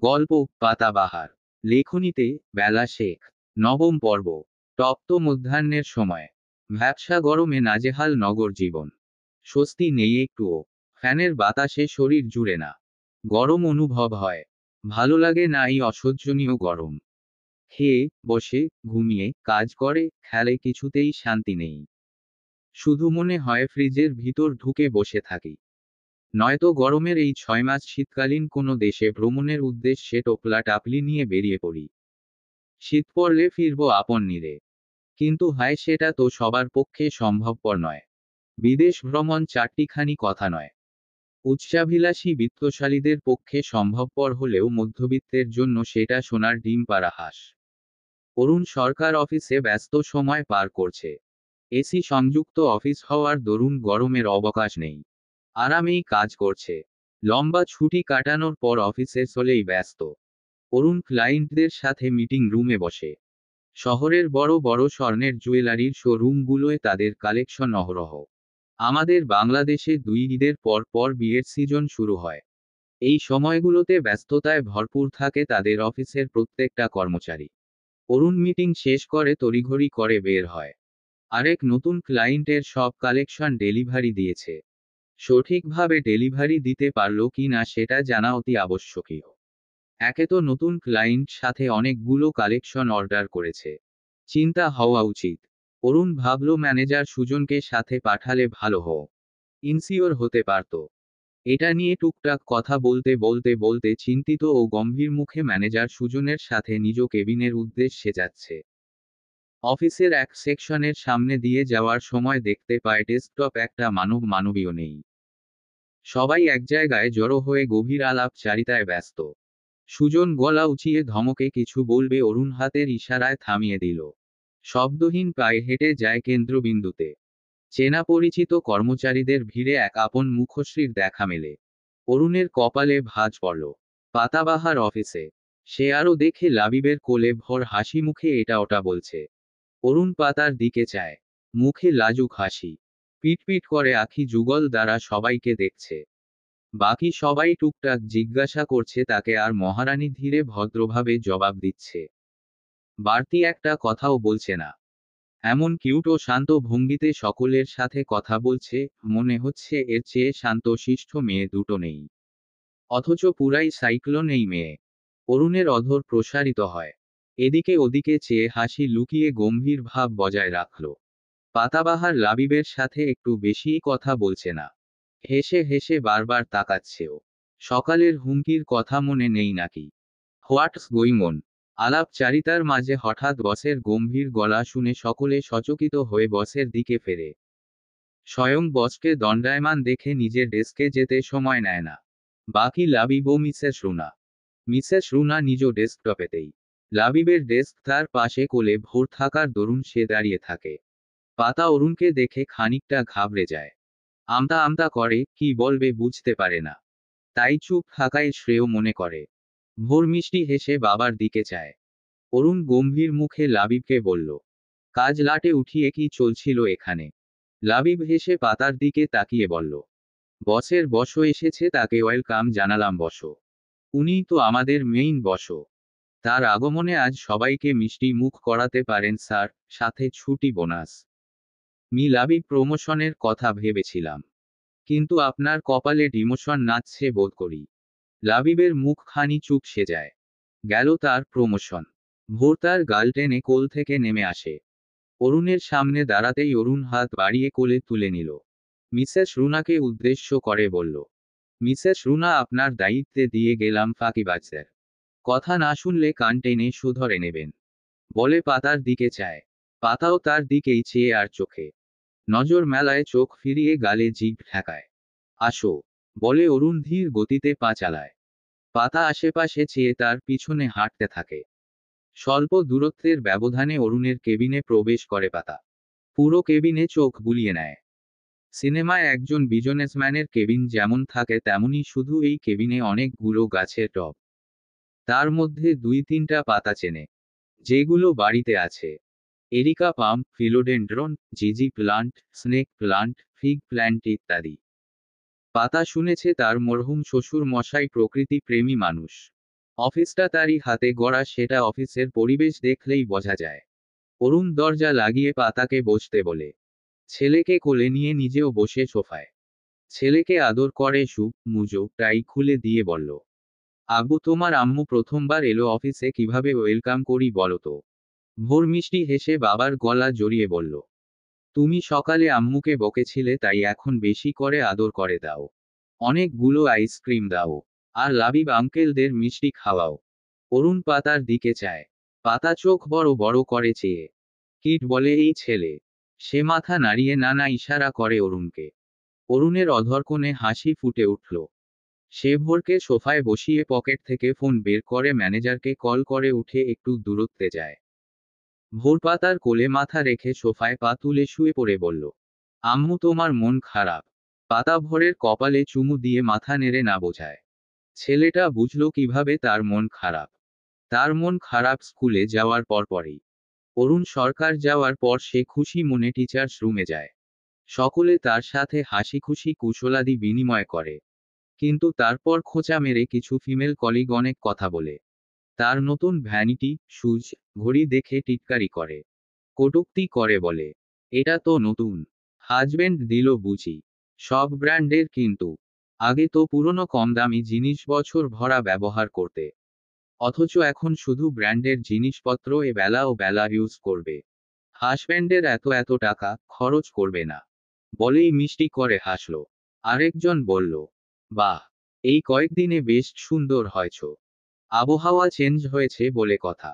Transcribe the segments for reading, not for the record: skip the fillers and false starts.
গল্প পাতাবাহার। লেখনীতে বেলা শেখ। নবম পর্ব। তপ্ত মধ্যাহ্নের সময়। ভ্যাপসা গরমে নাজেহাল নগর জীবন। স্বস্তি নেই একটুও। ফ্যানের বাতাসে শরীর জুড়ে না। গরম অনুভব হয়। ভালো লাগে না এই অসহ্যনীয় গরম। খেয়ে বসে ঘুমিয়ে কাজ করে খেলে কিছুতেই শান্তি নেই। শুধু মনে হয় ফ্রিজের ভিতর ঢুকে বসে থাকি। নয়তো গরমের এই 6 মাস শীতকালীন কোনো দেশে ভ্রমণের উদ্দেশ্যে টোপলা টাপলি নিয়ে বেরিয়ে পড়ি। শীত পড়লে ফিরবো আপন নিরে। কিন্তু হায়, সেটা তো সবার পক্ষে সম্ভবপর নয়। বিদেশ ভ্রমণ চারটিখানি কথা নয়। উচ্চাভিলাষী বিত্তশালীদের পক্ষে সম্ভবপর হলেও মধ্যবিত্তের জন্য সেটা সোনার ডিম পাড়া হাঁস। অরুণ সরকার অফিসে ব্যস্ত সময় পার করছে। এসি সংযুক্ত অফিস হওয়ার দরুন গরমের অবকাশ নেই। আরামেই কাজ করছে। লম্বা ছুটি কাটানোর পর অফিসে চলেই ব্যস্ত। অরুণ ক্লায়েন্টদের সাথে মিটিং রুমে বসে। শহরের বড় বড় স্বর্ণের জুয়েলারির শোরুমগুলোয় তাদের কালেকশন অহরহ। আমাদের বাংলাদেশে 2 ঈদের পর পর বিয়ের সিজন শুরু হয়। এই সময়গুলোতে ব্যস্ততায় ভরপুর থাকে তাদের অফিসের প্রত্যেকটা কর্মচারী। অরুণ মিটিং শেষ করে তড়িঘড়ি করে বের হয়। আরেক নতুন ক্লায়েন্টের সব কালেকশন ডেলিভারি দিয়েছে। সঠিকভাবে ডেলিভারি দিতে পারলো কি না সেটা জানা অতি আবশ্যকীয়। একে তো নতুন ক্লায়েন্ট, সাথে অনেকগুলো কালেকশন অর্ডার করেছে। চিন্তা হওয়া উচিত। অরুণ ভাবল ম্যানেজার সুজনকে সাথে পাঠালে ভালো হও। ইনসিওর হতে পারত। এটা নিয়ে টুকটাক কথা বলতে বলতে বলতে চিন্তিত ও গম্ভীর মুখে ম্যানেজার সুজনের সাথে নিজ কেবিনের উদ্দেশ্যে যাচ্ছে। অফিসের এক সেকশনের সামনে দিয়ে যাওয়ার সময় দেখতে পায় ডেস্কটপ একটা মানবীয় নেই। সবাই এক জায়গায় জড়ো হয়ে গভীর আলাপচারিতায় ব্যস্ত। সুজন গলা উঁচিয়ে ধমকে কিছু বলবে, অরুণ হাতের ইশারায় থামিয়ে দিল। শব্দহীন পায়ে হেঁটে যায় কেন্দ্রবিন্দুতে। চেনা পরিচিত কর্মচারীদের ভিড়ে এক আপন মুখশ্রীর দেখা মেলে। অরুণের কপালে ভাঁজ পড়ল। পাতাবাহার অফিসে। সে আরও দেখে লাবিবের কোলে ভর হাসি মুখে এটা ওটা বলছে। অরুণ পাতার দিকে চায়। মুখে লাজুক হাসি। পিটপিট করে আখি যুগল দ্বারা সবাইকে দেখছে। বাকি সবাই টুকটাক জিজ্ঞাসা করছে তাকে, আর মহারানী ধীরে ভদ্রভাবে জবাব দিচ্ছে। বাড়তি একটা কথাও বলছে না। এমন কিউট ও শান্ত ভঙ্গিতে সকলের সাথে কথা বলছে, মনে হচ্ছে এর চেয়ে শান্ত শিষ্ট মেয়ে দুটো নেই। অথচ পুরাই সাইক্লোন এই মেয়ে। অরুণের অধর প্রসারিত হয়। এদিকে ওদিকে চেয়ে হাসি লুকিয়ে গম্ভীর ভাব বজায় রাখল। পাতাবাহার লাবিবের সাথে একটু বেশিই কথা বলছে না। হেসে হেসে বারবার তাকাচ্ছেও। সকালের হুমকির কথা মনে নেই নাকি? What's going on? আলাপচারিতার মাঝে হঠাৎ বসের গম্ভীর গলা শুনে সকলে সচকিত হয়ে বসের দিকে ফেরে। স্বয়ং বসকে দণ্ডায়মান দেখে নিজের ডেস্কে যেতে সময় নেয় না। বাকি লাবিব ও মিসেস রুনা। মিসেস রুনা নিজ ডেস্কটপেতেই। লাবিবের ডেস্ক তার পাশে, কোলে ভোর থাকার দরুন সে দাঁড়িয়ে থাকে। পাতা অরুণকে দেখে খানিকটা ঘাবড়ে যায়। আমতা আমতা করে, কি বলবে বুঝতে পারে না। তাই চুপ থাকাই শ্রেয় মনে করে। ভোর মিষ্টি হেসে বাবার দিকে চায়। অরুণ গম্ভীর মুখে লাবিবকে বলল, কাজ লাটে উঠিয়ে কি চলছিল এখানে? লাবিব হেসে পাতার দিকে তাকিয়ে বলল, বসের বসও এসেছে, তাকে ওয়েলকাম জানালাম বসো। উনিই তো আমাদের মেইন বসো। তার আগমনে আজ সবাইকে মিষ্টি মুখ করাতে পারেন স্যার, সাথে ছুটি বোনাস। লাবিব প্রমোশনের কথা ভেবেছিলাম। কিন্তু আপনার কপালে ডিমোশন নাচছে বোধ করি। লাবিবের মুখ খানি চুপসে যায়। গেল তার প্রমোশন। ভোর তার গাল টেনে কোল থেকে নেমে আসে। অরুণের সামনে দাঁড়াতেই অরুণ হাত বাড়িয়ে কোলে তুলে নিল। মিসেস রুনাকে উদ্দেশ্য করে বলল, মিসেস রুনা, আপনার দায়িত্বে দিয়ে গেলাম ফাঁকিবাজদের। কথা না শুনলে কান টেনে শুধরে নেবেন। বলে পাতার দিকে চায়। পাতাও তার দিকেই চেয়ে আর চোখে নজর মেলায় চোখ ফিরিয়ে গালে জিভ ঠেকায়। আসো, বলে অরুণ ধীর গতিতে পা চালায়। পাতা আশেপাশে চেয়ে তার পিছনে হাঁটতে থাকে। স্বল্প দূরত্বের ব্যবধানে অরুণের কেবিনে প্রবেশ করে পাতা। পুরো কেবিনে চোখ বুলিয়ে নেয়। সিনেমায় একজন বিজনেসম্যানের কেবিন যেমন থাকে তেমনই, শুধু এই কেবিনে অনেকগুলো গাছের টব। তার মধ্যে 2-3টা পাতা চেনে, যেগুলো বাড়িতে আছে। এরিকা পাম, ফিলোডেন্ড্রন, জিজি plant, snake plant, fig plant ইত্যাদি। পাতা শুনেছে তার মরহুম শ্বশুর মশাই প্রকৃতি প্রেমী মানুষ। অফিসটা তারই হাতে গড়া, সেটা অফিসের পরিবেশ দেখলেই বোঝা যায়। অরুণ দরজা লাগিয়ে পাতাকে বসতে বলে ছেলেকে কোলে নিয়ে নিজেও বসে সোফায়। ছেলেকে আদর করে সুপ মুজো টাই খুলে দিয়ে বলল, আব্বু তোমার আম্মু প্রথমবার এলো অফিসে, কিভাবে ওয়েলকাম করি বলো তো। ভোর মিষ্টি হেসে বাবার গলা জড়িয়ে বলল, তুমি সকালে আম্মুকে বকেছিলে, তাই এখন বেশি করে আদর করে দাও। অনেকগুলো আইসক্রিম দাও। আর লাবিব আঙ্কেলদের মিষ্টি খাওয়াও। অরুণ পাতার দিকে চায়। পাতা চোখ বড় বড় করে চেয়ে কিট বলে এই ছেলে। সে মাথা নাড়িয়ে নানা ইশারা করে অরুণকে। অরুণের অধরকোণে হাসি ফুটে উঠল। সে ভোরকে সোফায় বসিয়ে পকেট থেকে ফোন বের করে ম্যানেজারকে কল করে উঠে একটু দূরত্বে যায়। ভোর পাতার কোলে মাথা রেখে সোফায় পা তুলে শুয়ে পড়ে বলল, আম্মু তোমার মন খারাপ। পাতা ভোরের কপালে চুমু দিয়ে মাথা নেড়ে না বোঝায়। ছেলেটা বুঝল কিভাবে তার মন খারাপ। তার মন খারাপ স্কুলে যাওয়ার পরপরই। অরুণ সরকার যাওয়ার পর সে খুশি মনে টিচার্স রুমে যায়। সকলে তার সাথে হাসি খুশি কুশলাদি বিনিময় করে। কিন্তু তারপর খোঁচা মেরে কিছু ফিমেল কলিগ অনেক কথা বলে। তার নতুন ভ্যানিটি শুজ ঘড়ি দেখে টিটকারি করে। কটূক্তি করে বলে, এটা তো নতুন হাজবেন্ড দিল বুঝি। সব ব্র্যান্ডের কিন্তু। আগে তো পুরনো কম দামি জিনিস বছর ভরা ব্যবহার করতে। অথচ এখন শুধু ব্র্যান্ডের জিনিসপত্র এ বেলা ও বেলা ইউজ করবে। হাজবেন্ডের এত এত টাকা খরচ করবে না বলেই মিষ্টি করে হাসল। আরেকজন বলল, বাহ, এই কয়েকদিনে বেশ সুন্দর হয়েছ। আবহাওয়া চেঞ্জ হয়েছে বলে কথা।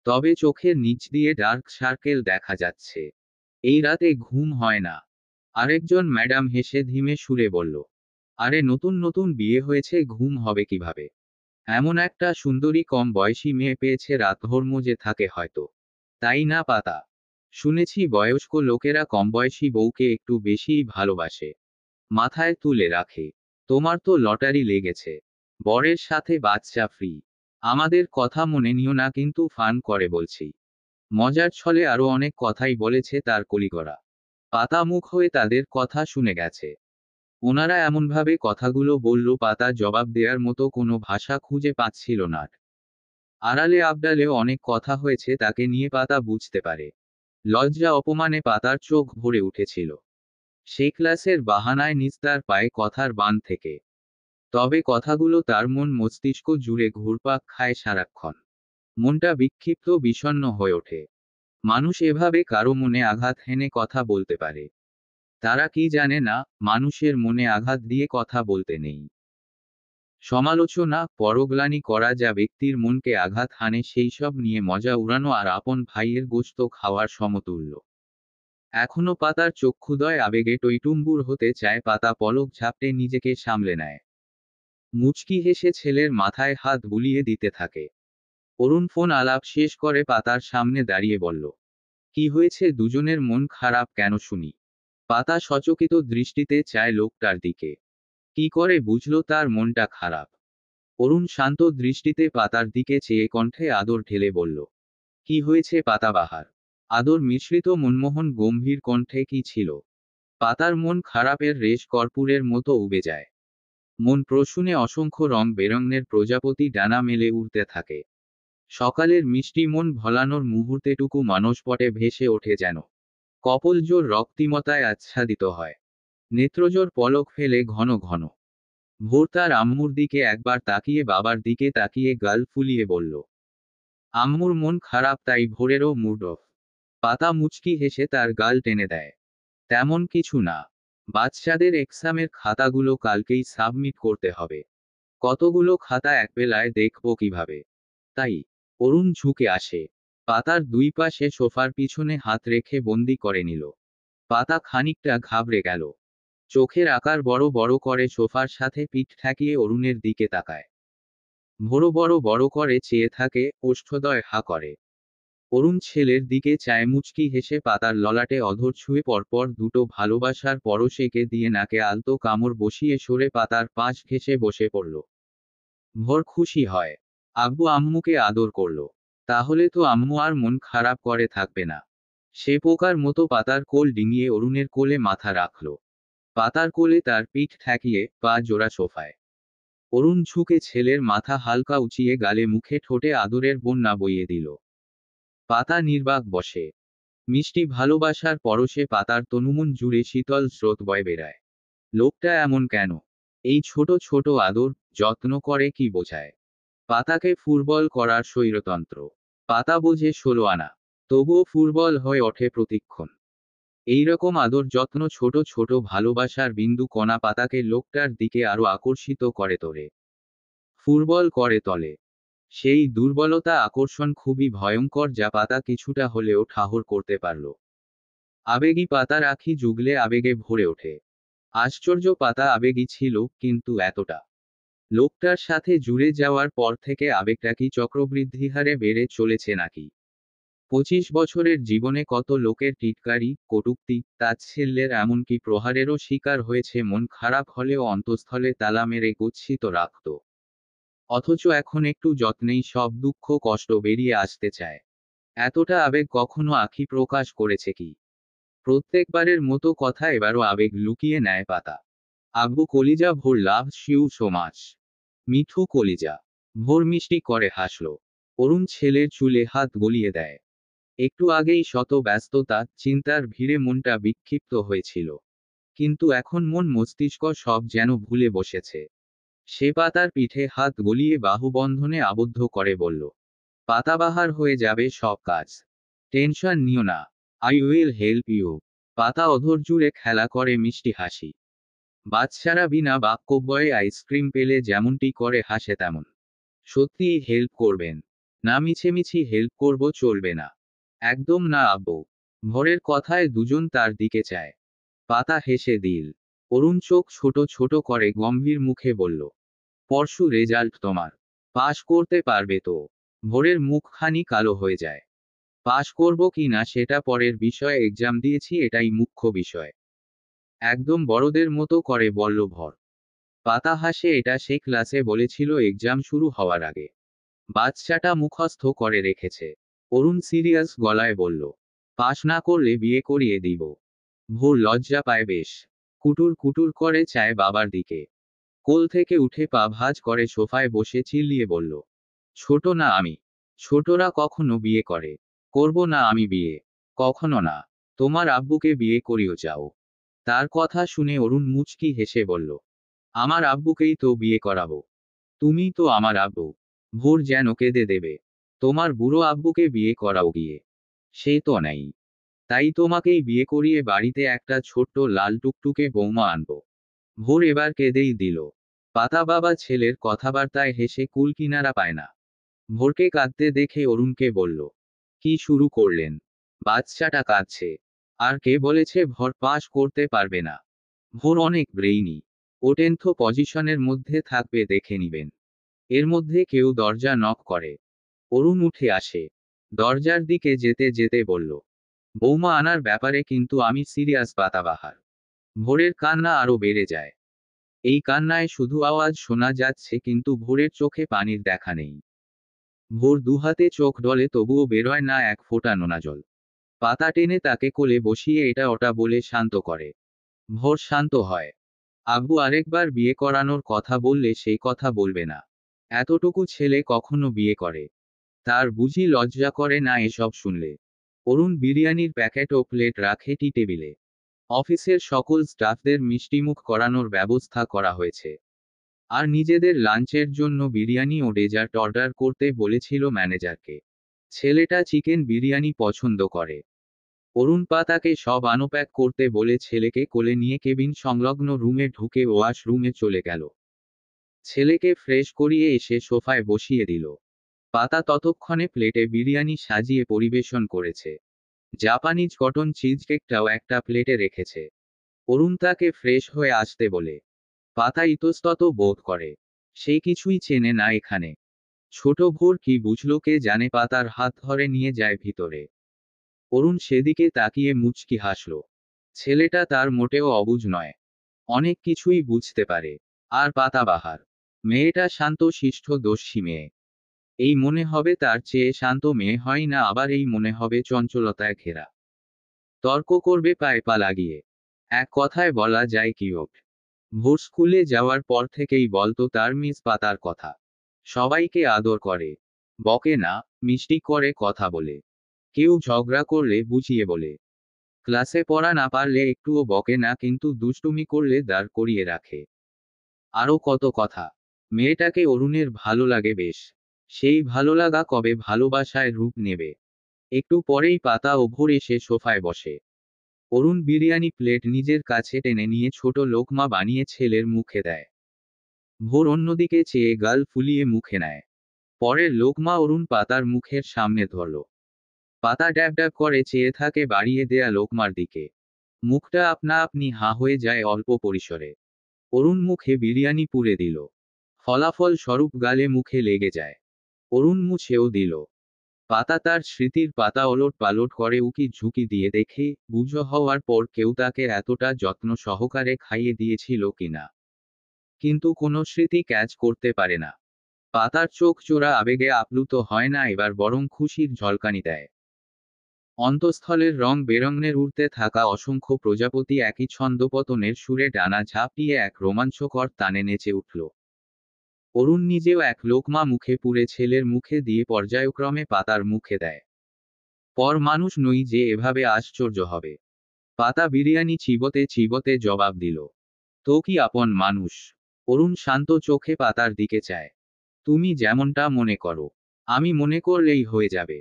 তবে চোখের নিচ দিয়ে ডার্ক সার্কেল দেখা যাচ্ছে। এই রাতে ঘুম হয় না। আরেকজন ম্যাডাম হেসে ধীমে সুরে বলল, আরে নতুন নতুন বিয়ে হয়েছে, ঘুম হবে কিভাবে। এমন একটা সুন্দরী কম বয়সী মেয়ে পেয়েছে, রাতভর মজে থাকে হয়তো। তাই না পাতা? শুনেছি বয়স্ক লোকেরা কম বয়সী বউকে একটু বেশিই ভালোবাসে। মাথায় তুলে রাখে। তোমার তো লটারি লেগেছে। বরের সাথে বাচ্চা ফ্রি। আমাদের কথা মনে নিও না কিন্তু ফান করে বলছি। মজার ছলে আরো অনেক কথাই বলেছে তার কলিগরা। পাতা মুখ হয়ে তাদের কথা শুনে গেছে। ওনারা এমনভাবে কথাগুলো বলল, পাতা জবাব দেওয়ার মতো কোনো ভাষা খুঁজে পাচ্ছিল না। আড়ালে আবডালেও অনেক কথা হয়েছে তাকে নিয়ে, পাতা বুঝতে পারে। লজ্জা অপমানে পাতার চোখ ভরে উঠেছিল। সে ক্লাসের বাহানায় নিস্তার পায় কথার বান থেকে। তবে কথাগুলো তার মন মস্তিষ্ক জুড়ে ঘুরপাক খায় সারাক্ষণ। মনটা বিক্ষিপ্ত বিষণ্ণ হয়ে ওঠে। মানুষ এভাবে কারো মনে আঘাত হেনে কথা বলতে পারে। তারা কি জানে না, মানুষের মনে আঘাত দিয়ে কথা বলতে নেই। সমালোচনা পরগ্লানি করা যা ব্যক্তির মনকে আঘাত হানে, সেই সব নিয়ে মজা উড়ানো আর আপন ভাইয়ের গোশত খাওয়ার সমতুল্য। এখনো পাতার চক্ষুদয় আবেগে টইটুম্বুর হতে চায়। পাতা পলক ঝাপটে নিজেকে সামলে নেয়। মুচকি হেসে ছেলের মাথায় হাত বুলিয়ে দিতে থাকে। অরুণ ফোন আলাপ শেষ করে পাতার সামনে দাঁড়িয়ে বলল, কি হয়েছে, দুজনের মন খারাপ কেন শুনি। পাতা সচকিত দৃষ্টিতে চায় লোকটার দিকে। কি করে বুঝলো তার মনটা খারাপ। অরুণ শান্ত দৃষ্টিতে পাতার দিকে চেয়ে কণ্ঠে আদর ঢেলে বলল, কি হয়েছে পাতাবাহার। আদর মিশ্রিত মনমোহন গম্ভীর কণ্ঠে কি ছিল। পাতার মন খারাপের রেশ কর্পূরের মতো উবে যায়। মন প্রসূনে অসংখ্য রং বেরঙের প্রজাপতি ডানা মেলে উড়তে থাকে। সকালের মিষ্টি মন ভোলানোর মুহূর্তেটুকু মানসপটে ভেসে ওঠে যেন। কপোলজোর রক্তিমতায় আচ্ছাদিত হয়। নেত্রজোর পলক ফেলে ঘন ঘন। ভোর তার আম্মুর দিকে একবার তাকিয়ে বাবার দিকে তাকিয়ে গাল ফুলিয়ে বলল, আম্মুর মন খারাপ তাই ভোরেরও মুড অফ। পাতা মুচকি হেসে তার গাল টেনে দেয়, তেমন কিছু না। বাচ্চাদের এক্সামের খাতাগুলো কালকেই সাবমিট করতে হবে। কতগুলো খাতা একবেলায় দেখব কিভাবে। তাই। অরুণ ঝুঁকে আসে। পাতার দুই পাশে সোফার পিছনে হাত রেখে বন্দি করে নিল। পাতা খানিকটা ঘাবড়ে গেল। চোখের আকার বড় বড় করে সোফার সাথে পিঠ ঠেকিয়ে অরুণের দিকে তাকায়। বড় বড় বড় করে চেয়ে থাকে, ওষ্ঠদয় হা করে। অরুণ ছেলের দিকে চায়, মুচকি হেসে পাতার ললাটে অধর ছুঁয়ে পরপর দুটো ভালোবাসার পরশ এঁকে দিয়ে নাকে আলতো কামড় বসিয়ে সরে পাতার পাশ ঘেঁষে বসে পড়ল। ভোর খুশি হয়। আব্বু আম্মুকে আদর করল। তাহলে তো আম্মু আর মন খারাপ করে থাকবে না। সে পোকার মতো পাতার কোল ডিঙিয়ে অরুণের কোলে মাথা রাখল। পাতার কোলে তার পিঠ ঠেকিয়ে পা জোড়া সোফায়। অরুণ ঝুঁকে ছেলের মাথা হালকা উঁচিয়ে গালে মুখে ঠোঁটে আদরের বন্যা বইয়ে দিল। পাতা নির্বাক বসে। মিষ্টি ভালোবাসার পরশে পাতার তনুমন জুড়ে শীতল স্রোত বয়ে বেড়ায়। লোকটা এমন কেন? এই ছোট ছোট আদর, যত্ন করে কি বোঝায়? পাতাকে ফুটবল করার স্বৈরতন্ত্র। পাতা বোঝে 16 আনা। তবুও ফুটবল হয়ে ওঠে প্রতিক্ষণ। এইরকম আদর যত্ন, ছোট ছোট ভালোবাসার বিন্দু কণা পাতাকে লোকটার দিকে আরো আকর্ষিত করে তোলে। ফুটবল করে তলে। সেই দুর্বলতা আকর্ষণ খুবই ভয়ঙ্কর, যা পাতা কিছুটা হলেও ঠাহর করতে পারল। আবেগী পাতার আঁখি জুগলে আবেগে ভরে ওঠে। আশ্চর্য, পাতা আবেগী ছিল, কিন্তু এতটা? লোকটার সাথে জুড়ে যাওয়ার পর থেকে আবেগটা কি চক্রবৃদ্ধি হারে বেড়ে চলেছে নাকি? 25 বছরের জীবনে কত লোকের টিটকারি, কটূক্তি, তাচ্ছিল্যের, এমনকি প্রহারেরও শিকার হয়েছে। মন খারাপ হলেও অন্তঃস্থলে তালা মেরে গচ্ছিত রাখত। অথচ এখন একটু যত্নেই সব দুঃখ কষ্ট বেরিয়ে আসতে চায়। এতটা আবেগ কখনো আঁখি প্রকাশ করেছে কি? প্রত্যেকবারের মতো কথা এবারও আবেগ লুকিয়ে নেয় পাতা। আব্বু কলিজা ভোর, লাভ শিউ সো মাচ। মিঠু কলিজা। ভোর মিষ্টি করে হাসল। অরুণ ছেলের চুলে হাত গলিয়ে দেয়। একটু আগেই শত ব্যস্ততা, চিন্তার ভিড়ে মনটা বিক্ষিপ্ত হয়েছিল। কিন্তু এখন মন মস্তিষ্ক সব যেন ভুলে বসেছে। সে পাতার পিঠে হাত গলিয়ে বাহুবন্ধনে আবদ্ধ করে বলল, পাতাবাহার হয়ে যাবে সব কাজ। টেনশন নিও না। I will help you. পাতা অধর জুড়ে খেলা করে মিষ্টি হাসি। বাচ্চারা বিনা বাক্যব্যয়ে আইসক্রিম পেলে যেমনটি করে হাসে তেমন। সত্যিই হেল্প করবেন? না মিছেমিছি হেল্প করব চলবে না। একদম না আব্বু। ভোরের কথায় দুজন তার দিকে চায়। পাতা হেসে দিল। অরুণ চোখ ছোট ছোট করে গম্ভীর মুখে বলল, পরশু রেজাল্ট তোমার। পাশ করতে পারবে তো? ভোরের মুখখানি কালো হয়ে যায়। পাশ করব কি না সেটা পরের বিষয়, এক্সাম দিয়েছি এটাই মুখ্য বিষয়। একদম বড়দের মতো করে বলল ভর। পাতা হাসে, এটা সে ক্লাসে বলেছিল এক্সাম শুরু হওয়ার আগে। বাচ্চাটা মুখস্থ করে রেখেছে। অরুণ সিরিয়াস গলায় বলল, পাশ না করলে বিয়ে করিয়ে দিব। ভোর লজ্জা পায় বেশ। কুটুর কুটুর করে চায় বাবার দিকে। কোল থেকে উঠে পা ভাঁজ করে সোফায় বসে চিল্লিয়ে বলল, ছোট না আমি। ছোটরা কখনো বিয়ে করে? করব না আমি বিয়ে। কখনো না। তোমার আব্বুকে বিয়ে করিও যাও। তার কথা শুনে অরুণ মুচকি হেসে বলল, আমার আব্বুকেই তো বিয়ে করাবো। তুমি তো আমার আব্বু। ভোর যেন কেঁদে দেবে। তোমার বুড়ো আব্বুকে বিয়ে করাও গিয়ে। সে তো নাই। তাই তোমাকেই বিয়ে করিয়ে বাড়িতে একটা ছোট্ট লাল টুকটুকে বৌমা আনবো। ভোর এবার কেঁদেই দিল। পাতা বাবা ছেলের কথাবার্তায় হেসে কুল কিনারা পায় না। ভোরকে কাঁদতে দেখে অরুণকে বলল, কি শুরু করলেন? বাচ্চাটা কাঁদছে। আর কে বলেছে ভর পাস করতে পারবে না? ভোর অনেক ব্রেইনি। ও 10th পজিশনের মধ্যে থাকবে, দেখে নিবেন। এর মধ্যে কেউ দরজা নক করে। অরুণ উঠে আসে। দরজার দিকে যেতে যেতে বলল, বৌমা আনার ব্যাপারে কিন্তু আমি সিরিয়াস পাতাবাহার। ভোরের কান্না আরো বেড়ে যায়। এই কান্নায় শুধু আওয়াজ শোনা যাচ্ছে, কিন্তু ভোরের চোখে পানির দেখা নেই। ভোর দুহাতে চোখ ডলে, তবুও বেরোয় না এক ফোঁটা নোনা জল। পাতা টেনে তাকে কোলে বসিয়ে এটা ওটা বলে শান্ত করে। ভোর শান্ত হয়। আব্বু আরেকবার বিয়ে করানোর কথা বললে সেই কথা বলবে না। এতটুকু ছেলে কখনো বিয়ে করে? তার বুঝি লজ্জা করে না এসব শুনলে? অরুণ বিরিয়ানির প্যাকেট ও প্লেট রাখে টি টেবিলে। অফিসের সকল স্টাফদের মিষ্টিমুখ করানোর ব্যবস্থা করা হয়েছে। আর নিজেদের লাঞ্চের জন্য বিরিয়ানি ও ডেজার্ট অর্ডার করতে বলেছিল ম্যানেজারকে। ছেলেটা চিকেন বিরিয়ানি পছন্দ করে। অরুণ পাতাকে সব আনপ্যাক করতে বলে ছেলেকে কোলে নিয়ে কেবিন সংলগ্ন রুমে ঢুকে ওয়াশ রুমে চলে গেল। ছেলেকে ফ্রেশ করিয়ে এসে সোফায় বসিয়ে দিল। পাতা ততক্ষণে প্লেটে বিরিয়ানি সাজিয়ে পরিবেশন করেছে। জাপানিজ কটন চিজকেকটাও একটা প্লেটে রেখেছে। অরুণ তাকে ফ্রেশ হয়ে আসতে বলে। পাতা ইতস্তত বোধ করে। সে কিছুই চেনে না এখানে। ছোট ভোর কি বুঝল কে জানে, পাতার হাত ধরে নিয়ে যায় ভিতরে। অরুণ সেদিকে তাকিয়ে মুচকি হাসল। ছেলেটা তার মোটেও অবুঝ নয়। অনেক কিছুই বুঝতে পারে। আর পাতাবাহার মেয়েটা শান্ত শিষ্ট দস্যি মেয়ে। এই মনে হবে তার চেয়ে শান্ত মেয়ে হয় না, আবার এই মনে হবে চঞ্চলতায় ঘেরা। তর্ক করবে পায়ে পা লাগিয়ে। এক কথায় বলা যায় কি ওঠ। ভোর স্কুলে যাওয়ার পর থেকেই বলতো তার মিস পাতার কথা। সবাইকে আদর করে, বকে না, মিষ্টি করে কথা বলে, কেউ ঝগড়া করলে বুঝিয়ে বলে, ক্লাসে পড়া না পারলে একটুও বকে না, কিন্তু দুষ্টুমি করলে দাঁড় করিয়ে রাখে। আরও কত কথা। মেয়েটাকে অরুণের ভালো লাগে বেশ। সেই ভালো লাগা কবে ভালোবাসায় রূপ নেবে? একটু পরেই পাতা ও ভোর এসে সোফায় বসে। অরুণ বিরিয়ানি প্লেট নিজের কাছে টেনে নিয়ে ছোট লোকমা বানিয়ে ছেলের মুখে দেয়। ভোর অন্যদিকে চেয়ে গাল ফুলিয়ে মুখে নেয়। পরের লোকমা অরুণ পাতার মুখের সামনে ধরল। পাতা ড্যাব ড্যাব করে চেয়ে থাকে বাড়িয়ে দেয়া লোকমার দিকে। মুখটা আপনা আপনি হাঁ হয়ে যায় অল্প পরিসরে। অরুণ মুখে বিরিয়ানি পুরে দিল। ফলাফল স্বরূপ গালে মুখে লেগে যায়। অরুণ মুছেও দিল। পাতা তার স্মৃতির পাতা ওলট পালট করে উকি ঝুঁকি দিয়ে দেখে, বুঝো হওয়ার পর কেউ তাকে এতটা যত্ন সহকারে খাইয়ে দিয়েছিল কিনা। কিন্তু কোনো স্মৃতি ক্যাচ করতে পারে না। পাতার চোখ চোরা আবেগে আপ্লুত হয় না এবার, বরং খুশির ঝলকানি দেয়। অন্তঃস্থলের রং বেরঙের উড়তে থাকা অসংখ্য প্রজাপতি একই ছন্দপতনের সুরে ডানা ঝাঁপিয়ে এক রোমাঞ্চকর তানে নেচে উঠল। অরুণ নিজেও এক লোকমা মুখে পুরে ছেলের মুখে দিয়ে পর্যায়ক্রমে পাতার মুখে দেয়। পর মানুষ নই যে এভাবে আশ্চর্য হবে। পাতা বিরিয়ানি চিবোতে চিবোতে জবাব দিল, তো কি আপন মানুষ? অরুণ শান্ত চোখে পাতার দিকে চায়। তুমি যেমনটা মনে করো, আমি মনে করলেই হয়ে যাবে।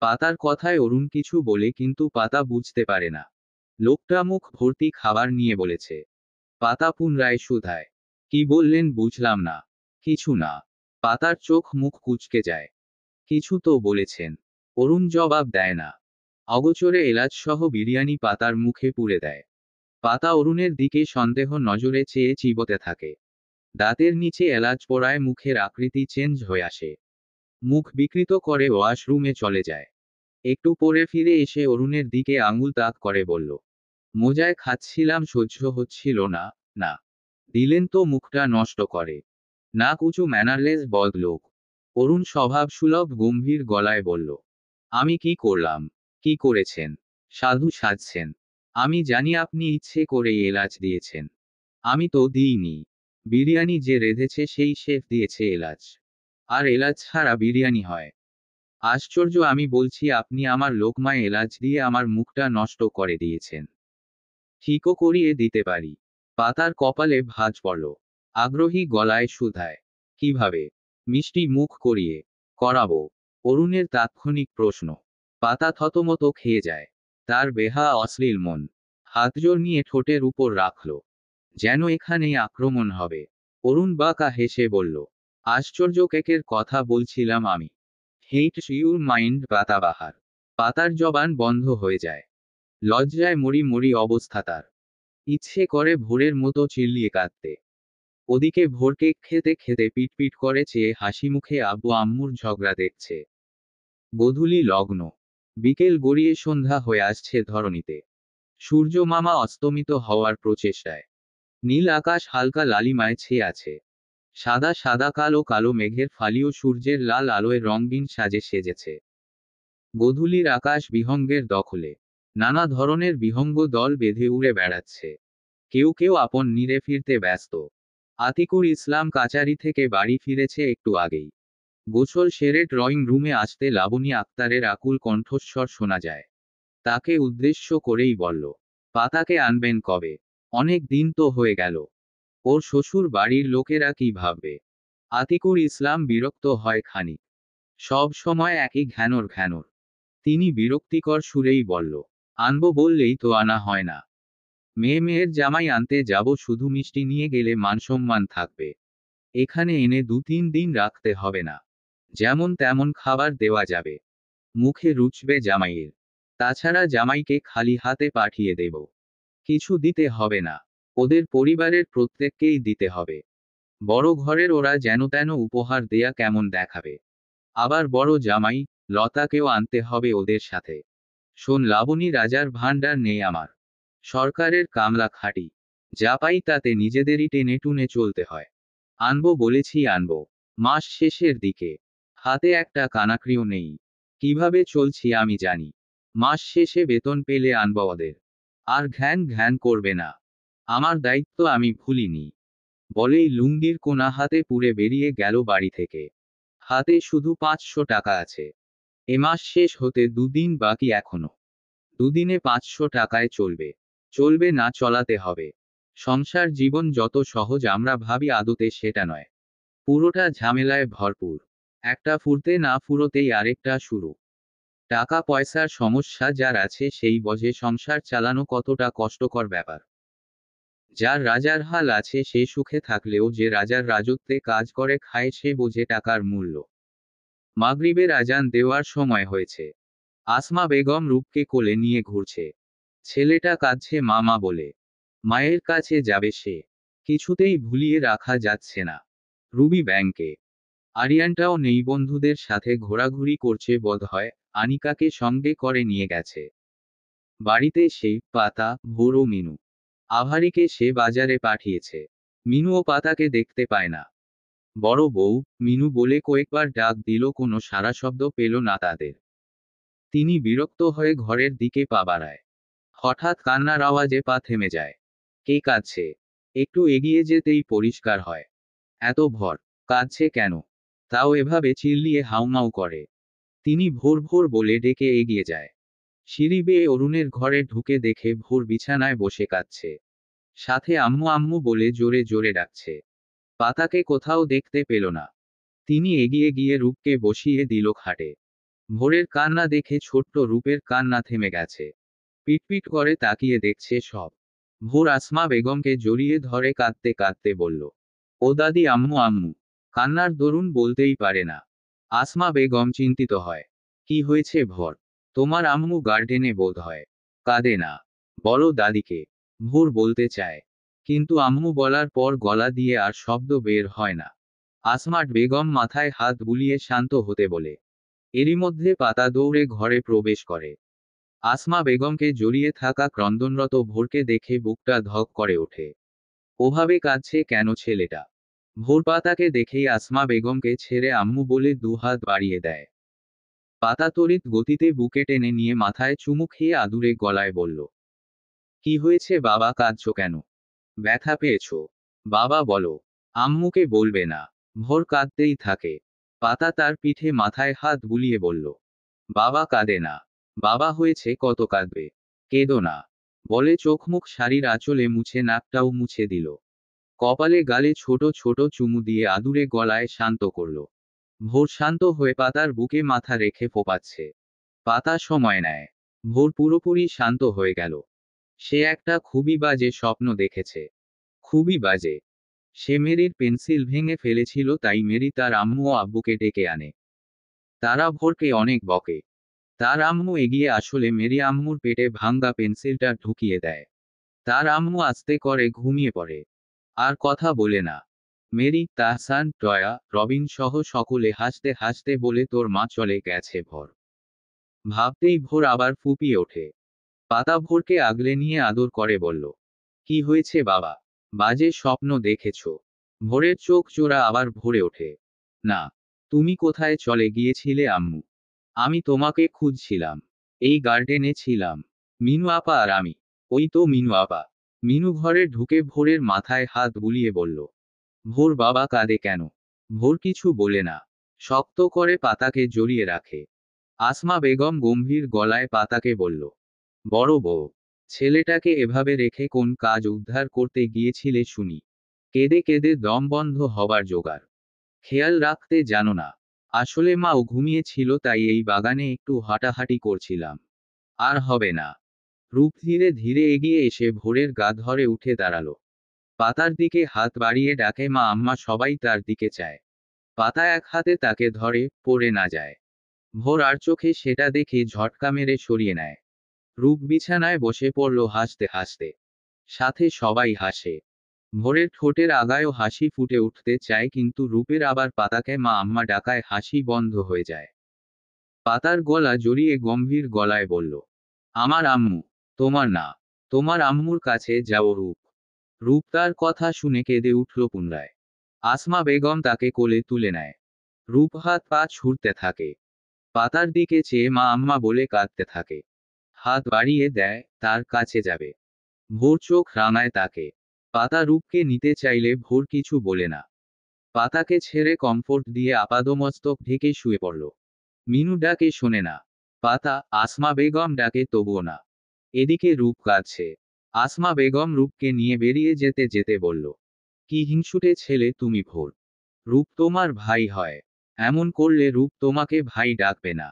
পাতার কথায় অরুণ কিছু বলে, কিন্তু পাতা বুঝতে পারে না। লোকটা মুখ ভর্তি খাবার নিয়ে বলেছে। পাতা পুনরায় শুধায়, কি বললেন বুঝলাম না। কিছু না। পাতার চোখ মুখ কুঁচকে যায়। কিছু তো বলেছেন। অরুণ জবাব দেয় না। অগোচরে এলাচ সহ বিরিয়ানি পাতার মুখে পুরে দেয়। পাতা অরুণের দিকে সন্দেহ নজরে চেয়ে চিবোতে থাকে। দাঁতের নিচে এলাচ পোড়ায় মুখের আকৃতি চেঞ্জ হয়ে আসে। মুখ বিকৃত করে ওয়াশরুমে চলে যায়। একটু পরে ফিরে এসে অরুণের দিকে আঙুল তাক করে বলল, মজায় খাচ্ছিলাম, সহ্য হচ্ছিল না। না দিলেন তো মুখটা নষ্ট করে। নাক উঁচু ম্যানারলেস বদ লোক। অরুণ স্বভাবসুলভ গম্ভীর গলায় বলল, আমি কি করলাম? কি করেছেন? সাধু সাজছেন? আমি জানি আপনি ইচ্ছে করেই এলাচ দিয়েছেন। আমি তো দিইনি। বিরিয়ানি যে রেঁধেছে সেই শেফ দিয়েছে এলাচ। আর এলাচ ছাড়া বিরিয়ানি হয়? আশ্চর্য, আমি বলছি আপনি আমার লোকমায় এলাচ দিয়ে আমার মুখটা নষ্ট করে দিয়েছেন। ঠিকও করিয়ে দিতে পারি। পাতার কপালে ভাঁজ পড়ল। আগ্রহী গলায় শুধায়, কিভাবে? মিষ্টি মুখ করিয়ে করাবো? অরুণের তাৎক্ষণিক প্রশ্ন। পাতা থতমত খেয়ে যায়। তার বেহা অশ্লীল মন হাতজোর নিয়ে ঠোঁটের উপর রাখল, যেন এখানেই আক্রমণ হবে। অরুণ বাঁকা হেসে বলল, আশ্চর্য, কেকের কথা বলছিলাম আমি। হেইটস ইউর মাইন্ড পাতাবাহার। পাতার জবান বন্ধ হয়ে যায়। লজ্জায় মরি মরি অবস্থা তার। ইচ্ছে করে ভোরের মতো চিল্লিয়ে কাঁদতে। ওদিকে ভোর কেক খেতে খেতে পিটপিট করে চেয়ে হাসি মুখে আব্বু আম্মুর ঝগড়া দেখছে। গোধূলি লগ্ন। বিকেল গড়িয়ে সন্ধ্যা হয়ে আসছে ধরণীতে। সূর্য মামা অস্তমিত হওয়ার প্রচেষ্টায়। নীল আকাশ হালকা লালিমায় ছেয়ে আছে। সাদা সাদা কালো কালো মেঘের ফালিও সূর্যের লাল আলোয় রঙিন সাজে সেজেছে। গোধূলির আকাশ বিহঙ্গের দখলে। নানা ধরনের বিহঙ্গ দল বেঁধে উড়ে বেড়াচ্ছে। কেউ কেউ আপন নীড়ে ফিরতে ব্যস্ত। আতিকুর ইসলাম কাচারি থেকে বাড়ি ফিরেছে একটু আগেই। গোসল সেরে ড্রয়িং রুমে আসতে লাবণী আক্তারের আকুল কণ্ঠস্বর শোনা যায়। তাকে উদ্দেশ্য করেই বলল, পাতাকে আনবেন কবে? অনেক দিন তো হয়ে গেল। ওর শ্বশুর বাড়ির লোকেরা কি ভাববে? আতিকুর ইসলাম বিরক্ত হয় খানিক। সব সময় একই ঘ্যানোর ঘ্যানোর। তিনি বিরক্তিকর সুরেই বলল, আনবো বললেই তো আনা হয় না। মেয়ের জামাই আনতে যাব, শুধু মিষ্টি নিয়ে গেলে মানসম্মান থাকবে। এখানে এনে 2-3 দিন রাখতে হবে না। যেমন তেমন খাবার দেওয়া যাবে। মুখে রুচবে জামাইয়ের। তাছাড়া জামাইকে খালি হাতে পাঠিয়ে দেব। কিছু দিতে হবে না। ওদের পরিবারের প্রত্যেককেই দিতে হবে। বড় ঘরের ওরা যেন তেন উপহার দেয়া কেমন দেখাবে। আবার বড় জামাই লতাকেও আনতে হবে ওদের সাথে। শোন লাবণী, রাজার ভাণ্ডার নেই আমার। সরকারের কামলা খাটি। যা পাই তাতে নিজেদেরই টেনে টুনে চলতে হয়। আনবো বলেছি আনবো। মাস শেষের দিকে। হাতে একটা কানাকড়িও নেই। কিভাবে চলছি আমি জানি। মাস শেষে বেতন পেলে আনবো ওদের। আর ঘ্যান ঘ্যান করবে না। আমার দায়িত্ব আমি ভুলিনি, বলেই লুঙ্গির কোনা হাতে পুরে বেরিয়ে গেল বাড়ি থেকে। হাতে শুধু 500 টাকা আছে। এ মাস শেষ হতে 2 দিন বাকি এখনো। 2 দিনে 500 টাকায় চলবে। চলবে না, চলাতে হবে। সংসার জীবন যত সহজ আমরা ভাবি আদতে সেটা নয়। পুরোটা ঝামেলায় ভরপুর। একটা ফুরতে না ফুরোতেই আরেকটা শুরু। টাকা পয়সার সমস্যা যার আছে সেই বোঝে সংসার চালানো কতটা কষ্টকর ব্যাপার। যার রাজার হাল আছে সে সুখে থাকলেও যে রাজার রাজত্বে কাজ করে খায় সে বোঝে টাকার মূল্য। মাগরিবের আজান দেওয়ার সময় হয়েছে। আসমা বেগম রূপকে কোলে নিয়ে ঘুরছে। ছেলেটা কাঁদছে মা মা বলে। মায়ের কাছে যাবে সে। কিছুতেই ভুলিয়ে রাখা যাচ্ছে না। রুবি ব্যাংকে। আরিয়ানটাও নেই, বন্ধুদের সাথে ঘোরাঘুরি করছে বোধহয়। আনিকাকে সঙ্গে করে নিয়ে গেছে। বাড়িতে সেই পাতা, ভোর ও মিনু। আভারিকে সে বাজারে পাঠিয়েছে। মিনু ও পাতাকে দেখতে পায় না। বড় বউ, মিনু বলে কয়েকবার ডাক দিল, কোনো সাড়া শব্দ পেল না তাদের। তিনি বিরক্ত হয়ে ঘরের দিকে পা বাড়ায়। হঠাৎ কান্নার আওয়াজে পা থেমে যায়। কে কাঁদছে? একটু এগিয়ে যেতেই পরিষ্কার হয়। এত ভর। কাঁদছে কেন? তাও এভাবে চিল্লিয়ে হাউমাউ করে। তিনি ভোর ভোর বলে ডেকে এগিয়ে যায়। সিঁড়ি বেয়ে অরুণের ঘরে ঢুকে দেখে ভোর বিছানায় বসে কাঁদছে। সাথে আম্মু আম্মু বলে জোরে জোরে ডাকছে। পাতাকে কোথাও দেখতে পেল না। তিনি এগিয়ে গিয়ে রূপকে বসিয়ে দিল খাটে। ভোরের কান্না দেখে ছোট্ট রূপের কান্না থেমে গেছে। পিটপিট করে তাকিয়ে দেখছে সব। ভোর আসমা বেগমকে জড়িয়ে ধরে কাঁদতে কাঁদতে বলল, ও দাদি, আম্মু আম্মু। কান্নার দরুন বলতেই পারে না। আসমা বেগম চিন্তিত হয়। কি হয়েছে ভোর? তোমার আম্মু গার্ডেনে বোধ হয়। কাঁদে না। বলো দাদিকে। ভোর বলতে চায়, কিন্তু আম্মু বলার পর গলা দিয়ে আর শব্দ বের হয় না। আসমাট বেগম মাথায় হাত বুলিয়ে শান্ত হতে বলে। এরই মধ্যে পাতা দৌড়ে ঘরে প্রবেশ করে। আসমা বেগমকে জড়িয়ে থাকা ক্রন্দনরত ভোরকে দেখে বুকটা ধক করে ওঠে। ওভাবে কাঁদছে কেন ছেলেটা? ভোর পাতাকে দেখেই আসমা বেগমকে ছেড়ে আম্মু বলে দুহাত বাড়িয়ে দেয়। পাতা তড়িৎ গতিতে বুকে টেনে নিয়ে মাথায় চুমু খেয়ে আদুরে গলায় বলল, কি হয়েছে বাবা, কাঁদছো কেন? ব্যথা পেয়েছো? বাবা বলো। আম্মুকে বলবে না। ভোর কাঁদতেই থাকে। পাতা তার পিঠে মাথায় হাত বুলিয়ে বলল, বাবা কাঁদে না। বাবা হয়েছে কত কাঁদবে। কেঁদো না। বলে চোখ মুখ শাড়ির আঁচলে মুছে নাকটাও মুছে দিল। কপালে গালে ছোট ছোট চুমু দিয়ে আদুরে গলায় শান্ত করল। ভোর শান্ত হয়ে পাতার বুকে মাথা রেখে ফোপাচ্ছে। পাতা সময় নেয়। ভোর পুরোপুরি শান্ত হয়ে গেল। সে একটা খুবই বাজে স্বপ্ন দেখেছে। খুবই বাজে। সে মেরির পেন্সিল ভেঙে ফেলেছিল, তাই মেরি তার আম্মু ও আব্বুকে ডেকে আনে। তারা ভোরকে অনেক বকে। তার আম্মু এগিয়ে আসলে মেরি আম্মুর পেটে ভাঙ্গা পেন্সিলটা ঢুকিয়ে দেয়। তার আম্মু আস্তে করে ঘুমিয়ে পড়ে। আর কথা বলে না। মেরি, তাহসান, টয়া, রবিন সহ সকলে হাসতে হাসতে বলে, তোর মা চলে গেছে ভোর। ভাবতেই ভোর আবার ফুপিয়ে ওঠে। পাতা ভোরকে আগলে নিয়ে আদর করে বলল, কি হয়েছে বাবা? বাজে স্বপ্ন দেখেছ? ভোরের চোখ জোড়া আবার ভরে ওঠে। না। তুমি কোথায় চলে গিয়েছিলে আম্মু? আমি তোমাকে খুঁজছিলাম। এই গার্ডেনে ছিলাম। মিনু আপা আর আমি। ওই তো মিনু আপা। মিনু ঘরে ঢুকে ভোরের মাথায় হাত বুলিয়ে বলল। ভোর বাবা কাঁদে কেন? ভোর কিছু বলে না। শক্ত করে পাতাকে জড়িয়ে রাখে। আসমা বেগম গম্ভীর গলায় পাতাকে বলল, বড় বউ, ছেলেটাকে এভাবে রেখে কোন কাজ উদ্ধার করতে গিয়েছিলে শুনি? কেঁদে কেঁদে দম বন্ধ হবার জোগাড়। খেয়াল রাখতে জানো না? আসলে মা ও ঘুমিয়েছিল, তাই এই বাগানে একটু হাঁটাহাঁটি করছিলাম। আর হবে না। রূপ ধীরে ধীরে এগিয়ে এসে ভোরের গা ধরে উঠে দাঁড়ালো। পাতার দিকে হাত বাড়িয়ে ডাকে, মা আম্মা, সবাই তার দিকে চায়। পাতা এক হাতে তাকে ধরে, পড়ে না যায়। ভোর আর চোখে সেটা দেখে ঝটকা মেরে সরিয়ে নেয়। রূপ বিছানায় বসে পড়ল হাসতে হাসতে। সাথে সবাই হাসে। ভোরের ঠোঁটের আগায়ও হাসি ফুটে উঠতে চায়, কিন্তু রূপের আবার পাতাকে মা আম্মা ডাকায় হাসি বন্ধ হয়ে যায়। পাতার গলা জড়িয়ে গম্ভীর গলায় বলল, আমার আম্মু। তোমার না। তোমার আম্মুর কাছে যাও রূপ। রূপ তার কথা শুনে কেঁদে উঠল পুনরায়। আসমা বেগম তাকে কোলে তুলে নেয়। রূপ হাত পা ছুড়তে থাকে। পাতার দিকে চেয়ে মা আম্মা বলে কাঁদতে থাকে। হাত বাড়িয়ে দেয়, তার কাছে যাবে। ভোর চোখ রাঙায় তাকে। পাতা রূপকে নিতে চাইলে ভোর কিছু বলে না। পাতাকে ছেড়ে কমফোর্ট দিয়ে আপাদমস্তক ঢেকে শুয়ে পড়ল। মিনু ডাকে শোনে না। পাতা আসমা বেগম ডাকে তবুও না। এদিকে রূপ কাঁদছে। আসমা বেগম রূপকে নিয়ে বেরিয়ে যেতে যেতে বলল, কি হিংসুটে ছেলে তুমি ভোর। রূপ তোমার ভাই হয়। এমন করলে রূপ তোমাকে ভাই ডাকবে না।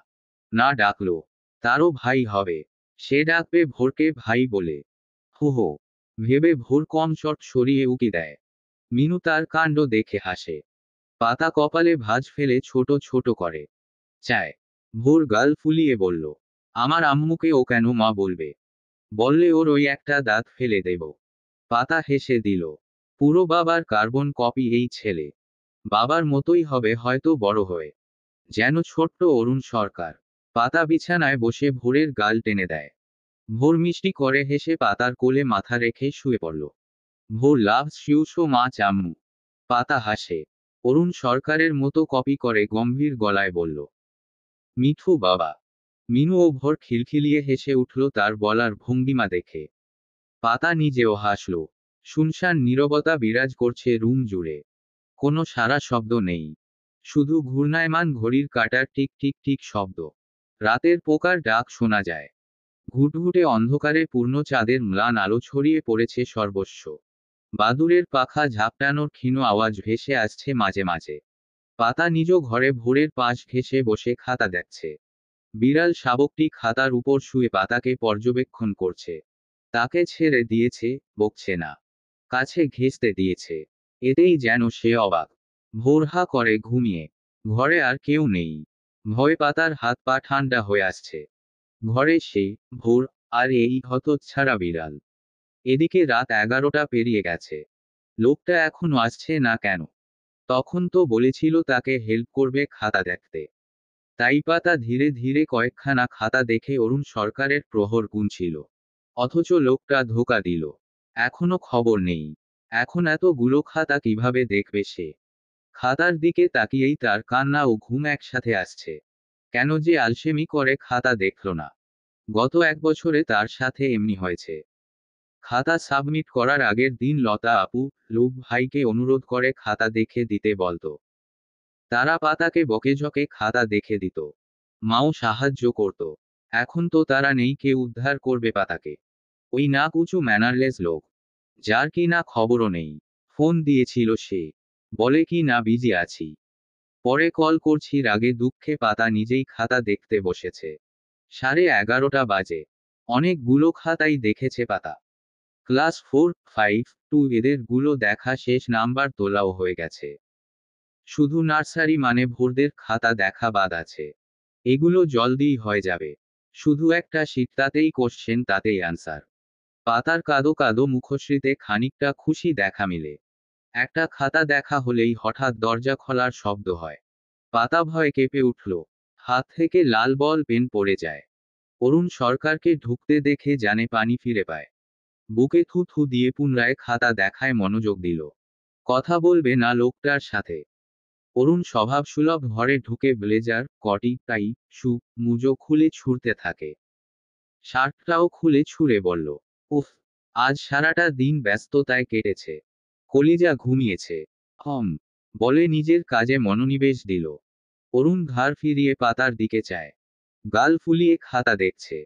না ডাকলো তারও ভাই হবে। সে ডাকবে ভোরকে ভাই বলে। হো হো ভেবে ভোর কম চট সরিয়ে উকি দেয়। মিনু তার কাণ্ড দেখে হাসে। পাতা কপালে ভাঁজ ফেলে ছোট ছোট করে চায়। ভোর গাল ফুলিয়ে বলল, আমার আম্মুকে ও কেন মা বলবে? বললে ওর ওই একটা দাঁত ফেলে দেব। পাতা হেসে দিল। পুরো বাবার কার্বন কপি এই ছেলে। বাবার মতোই হবে হয়তো বড় হয়ে। যেন ছোট্ট অরুণ সরকার। পাতা বিছানায় বসে ভোরের গাল টেনে দেয়। ভোর মিষ্টি করে হেসে পাতার কোলে মাথা রেখে শুয়ে পড়ল। ভোর লাভস ইউ সো মাচ আম্মু। পাতা হাসে। অরুণ সরকারের মতো কপি করে গম্ভীর গলায় বলল, মিঠু বাবা। মিনু ও ভোর খিলখিলিয়ে হেসে উঠল তার বলার ভঙ্গিমা দেখে। পাতা নিজেও হাসল। শুনশান নীরবতা বিরাজ করছে রুম জুড়ে। কোনো সারা শব্দ নেই। শুধু ঘূর্ণায়মান ঘড়ির কাঁটার টিক টিক টিক শব্দ। রাতের পোকার ডাক শোনা যায়। ঘুটঘুটে অন্ধকারে পূর্ণ চাঁদের ম্লান আলো ছড়িয়ে পড়েছে সর্বস্ব। বাদুড়ের পাখা ঝাপটানোর ক্ষীণ আওয়াজ ভেসে আসছে মাঝে মাঝে। পাতা নিজ ঘরে ভোরের পাশ ঘেঁষে বসে খাতা দেখছে। বিড়াল শাবকটি খাতার উপর শুয়ে পাতাকে পর্যবেক্ষণ করছে। তাকে ছেড়ে দিয়েছে, বকছে না। কাছে ঘেঁষতে দিয়েছে। এতেই যেন সে অবাক। ভোর হা করে ঘুমিয়ে। ঘরে আর কেউ নেই। ভয় পাতার হাত পা ঠান্ডা হয়ে আসছে। ঘরে সে, ভোর, আর এই হতচ্ছাড়া বিড়াল। এদিকে রাত 11টা পেরিয়ে গেছে। লোকটা এখনো আসছে না কেন? তখন তো বলেছিল তাকে হেল্প করবে খাতা দেখতে। তাই পাতা ধীরে ধীরে কয়েকখানা খাতা দেখে অরুণ সরকারের প্রহর গুনছিল। অথচ লোকটা ধোঁকা দিল। এখনো খবর নেই। এখন এতগুলো খাতা কিভাবে দেখবে সে? খাতার দিকে তাকিয়েই তার কান্না ও ঘুম একসাথে আসছে। কেন যে আলসেমি করে খাতা দেখল না? গত 1 বছরে তার সাথে এমনি হয়েছে। খাতা সাবমিট করার আগের দিন লতা আপু, রূপ ভাইকে অনুরোধ করে খাতা দেখে দিতে বলতো। তারা পাতাকে বকেঝকে খাতা দেখে দিত। মাও সাহায্য করত। এখন তো তারা নেই, কে উদ্ধার করবে পাতাকে? ওই নাক উঁচু ম্যানারলেস লোক, যার কি না খবরও নেই। ফোন দিয়েছিল সে। বলে কি না বিজি আছি। পরে কল করছি রাগে দুঃখে পাতা নিজেই খাতা দেখতে বসেছে। 11:30 বাজে। অনেকগুলো খাতাই দেখেছে পাতা। ক্লাস 4, 5, 2 এদের গুলো দেখা শেষ, নাম্বার তোলাও হয়ে গেছে। শুধু নার্সারি মানে ভোরদের খাতা দেখা বাদ আছে। এগুলো জলদিই হয়ে যাবে। শুধু একটা শীট, তাতেই কোশ্চেন, তাতেই অ্যান্সার। পাতার কাদো কাদো মুখশ্রীতে খানিকটা খুশি দেখা মিলে। একটা খাতা দেখা হলেই হঠাৎ দরজা খোলার শব্দ হয়। পাতা ভয়ে কেঁপে উঠল। হাত থেকে লাল বল পেন পড়ে যায়। অরুণ সরকারকে ঢুকতে দেখে জানে পানি ফিরে পায়। বুকে থু থু দিয়ে পুনরায় খাতা দেখায় মনোযোগ দিল। কথা বলবে না লোকটার সাথে। অরুণ স্বভাবসুলভ ঘরে ঢুকে ব্লেজার, কটি, টাই, শু, মুজো খুলে ছুঁড়তে থাকে। শার্টটাও খুলে ছুঁড়ে বলল, উফ, আজ সারাটা দিন ব্যস্ততায় কেটেছে। কলিজা ঘুমিয়েছে। বলে নিজের কাজে মনোনিবেশ দিল। অরুণ ঘাড় ফিরিয়ে পাতার দিকে চায়। গাল ফুলিয়ে খাতা দেখছে।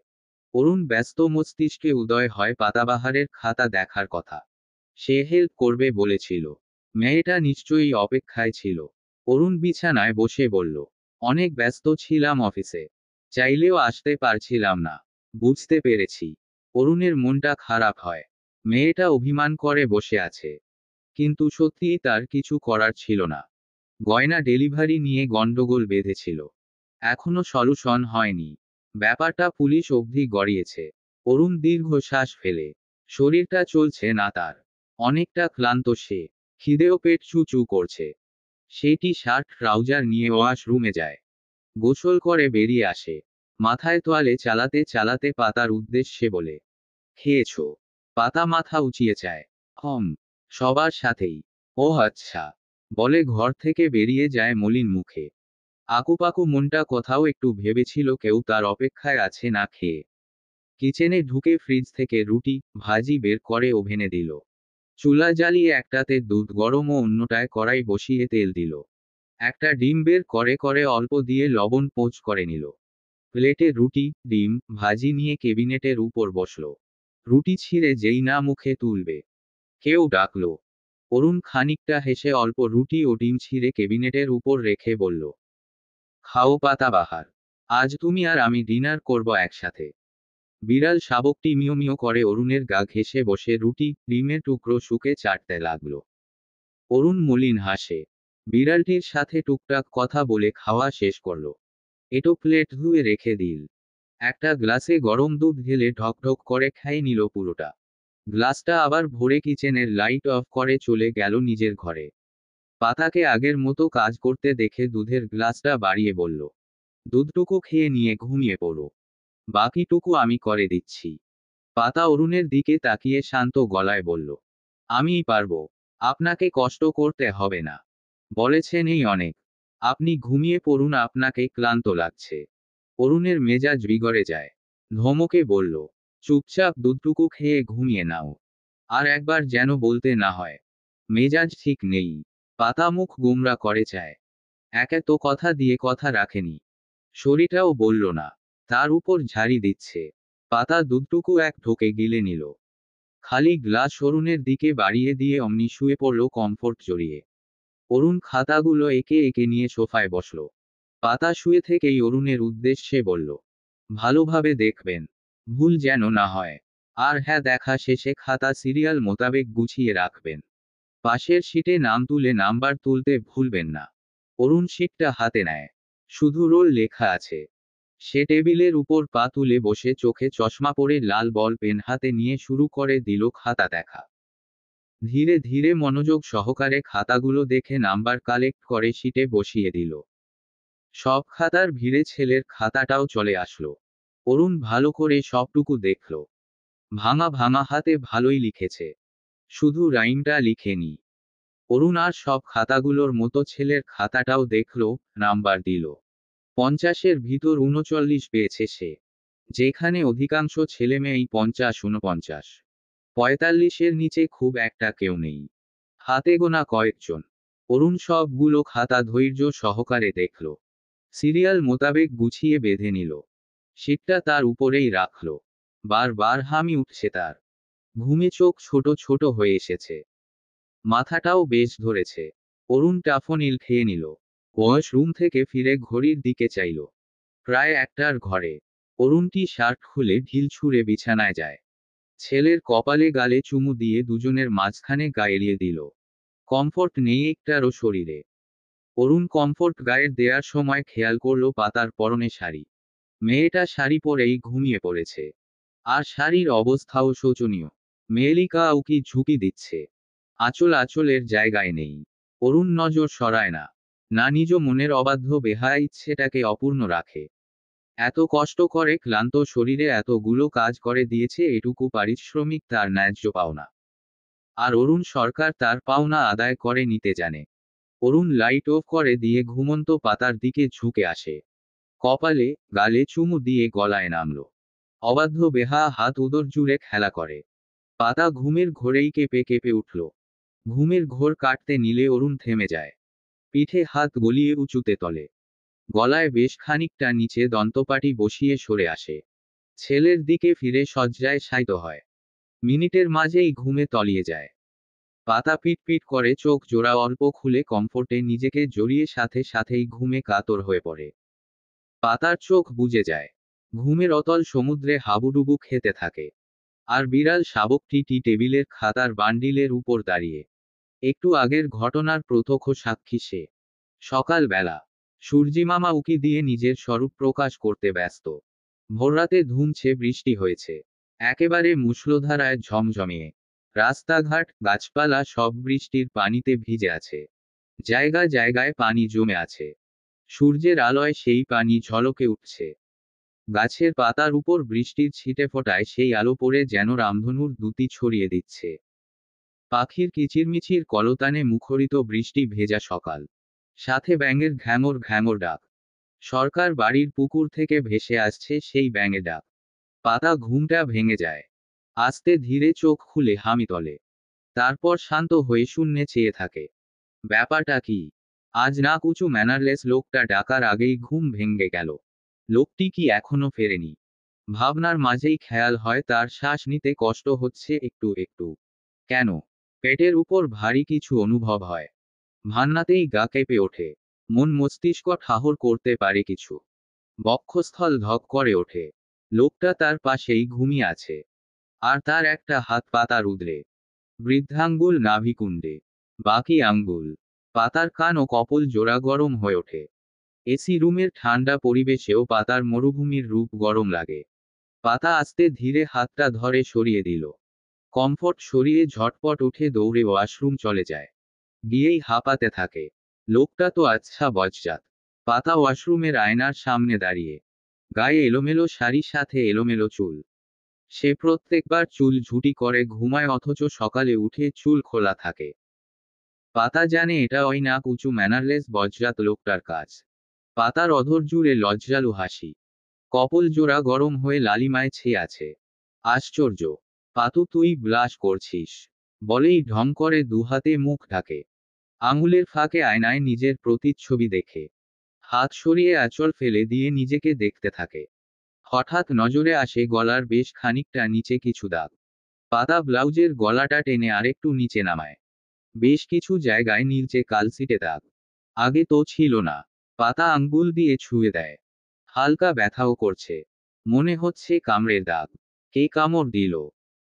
অরুণ ব্যস্ত মস্তিষ্কে উদয় হয় পাতাবাহারের খাতা দেখার কথা। সে হেল্প করবে বলেছিল। মেয়েটা নিশ্চয়ই অপেক্ষায় ছিল। অরুণ বিছানায় বসে বলল, অনেক ব্যস্ত ছিলাম অফিসে। চাইলেও আসতে পারছিলাম না। বুঝতে পেরেছি। অরুণের মনটা খারাপ হয়। মেয়েটা অভিমান করে বসে আছে। কিন্তু সত্যিই তার কিছু করার ছিল না। গয়না ডেলিভারি নিয়ে গন্ডগোল বেঁধেছিল। এখনো সলিউশন হয়নি। ব্যাপারটা পুলিশ অবধি গড়িয়েছে। অরুণ দীর্ঘশ্বাস ফেলে। শরীরটা চলছে না তার। অনেকটা ক্লান্ত সে। খিদেও পেট চু চু করছে। সেটি শার্ট ট্রাউজার নিয়ে ওয়াশ রুমে যায়। গোসল করে বেরিয়ে আসে। মাথায় তোয়ালে চালাতে চালাতে পাতার উদ্দেশ্যে বলে, খেয়েছো? পাতা মাথা উঁচিয়ে চায়। সবার সাথেই। ও আচ্ছা, বলে ঘর থেকে বেরিয়ে যায় মলিন মুখে। আকুপাকু মনটা কোথাও একটু ভেবেছিল কেউ তার অপেক্ষায় আছে না খেয়ে। কিচেনে ঢুকে ফ্রিজ থেকে রুটি, ভাজি বের করে ওভেনে দিল। চুলা জ্বালিয়ে একটাতে দুধ গরম ও অন্যটায় কড়াই বসিয়ে তেল দিল। একটা ডিম বের করে করে অল্প দিয়ে লবণ পোঁচ করে নিল। প্লেটে রুটি, ডিম, ভাজি নিয়ে কেবিনেটের উপর বসল। রুটি ছিঁড়ে যেই না মুখে তুলবে, কেউ ডাকল। অরুণ খানিকটা হেসে অল্প রুটি ও ডিম ছিঁড়ে কেবিনেটের উপর রেখে বলল, খাও পাতাবাহার। আজ তুমি আর আমি ডিনার করব একসাথে। বিড়াল শাবকটি মিও মিও করে অরুণের গা ঘেঁষে বসে রুটি, ডিমের টুকরো শুকে চাটতে লাগলো। অরুণ মলিন হাসে। বিড়ালটির সাথে টুকটাক কথা বলে খাওয়া শেষ করল। এটো প্লেট ধুয়ে রেখে দিল। একটা গ্লাসে গরম দুধ ঢেলে ঢকঢক করে খেয়ে নিল পুরোটা। গ্লাসটা আবার ভরে কিচেনের লাইট অফ করে চলে গেল নিজের ঘরে। পাতাকে আগের মতো কাজ করতে দেখে দুধের গ্লাসটা বাড়িয়ে বলল, দুধটুকু খেয়ে নিয়ে ঘুমিয়ে পড়ো। বাকিটুকু আমি করে দিচ্ছি। পাতা অরুণের দিকে তাকিয়ে শান্ত গলায় বলল, আমিই পারবো। আপনাকে কষ্ট করতে হবে না। বলেছেন এই অনেক। আপনি ঘুমিয়ে পড়ুন, আপনাকে ক্লান্ত লাগছে। অরুণের মেজাজ বিগড়ে যায়। ধমকে বলল, চুপচাপ দুধটুকু খেয়ে ঘুমিয়ে নাও। আর একবার যেন বলতে না হয়। মেজাজ ঠিক নেই। পাতা মুখ গোমরা করে চায়। একে তো কথা দিয়ে কথা রাখেনি। শরীরটাও বলল না। তার উপর ঝাড়ি দিচ্ছে। পাতা দুধটুকু এক ঢোকে গিলে নিল। খালি গ্লাস অরুণের দিকে বাড়িয়ে দিয়ে অমনি শুয়ে পড়ল কমফোর্ট জড়িয়ে। অরুণ খাতাগুলো একে একে নিয়ে সোফায় বসল। পাতা শুয়ে থেকেই অরুণের উদ্দেশ্যে বলল, ভালোভাবে দেখবেন। ভুল যেন না হয়। আর হ্যাঁ, দেখা শেষে খাতা সিরিয়াল মোতাবেক গুছিয়ে রাখবেন। পাশের শিটে নাম তুলে নাম্বার তুলতে ভুলবেন না। অরুণ শিটটা হাতে নেয়। শুধু রোল লেখা আছে। সে টেবিলের উপর পা তুলে বসে চোখে চশমা পরে লাল বল পেন হাতে নিয়ে শুরু করে দিল খাতা দেখা। ধীরে ধীরে মনোযোগ সহকারে খাতাগুলো দেখে নাম্বার কালেক্ট করে শিটে বসিয়ে দিল। সব খাতার ভিড়ে ছেলের খাতাটাও চলে আসলো। অরুণ ভালো করে সবটুকু দেখল। ভাঙা ভাঙা হাতে ভালোই লিখেছে। শুধু রাইমটা লিখেনি। অরুণ আর সব খাতাগুলোর মতো ছেলের খাতাটাও দেখল, নাম্বার দিল। 50-এর ভিতর 39 পেয়েছে সে। যেখানে অধিকাংশ ছেলেমেয়েই 50-49। 45-এর নিচে খুব একটা কেউ নেই। হাতে গোনা কয়েকজন। অরুণ সবগুলো খাতা ধৈর্য সহকারে দেখল। সিরিয়াল মোতাবেক গুছিয়ে বেঁধে নিল। শিটটা তার উপরেই রাখল। বারবার হামি উঠছে তার। ঘুমে চোখ ছোট ছোট হয়ে এসেছে। মাথাটাও বেশ ধরেছে। অরুণ টাফনিল খেয়ে নিল। ওয়াশরুম থেকে ফিরে ঘড়ির দিকে চাইল। প্রায় 1টার ঘরে। অরুণটি শার্ট খুলে ঢিল ছুঁড়ে বিছানায় যায়। ছেলের কপালে গালে চুমু দিয়ে দুজনের মাঝখানে গা এলিয়ে দিল। কমফোর্ট নেই একটারও শরীরে। অরুণ কমফোর্ট গায়ের দেয়ার সময় খেয়াল করল পাতার পরনে শাড়ি। মেয়েটা শাড়ি পরেই ঘুমিয়ে পড়েছে। আর শাড়ির অবস্থাও শোচনীয়। মেয়েলিকা উকি ঝুঁকি দিচ্ছে। আঁচলের জায়গায় নেই। অরুণ নজর সরায় না। না নিজ মনের অবাধ্য বেহায়া ইচ্ছেটাকে অপূর্ণ রাখে। এত কষ্ট করে ক্লান্ত শরীরে এতগুলো কাজ করে দিয়েছে, এটুকু পারিশ্রমিক তার ন্যায্য পাওনা। আর অরুণ সরকার তার পাওনা আদায় করে নিতে জানে। অরুণ লাইট অফ করে দিয়ে ঘুমন্ত পাতার দিকে ঝুঁকে আসে। কপালে, গালে চুমু দিয়ে গলায় নামল। অবাধ্য বেহায়া হাত উদর জুড়ে খেলা করে। পাতা ঘুমের ঘোরেই কেঁপে কেঁপে উঠল। ঘুমের ঘোর কাটতে নিলে অরুণ থেমে যায়। পিঠে হাত গলিয়ে উঁচুতে তলে। গলায় বেশ খানিকটা নিচে দন্তপাটি বসিয়ে সরে আসে। ছেলের দিকে ফিরে শয্যায় শায়িত হয়। মিনিটের মাঝেই ঘুমে তলিয়ে যায়। পাতা পিটপিট করে চোখ জোড়া অল্প খুলে কমফোর্টে নিজেকে জড়িয়ে সাথে সাথেই ঘুমে কাতর হয়ে পড়ে। পাতার চোখ বুজে যায়। ঘুমের অতল সমুদ্রে হাবুডুবু খেতে থাকে। আর বিড়াল শাবকটি টি টেবিলের খাতার বান্ডিলের উপর দাঁড়িয়ে। একটু আগের ঘটনার প্রত্যক্ষ সাক্ষী সে। সকালবেলা। সূর্যিমামা উকি দিয়ে নিজের স্বরূপ প্রকাশ করতে ব্যস্ত। ভোররাতে ধুমছে বৃষ্টি হয়েছে। একেবারে মুষলধারায় ঝমঝমিয়ে। রাস্তাঘাট, গাছপালা সব বৃষ্টির পানিতে ভিজে আছে। জায়গায় জায়গায় পানি জমে আছে। সূর্যের আলোয় সেই পানি ঝলকে উঠছে। গাছের পাতার উপর বৃষ্টির ছিটেফোঁটায় সেই আলো পড়ে যেন রামধনুর দ্যুতি ছড়িয়ে দিচ্ছে। পাখির কিচিরমিচির কলতানে মুখরিত বৃষ্টি ভেজা সকাল। সাথে ব্যাঙের ঘ্যাঙর ঘ্যাঙর ডাক। সরকার বাড়ির পুকুর থেকে ভেসে আসছে সেই ব্যাঙে ডাক। পাতা ঘুমটা ভেঙে যায়। আস্তে ধীরে চোখ খুলে হামি তোলে। তারপর শান্ত হয়ে শূন্যে চেয়ে থাকে। ব্যাপারটা কি? আজ নাক উঁচু ম্যানারলেস লোকটা ডাকার আগেই ঘুম ভেঙে গেল। লোকটি কি এখনো ফেরেনি? ভাবনার মাঝেই খেয়াল হয় তার শ্বাস নিতে কষ্ট হচ্ছে একটু একটু। কেন? পেটের উপর ভারী কিছু অনুভব হয়। ভান্নাতেই গা কেঁপে ওঠে। মন মস্তিষ্ক ঠাহর করতে পারে কিছু। বক্ষস্থল ধক করে ওঠে। লোকটা তার পাশেই ঘুমিয়ে আছে। আর তার একটা হাত পাতার উদরে। বৃদ্ধাঙ্গুল নাভিকুণ্ডে। বাকি আঙ্গুল। পাতার কান ও কপল জোড়া গরম হয়ে ওঠে। এসি রুমের ঠান্ডা পরিবেশেও পাতার মরুভূমির রূপ গরম লাগে। পাতা আস্তে ধীরে হাতটা ধরে সরিয়ে দিল। কমফোর্ট সরিয়ে ঝটপট উঠে দৌড়ে ওয়াশরুম চলে যায়। গিয়েই হাঁপাতে থাকে। লোকটা তো আচ্ছা বজ্জাত। পাতা ওয়াশরুমের আয়নার সামনে দাঁড়িয়ে। গায়ে এলোমেলো শাড়ির সাথে এলোমেলো চুল। সে প্রত্যেকবার চুল ঝুটি করে ঘুমায় অথচ সকালে উঠে চুল খোলা থাকে। পাতা জানে এটা ওই নাক উঁচু ম্যানারলেস বজ্জাত লোকটার কাজ। পাতার অধর জুড়ে লজ্জালু হাসি। কপল জোড়া গরম হয়ে লালিমায় ছেয়ে আছে। আশ্চর্য। পাতু তুই ব্লাশ করছিস। বলেই ঢং করে দুহাতে মুখ ঢাকে। আঙুলের ফাঁকে আয়নায় নিজের প্রতিচ্ছবি দেখে। হাত সরিয়ে আঁচল ফেলে দিয়ে নিজেকে দেখতে থাকে। হঠাৎ নজরে আসে গলার বেশ খানিকটা নিচে কিছু দাগ। পাতা ব্লাউজের গলাটা টেনে আরেকটু নিচে নামায়। বেশ কিছু জায়গায় নীলচে কালসিটে দাগ। আগে তো ছিল না। পাতা আঙ্গুল দিয়ে ছুঁয়ে দেয়। হালকা ব্যথাও করছে। মনে হচ্ছে কামড়ের দাগ। কে কামড় দিল?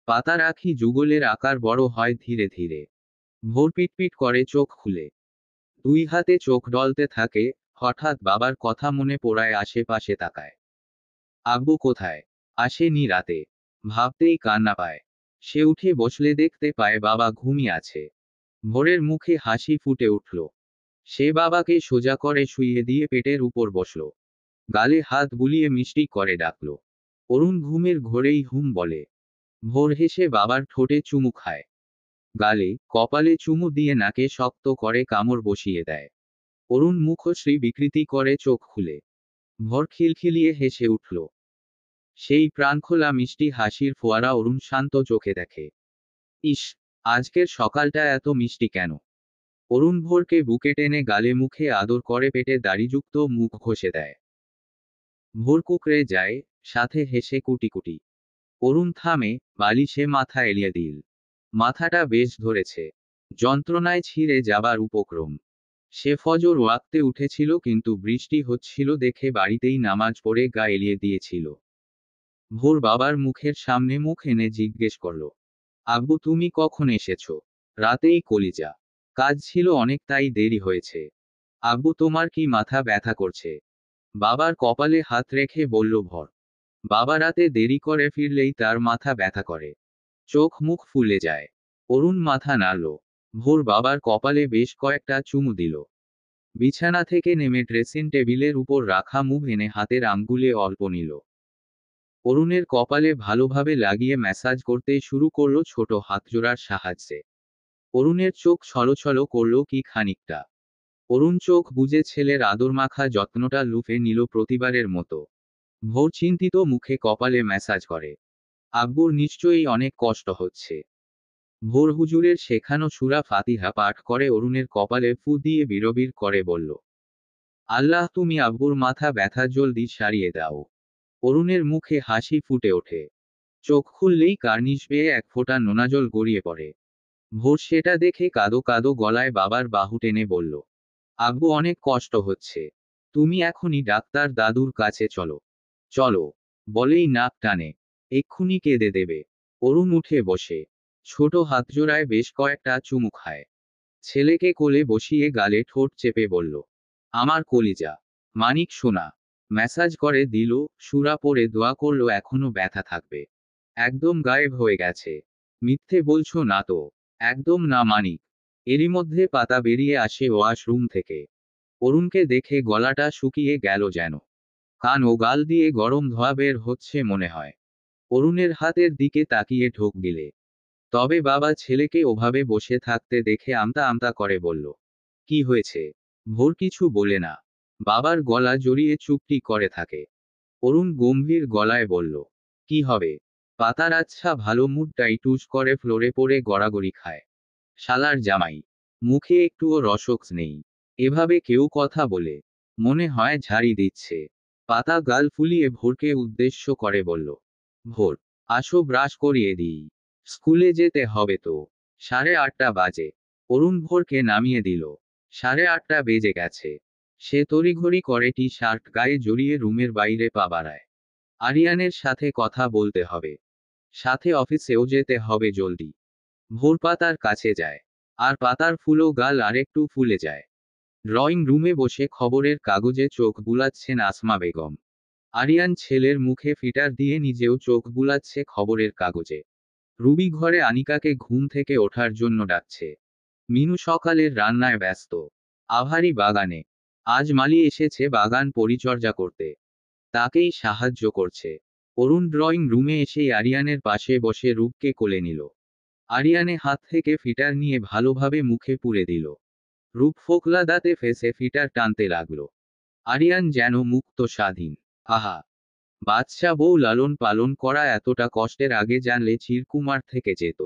পাতার আঁখি যুগলের আকার বড় হয় ধীরে ধীরে। ভোর পিটপিট করে চোখ খুলে। দুই হাতে চোখ ডলতে থাকে। হঠাৎ বাবার কথা মনে পড়ায় আশেপাশে তাকায়। আব্বু কোথায়? আসেনি রাতে? ভাবতেই কান্না পায়। সে উঠে বসলে দেখতে পায় বাবা ঘুমিয়ে আছে। ভোরের মুখে হাসি ফুটে উঠল। সে বাবাকে সোজা করে শুইয়ে দিয়ে পেটের উপর বসল। গালে হাত বুলিয়ে মিষ্টি করে ডাকল। অরুণ ঘুমের ঘোরেই হুম বলে। ভোর হেসে বাবার ঠোঁটে চুমু খায়। গালে কপালে চুমু দিয়ে নাকে শক্ত করে কামড় বসিয়ে দেয়। অরুণ মুখশ্রী বিকৃতি করে চোখ খুলে। ভোর খিলখিলিয়ে হেসে উঠল। সেই প্রাণখোলা মিষ্টি হাসির ফোয়ারা অরুণ শান্ত চোখে দেখে। ইস, আজকের সকালটা এত মিষ্টি কেন? অরুণ ভোরকে বুকে টেনে গালে মুখে আদর করে পেটে দাড়িযুক্ত মুখ ঘষে দেয়। ভোর কুকড়ে যায়, সাথে হেসে কুটি কুটি। অরুণ থামে, বালিশে মাথা এলিয়ে দিল। মাথাটা বেশ ধরেছে। যন্ত্রণায় ছিঁড়ে যাবার উপক্রম। সে ফজর ওয়াক্তে উঠেছিল কিন্তু বৃষ্টি হচ্ছিল দেখে বাড়িতেই নামাজ পড়ে গা এলিয়ে দিয়েছিল। ভোর বাবার মুখের সামনে মুখ এনে জিজ্ঞেস করল, আব্বু তুমি কখন এসেছো? রাতেই কলিজা। কাজ ছিল অনেক তাই দেরি হয়েছে। আব্বু তোমার কি মাথা ব্যথা করছে? বাবার কপালে হাত রেখে বলল ভর। বাবা রাতে দেরি করে ফিরলেই তার মাথা ব্যথা করে। চোখ মুখ ফুলে যায়। অরুণ মাথা নাড়ল। ভোর বাবার কপালে বেশ কয়েকটা চুমু দিল। বিছানা থেকে নেমে ড্রেসিং টেবিলের উপর রাখা মুভ এনে হাতের আঙ্গুলে অল্প নিল। অরুণের কপালে ভালোভাবে লাগিয়ে ম্যাসাজ করতে শুরু করলো ছোট হাতজোড়ার সাহায্যে। অরুণের চোখ ছলছল করল কি খানিকটা। অরুণ চোখ বুজে ছেলের আদরমাখা যত্নটা লুফে নিল প্রতিবারের মতো। ভোর চিন্তিত মুখে কপালে ম্যাসাজ করে। আব্বুর নিশ্চয়ই অনেক কষ্ট হচ্ছে। ভোর হুজুরের শেখানো সূরা ফাতিহা পাঠ করে অরুণের কপালে ফু দিয়ে বিড়বিড় করে বলল, আল্লাহ তুমি আব্বুর মাথা ব্যথা জলদি সারিয়ে দাও। অরুণের মুখে হাসি ফুটে ওঠে। চোখ খুললেই কার্নিশ বেয়ে এক ফোঁটা নোনাজল গড়িয়ে পড়ে। ভোর সেটা দেখে কাদো কাদো গলায় বাবার বাহু টেনে বলল, আব্বু অনেক কষ্ট হচ্ছে। তুমি এখনই ডাক্তার দাদুর কাছে চলো। চলো। বলেই নাক টানে। এক্ষুনি কেঁদে দেবে। অরুণ উঠে বসে। ছোট হাতজোড়ায় বেশ কয়েকটা চুমু খায়। ছেলেকে কোলে বসিয়ে গালে ঠোঁট চেপে বলল, আমার কলিজা। মানিক সোনা। ম্যাসাজ করে দিল, সূরা পড়ে দোয়া করল এখনো ব্যথা থাকবে। একদম গায়েব হয়ে গেছে। মিথ্যে বলছো না তো? একদম না মানিক। এরই মধ্যে পাতা বেরিয়ে আসে ওয়াশরুম থেকে। অরুণকে দেখে গলাটা শুকিয়ে গেল যেন। কান ও গাল দিয়ে গরম ধোঁয়া বের হচ্ছে মনে হয়। অরুণের হাতের দিকে তাকিয়ে ঢোক গিলে। তবে বাবা ছেলেকে ওভাবে বসে থাকতে দেখে আমতা আমতা করে বলল, কি হয়েছে? ভোর কিছু বলে না। বাবার গলা জড়িয়ে চুপটি করে থাকে। অরুণ গম্ভীর গলায় বলল, কি হবে? পাতার আচ্ছা ভালো মুডটাই টুস করে ফ্লোরে পড়ে গড়াগড়ি খায়। শালার জামাই, মুখে একটুও রসক নেই। এভাবে কেউ কথা বলে, মনে হয় ঝাড়ি দিচ্ছে। পাতা গাল ফুলিয়ে ভোরকে উদ্দেশ্য করে বলল, ভোর, আসো ব্রাশ করিয়ে দিই। স্কুলে যেতে হবে তো। 8:30 বাজে। অরুণ ভোরকে নামিয়ে দিল। 8:30 বেজে গেছে। সে তড়িঘড়ি করে টি শার্ট গায়ে জড়িয়ে রুমের বাইরে পা বাড়ায়। আরিয়ানের সাথে কথা বলতে হবে, সাথে অফিসেও যেতে হবে জলদি। ভোর পাতার কাছে যায়, আর পাতার ফুলো গাল আরেকটু ফুলে যায়। ড্রয়িং রুমে বসে খবরের কাগজে চোখ বুলাচ্ছেন আসমা বেগম। আরিয়ান ছেলের মুখে ফিটার দিয়ে নিজেও চোখ বুলাচ্ছে খবরের কাগজে। রুবি ঘরে আনিকাকে ঘুম থেকে ওঠার জন্য ডাকছে। মিনু সকালের রান্নায় ব্যস্ত। আভারি বাগানে। আজ মালি এসেছে বাগান পরিচর্যা করতে। তাকেই সাহায্য করছে। অরুণ ড্রয়িং রুমে এসেই আরিয়ানের পাশে বসে রূপকে কোলে নিল। আরিয়ানে হাত থেকে ফিটার নিয়ে ভালোভাবে মুখে পুরে দিল। রূপ ফোকলা দাঁতে ফেসে ফিটার টানতে লাগলো। আরিয়ান যেন মুক্ত স্বাধীন। আহা, বাদশা বউ লালন পালন করা এতটা কষ্টের আগে জানলে চিরকুমার থেকে যেত।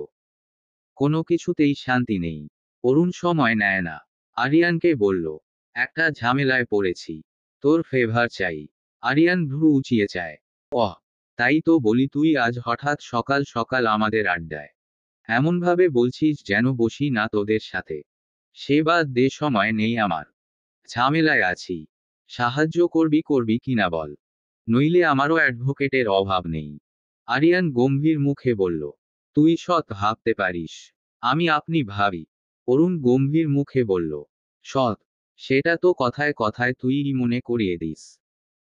কোনো কিছুতেই শান্তি নেই। অরুণ সময় নেয় না। আরিয়ানকে বলল, একটা ঝামেলায় পড়েছি। তোর ফেভার চাই। আরিয়ান ভ্রু উঁচিয়ে চায়। ওহ, তাই তো বলি, তুই আজ হঠাৎ সকাল সকাল আমাদের আড্ডায়। এমনভাবে বলছিস যেন বসি না তোদের সাথে। সে বাদ দে, সময় নেই আমার। ঝামেলায় আছি। সাহায্য করবি কিনা বল। নইলে আমারও অ্যাডভোকেটের অভাব নেই। আরিয়ান গম্ভীর মুখে বলল, তুই সৎ ভাবতে পারিস। আমি আপনি ভাবি। অরুণ গম্ভীর মুখে বলল, সৎ? সেটা তো কথায় কথায় তুইই মনে করিয়ে দিস।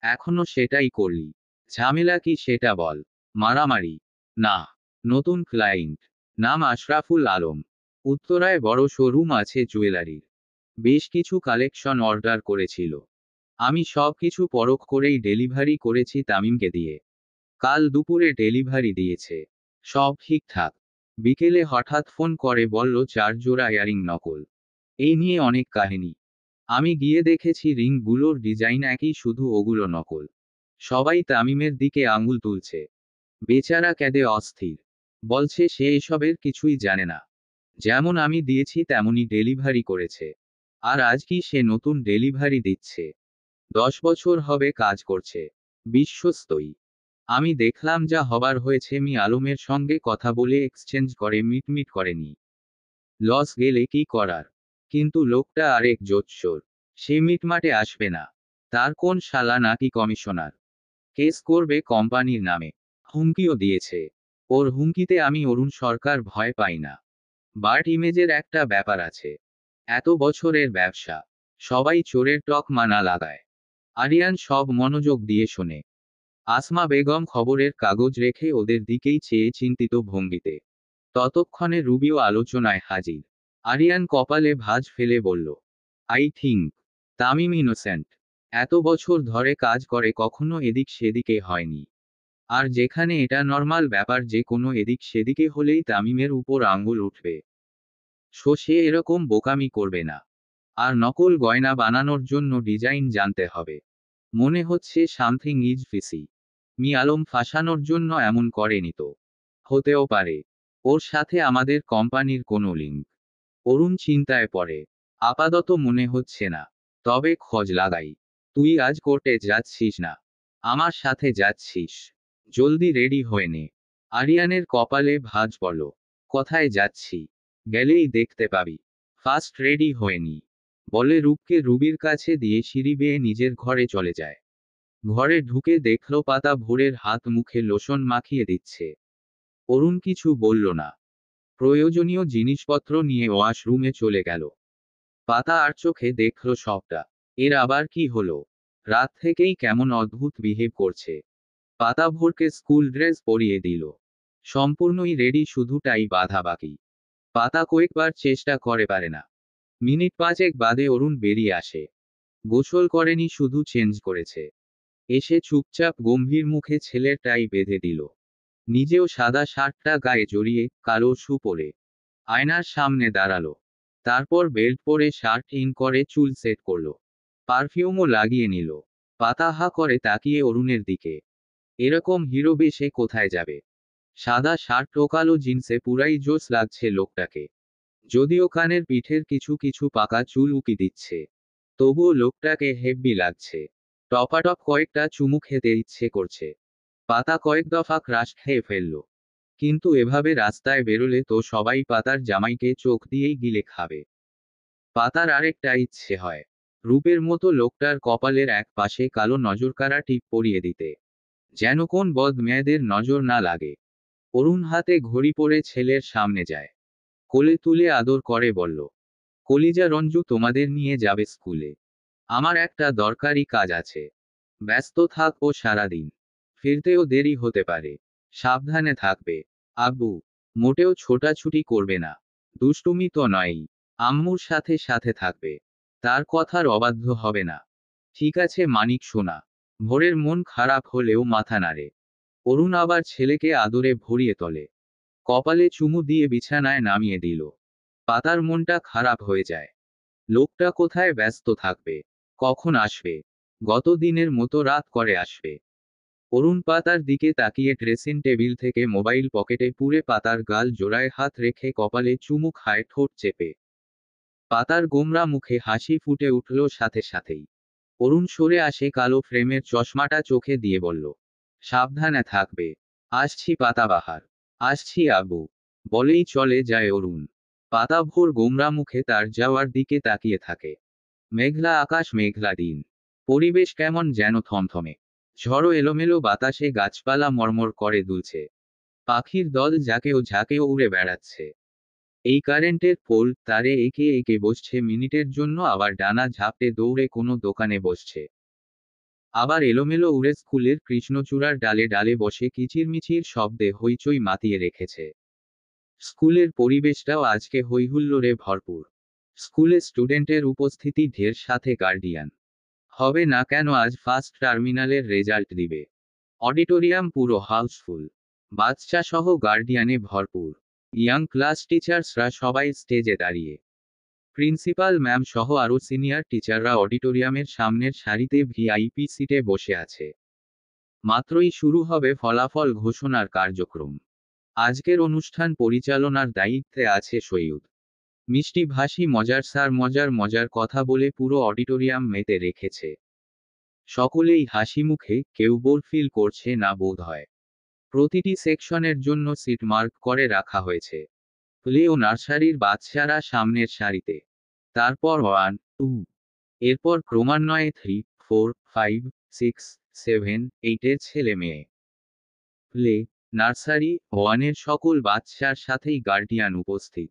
এখনো সেটাই করলি। ঝামেলা কি সেটা বল। মারামারি? না। নতুন ক্লায়েন্ট। নাম আশরাফুল আলম। উত্তরায় বড় শোরুম আছে জুয়েলারির। বেশ কিছু কালেকশন অর্ডার করেছিল। আমি সব কিছু পরখ করেই ডেলিভারি করেছি তামিমকে দিয়ে। কাল দুপুরে ডেলিভারি দিয়েছে। সব ঠিকঠাক। বিকেলে হঠাৎ ফোন করে বলল 4 জোড়া ইয়ারিং নকল। এই নিয়ে অনেক কাহিনী। আমি গিয়ে দেখেছি রিংগুলোর ডিজাইন একই, শুধু ওগুলো নকল। সবাই তামিমের দিকে আঙুল তুলছে। বেচারা কেঁদে অস্থির। বলছে সে এসবের কিছুই জানে না। যেমন আমি দিয়েছি তেমনই ডেলিভারি করেছে। আর আজ কি সে নতুন ডেলিভারি দিচ্ছে? 10 বছর হবে কাজ করছে। বিশ্বস্তই। আমি দেখলাম যা হবার হয়েছে। মি আলমের সঙ্গে কথা বলে এক্সচেঞ্জ করে মিটমিট করেনি। লস গেলে কি করার। কিন্তু লোকটা আরেক জোচ্চোর। সে মিটমাটে আসবে না। তার কোন শালা নাকি কমিশনার। কেস করবে কোম্পানির নামে। হুমকিও দিয়েছে। ওর হুমকিতে আমি অরুণ সরকার ভয় পাই না। বার্ট ইমেজের একটা ব্যাপার আছে। এত বছরের ব্যবসা। সবাই চোরের টকমা না লাগায়। আরিয়ান সব মনোযোগ দিয়ে শোনে। আসমা বেগম খবরের কাগজ রেখে ওদের দিকেই চেয়ে চিন্তিত ভঙ্গিতে। ততক্ষণে রুবিও আলোচনায় হাজির। আরিয়ান কপালে ভাঁজ ফেলে বলল, আই থিঙ্ক তামিম ইনোসেন্ট। এত বছর ধরে কাজ করে কখনো এদিক সেদিকে হয়নি। আর যেখানে এটা নর্মাল ব্যাপার, যে কোনো এদিক সেদিকে হলেই তামিমের উপর আঙ্গুল উঠবে। সে এরকম বোকামি করবে না। আর নকল গয়না বানানোর জন্য ডিজাইন জানতে হবে। মনে হচ্ছে সামথিং ইজ ফিসি। মি আলম ফাঁসানোর জন্য এমন করেনি তো? হতেও পারে। ওর সাথে আমাদের কোম্পানির কোনো লিঙ্ক। অরুণ চিন্তায় পড়ে। আপাতত মনে হচ্ছে না। তবে খোঁজ লাগাই। তুই আজ কোর্টে যাচ্ছিস না? আমার সাথে যাচ্ছিস? জলদি রেডি হয়ে নে। আরিয়ানের কপালে ভাঁজ পড়ল। কোথায় যাচ্ছি? গেলেই দেখতে পাবি। ফার্স্ট রেডি হয়ে নি, বলে রূপকে রুবির কাছে দিয়ে সিঁড়ি বেয়ে নিজের ঘরে চলে যায়। ঘরে ঢুকে দেখল পাতা ভোরের হাত মুখে লোশন মাখিয়ে দিচ্ছে। অরুণ কিছু বলল না। প্রয়োজনীয় জিনিসপত্র নিয়ে ওয়াশরুমে চলে গেল। পাতা আর চোখে দেখল সবটা। এর আবার কি হলো? রাত থেকেই কেমন অদ্ভুত বিহেভ করছে। পাতা ভোরকে স্কুল ড্রেস পরিয়ে দিল। সম্পূর্ণই রেডি, শুধুটাই বাধা বাকি। পাতা কয়েকবার চেষ্টা করে পারে না। মিনিট 5 বাদে অরুণ বেরিয়ে আসে। গোসল করেনি, শুধু চেঞ্জ করেছে। এসে চুপচাপ গম্ভীর মুখে ছেলের টাই বেঁধে দিল। নিজেও সাদা শার্টটা গায়ে জড়িয়ে কালো শু পরে আয়নার সামনে দাঁড়ালো। তারপর বেল্ট পরে শার্ট ইন করে চুল সেট করলো। পারফিউমও লাগিয়ে নিল। পাতা হা করে তাকিয়ে অরুণের দিকে। এরকম হিরো বেশে কোথায় যাবে? সাদা শার্ট ও কালো জিন্সে পুরাই জোশ লাগছে লোকটাকে। যদিও কানের পিঠের কিছু কিছু পাকা চুল উকি দিচ্ছে, তবুও লোকটাকে হেব্বি লাগছে। টপাটপ কয়েকটা চুমু খেতে ইচ্ছে করছে। পাতা কয়েক দফা ক্রাশ খেয়ে ফেলল। কিন্তু এভাবে রাস্তায় বেরোলে তো সবাই পাতার জামাইকে চোখ দিয়েই গিলে খাবে। পাতার আরেকটা ইচ্ছে হয়, রূপের মতো লোকটার কপালের এক পাশে কালো নজরকাড়া টিপ পরিয়ে দিতে, যেন কোন বদ মেয়েদের নজর না লাগে। অরুণ হাতে ঘড়ি পরে ছেলের সামনে যায়, কোলে তুলে আদর করে বলল, কলিজা রঞ্জু তোমাদের নিয়ে যাবে স্কুলে। আমার একটা দরকারি কাজ আছে। ব্যস্ত থাকবো সারাদিন। ফিরতেও দেরি হতে পারে। সাবধানে থাকবে। আব্বু। মোটেও ছোটাছুটি করবে না। দুষ্টুমি তো নয়ই। আম্মুর সাথে সাথে থাকবে। তার কথার অবাধ্য হবে না। ঠিক আছে মানিক সোনা। ভোরের মন খারাপ হলেও মাথা নাড়ে। অরুণ আবার ছেলেকে আদরে ভরিয়ে তোলে। কপালে চুমু দিয়ে বিছানায় নামিয়ে দিল। পাতার মনটা খারাপ হয়ে যায়। লোকটা কোথায় ব্যস্ত থাকবে? কখন আসবে? গত দিনের মতো রাত করে আসবে। অরুণ পাতার দিকে তাকিয়ে ড্রেসিং টেবিল থেকে মোবাইল পকেটে পুরে পাতার গাল জোড়ায় হাত রেখে কপালে চুমু খায় ঠোঁট চেপে। পাতার গোমরা মুখে হাসি ফুটে উঠল সাথে সাথেই। অরুণ সরে আসে কালো ফ্রেমের চশমাটা চোখে দিয়ে বলল, সাবধানে থাকবে। আসছি পাতাবাহার। আসছি আব্বু। বলেই চলে যায় অরুণ। পাতা ভোর গোমরা মুখে তার যাওয়ার দিকে তাকিয়ে থাকে। মেঘলা আকাশ, মেঘলা দিন। পরিবেশ কেমন যেন থমথমে। ঝড়ো এলোমেলো বাতাসে গাছপালা মরমর করে দুলছে। পাখির দল ঝাঁকেও ঝাঁকেও উড়ে বেড়াচ্ছে। এই কারেন্টের পোল তারে এঁকে এঁকে বসছে মিনিটের জন্য, আবার ডানা ঝাপটে দৌড়ে কোনো দোকানে বসছে। আবার এলোমেলো উড়ে স্কুলের কৃষ্ণচূড়ার ডালে ডালে বসে কিচিরমিচির শব্দে হইচই মাতিয়ে রেখেছে। স্কুলের পরিবেশটাও আজকে হৈহুল্লোড়ে ভরপুর। স্কুলে স্টুডেন্টের উপস্থিতি ঢের, সাথে গার্ডিয়ান। হবে না কেন, আজ ফার্স্ট টার্মিনালের রেজাল্ট দিবে। অডিটোরিয়াম পুরো হাউসফুল। বাচ্চা সহ গার্ডিয়ানে ভরপুর। ইয়াং ক্লাস টিচার্সরা সবাই স্টেজে দাঁড়িয়ে। প্রিন্সিপাল ম্যাম সহ আরও সিনিয়র টিচাররা অডিটোরিয়ামের সামনের সারিতে ভিআইপি সিটে বসে আছে। মাত্রই শুরু হবে ফলাফল ঘোষণার কার্যক্রম। আজকের অনুষ্ঠান পরিচালনার দায়িত্বে আছে সৈয়দ। মিষ্টি ভাষী মজার স্যার মজার মজার কথা বলে পুরো অডিটোরিয়াম মেতে রেখেছে। সকলেই হাসি মুখে, কেউ বোর ফিল করছে না বোধ হয়। প্রতিটি সেকশনের জন্য সিট মার্ক করে রাখা হয়েছে। প্লে ও নার্সারির বাচ্চারা সামনের সারিতে। তারপর 1, 2, এরপর ক্রমান্বয়ে 3, 4, 5, 6, 7, 8 এর ছেলে মেয়ে। প্লে, নার্সারি, 1 এর সকল বাচ্চার সাথেই গার্ডিয়ান উপস্থিত।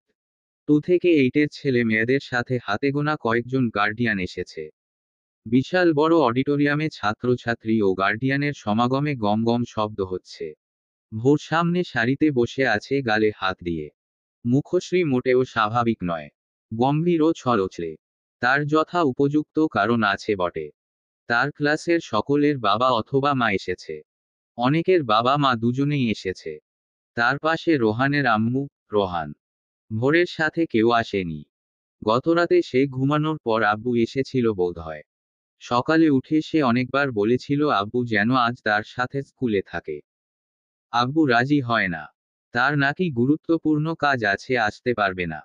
2 থেকে 8 এর ছেলে মেয়েদের সাথে হাতে গোনা কয়েকজন গার্ডিয়ান এসেছে। বিশাল বড় অডিটোরিয়ামে ছাত্রছাত্রী ও গার্ডিয়ানের সমাগমে গম গম শব্দ হচ্ছে। ভোর সামনে সারিতে বসে আছে গালে হাত দিয়ে। মুখশ্রী মোটেও স্বাভাবিক নয়। গম্ভীর ও ছলছলে। তার যথা উপযুক্ত কারণ আছে বটে। তার ক্লাসের সকলের বাবা অথবা মা এসেছে। অনেকের বাবা মা দুজনেই এসেছে। তার পাশে রোহানের আম্মু, রোহান। ভোরের সাথে কেউ আসেনি। গতরাতে সে ঘুমানোর পর আব্বু এসেছিল বোধহয়। সকালে উঠে সে অনেকবার বলেছিল আব্বু যেন আজ তার সাথে স্কুলে থাকে। আব্বু রাজি হয় না। তার নাকি গুরুত্বপূর্ণ কাজ আছে, আসতে পারবে না।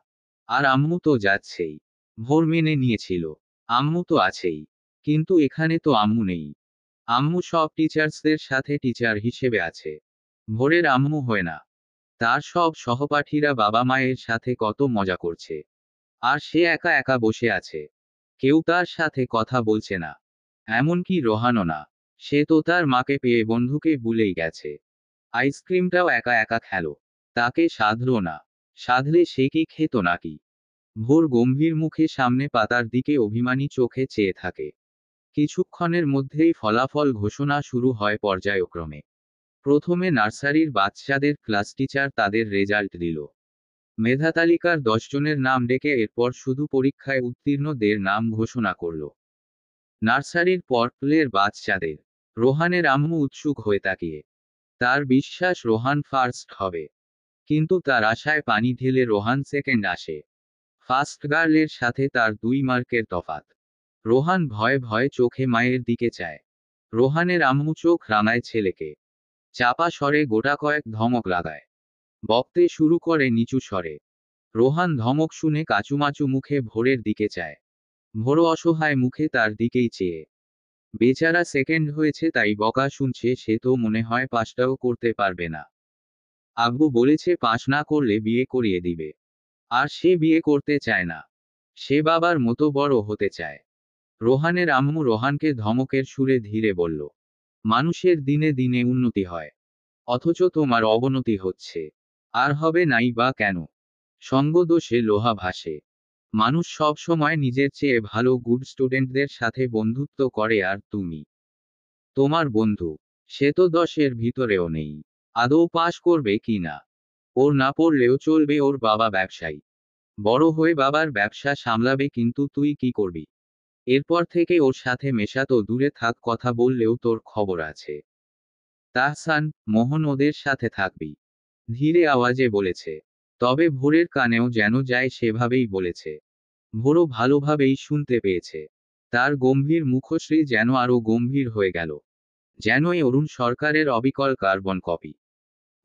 আর আম্মু তো যাচ্ছেই। ভোর মেনে নিয়েছিল। আম্মু তো আছেই। কিন্তু এখানে তো আম্মু নেই। আম্মু সব টিচার্সদের সাথে টিচার হিসেবে আছে। ভোরের আম্মু হয় না। তার সব সহপাঠীরা বাবা মায়ের সাথে কত মজা করছে। আর সে একা একা বসে আছে। কেউ তার সাথে কথা বলছে না। এমনকি রোহানও না। সে তো তার মাকে পেয়ে বন্ধুকে ভুলেই গেছে। আইসক্রিমটাও একা একা খেলো। তাকে সাধলো না। সাধলে সে কি খেত নাকি? ভোর গম্ভীর মুখে সামনে পাতার দিকে অভিমানী চোখে চেয়ে থাকে। কিছুক্ষণের মধ্যেই ফলাফল ঘোষণা শুরু হয় পর্যায়ক্রমে। প্রথমে নার্সারির বাচ্চাদের ক্লাস টিচার তাদের রেজাল্ট দিল। মেধাতালিকার 10 জনের নাম ডেকে এরপর শুধু পরীক্ষায় উত্তীর্ণদের নাম ঘোষণা করল। নার্সারির পর প্লের বাচ্চাদের। রোহানের আম্মু উৎসুক হয়ে তাকিয়ে। তার বিশ্বাস রোহান ফার্স্ট হবে। কিন্তু তার আশায় পানি ঢেলে রোহান সেকেন্ড আসে। ফার্স্ট গার্লের সাথে তার 2 মার্কের তফাৎ। রোহান ভয়ে ভয়ে চোখে মায়ের দিকে চায়। রোহানের আম্মু চোখ রাঙায় ছেলেকে। চাপা স্বরে গোটা কয়েক ধমক লাগায়। বকতে শুরু করে নিচু স্বরে। রোহান ধমক শুনে কাচুমাচু মুখে ভোরের দিকে চায়। ভোর অসহায় মুখে তার দিকেই চেয়ে। বেচারা সেকেন্ড হয়েছে তাই বকা শুনছে, সে তো মনে হয় পাসটাও করতে পারবে না। আব্বু বলেছে পাস না করলে বিয়ে করিয়ে দিবে। আর সে বিয়ে করতে চায় না। সে বাবার মতো বড় হতে চায়। রোহানের আম্মু রোহানকে ধমকের সুরে ধীরে বলল, মানুষের দিনে দিনে উন্নতি হয়, অথচ তোমার অবনতি হচ্ছে। আর হবে নাই বা কেন? সঙ্গদোষে লোহা ভাসে। মানুষ সব সময় নিজের চেয়ে ভালো গুড স্টুডেন্টদের সাথে বন্ধুত্ব করে, আর তুমি, তোমার বন্ধু, সে তো 10-এর ভিতরেও নেই। আদৌ পাশ করবে কি না? ওর না পড়লেও চলবে, ওর বাবা ব্যবসায়ী। বড় হয়ে বাবার ব্যবসা সামলাবে, কিন্তু তুই কি করবি? এরপর থেকে ওর সাথে মেশা তো দূরে থাক, কথা বললেও তোর খবর আছে। তাহসান, মোহন ওদের সাথে থাকবি, ধীরে আওয়াজে বলেছে। তবে ভোরের কানেও যেন যায় সেভাবেই বলেছে। ভোরও ভালোভাবেই শুনতে পেয়েছে। তার গম্ভীর মুখশ্রী যেন আরো গম্ভীর হয়ে গেল। যেন এ অরুণ সরকারের অবিকল কার্বন কপি।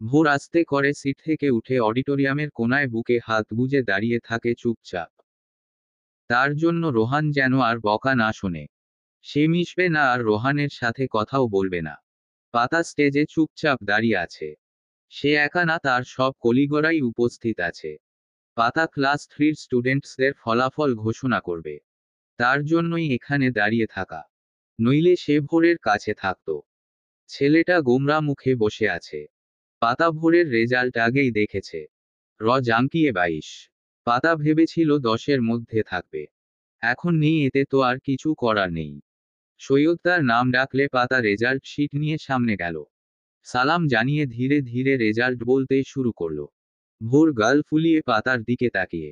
ভোর আস্তে করে সিট থেকে উঠে অডিটোরিয়ামের কোনায় বুকে হাত গুজে দাঁড়িয়ে থাকে চুপচাপ। তার জন্য রোহান যেন আর বকা না শোনে। সে মিশবে না আর রোহানের সাথে কথাও বলবে না। পাতা স্টেজে চুপচাপ দাঁড়িয়ে আছে। সে একা না, তার সব কলিগরাই উপস্থিত আছে। পাতা ক্লাস 3-র স্টুডেন্টসদের ফলাফল ঘোষণা করবে। তার জন্যই এখানে দাঁড়িয়ে থাকা। নইলে সে ভোরের কাছে থাকত। ছেলেটা গোমরা মুখে বসে আছে। পাতা ভোরের রেজাল্ট আগেই দেখেছে। জাঙ্কিয়ে 22। পাতা ভেবেছিল 10-এর মধ্যে থাকবে। এখন নেই, এতে তো আর কিছু করার নেই। সৈয়দ তার নাম ডাকলে পাতা রেজাল্ট শিট নিয়ে সামনে গেল। সালাম জানিয়ে ধীরে ধীরে রেজাল্ট বলতে শুরু করলো। ভোর গাল ফুলিয়ে পাতার দিকে তাকিয়ে।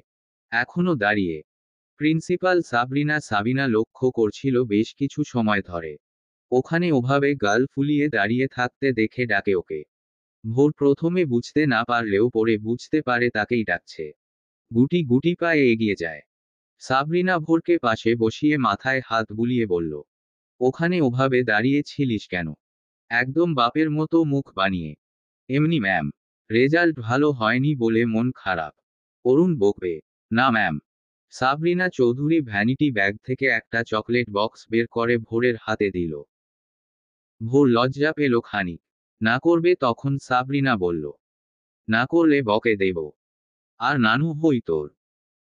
এখনো দাঁড়িয়ে। প্রিন্সিপাল সাবিনা লক্ষ্য করছিল বেশ কিছু সময় ধরে। ওখানে ওভাবে গাল ফুলিয়ে দাঁড়িয়ে থাকতে দেখে ডাকে ওকে। ভোর প্রথমে বুঝতে না পারলেও পরে বুঝতে পারে তাকেই ডাকছে। গুটি গুটি পায়ে এগিয়ে যায়। সাবরিনা ভোরকে পাশে বসিয়ে মাথায় হাত বুলিয়ে বলল, ওখানে ওভাবে দাঁড়িয়ে ছিলিস কেন? একদম বাপের মতো মুখ বানিয়ে। এমনি ম্যাম। রেজাল্ট ভালো হয়নি বলে মন খারাপ। অরুণ বকবে। না ma'am. Sabrina Chowdhury vanity bag থেকে একটা চকলেট বক্স বের করে ভোরের হাতে দিল। ভোর লজ্জা পেল খানিক। না করবে তখন সাবরিনা বলল, না করলে বকে দেব। আর নানু হই তোর।